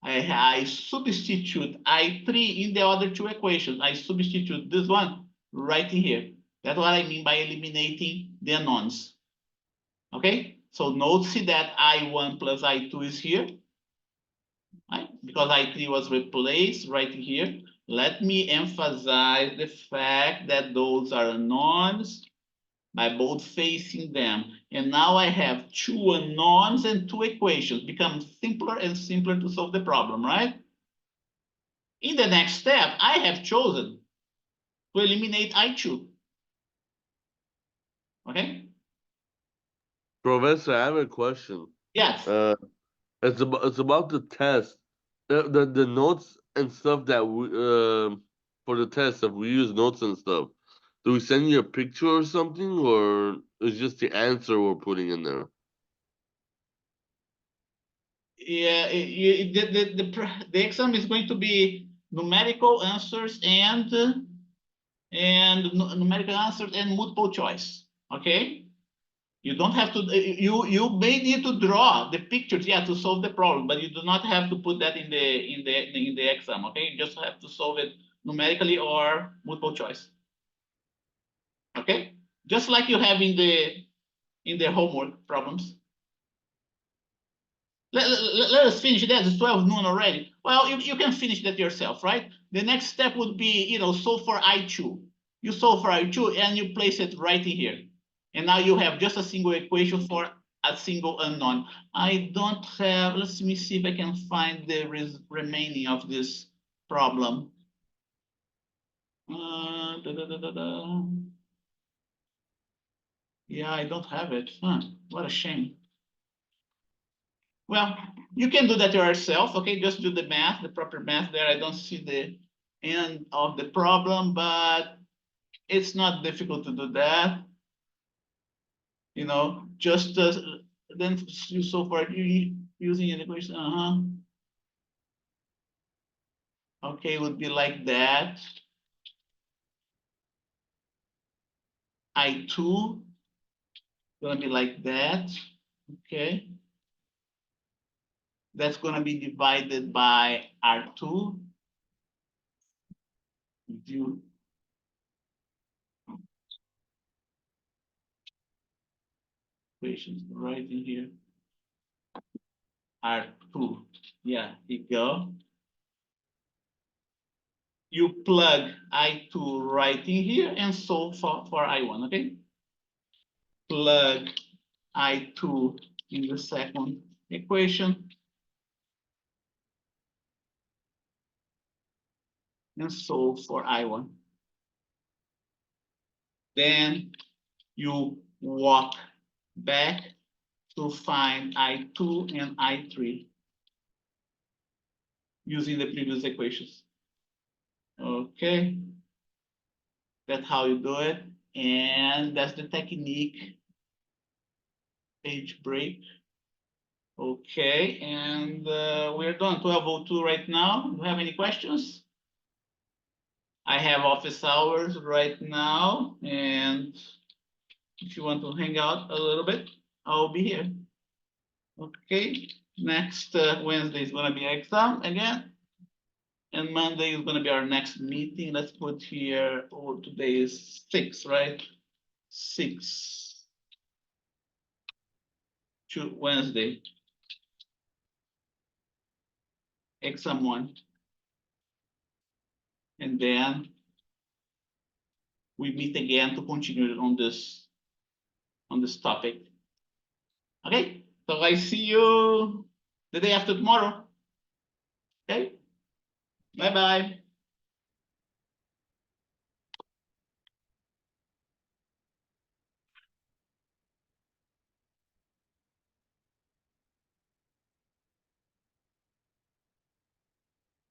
I substitute I3 in the other 2 equations. I substitute this one right in here. That's what I mean by eliminating the unknowns. Okay, so notice that I1 plus I2 is here, right? Because I3 was replaced right here. Let me emphasize the fact that those are unknowns by both facing them. And now I have 2 unknowns and 2 equations. Becomes simpler and simpler to solve the problem, right? In the next step, I have chosen to eliminate I2. Okay? Professor, I have a question. Yes. It's about the test. The notes and stuff that we for the test, if we use notes and stuff, do we send you a picture or something, or it's just the answer we're putting in there? Yeah, the exam is going to be numerical answers and numerical answers and multiple choice. Okay, you don't have to. You may need to draw the pictures, yeah, to solve the problem, but you do not have to put that in the exam. Okay, you just have to solve it numerically or multiple choice. Okay, just like you have in the homework problems. Let us finish that. It's 12 noon already. Well, you can finish that yourself, right? The next step would be, solve for I2. You solve for I2 and you place it right in here. And now you have just a single equation for a single unknown. I don't have, let me see if I can find the remaining of this problem. Yeah, I don't have it. Huh, what a shame. Well, you can do that yourself, okay? Just do the math, the proper math there. I don't see the end of the problem, but it's not difficult to do that. Just then you so far using an equation. Okay, it would be like that. I2 gonna be like that. Okay. That's gonna be divided by R2. Do equations right in here. R2. Yeah, here you go. You plug I2 right in here and solve for I1, okay? Plug I2 in the second equation and solve for I1. Then you walk back to find I2 and I3 using the previous equations. Okay, that's how you do it. And that's the technique. Page break. Okay, and we're done. 12:02 right now. Do you have any questions? I have office hours right now, and if you want to hang out a little bit, I'll be here. Okay, next Wednesday is going to be exam again, and Monday is going to be our next meeting. Let's put here, today is 6, right? 6 to Wednesday. Exam 1. And then we meet again to continue on this topic. Okay, so I see you the day after tomorrow. Okay, bye bye.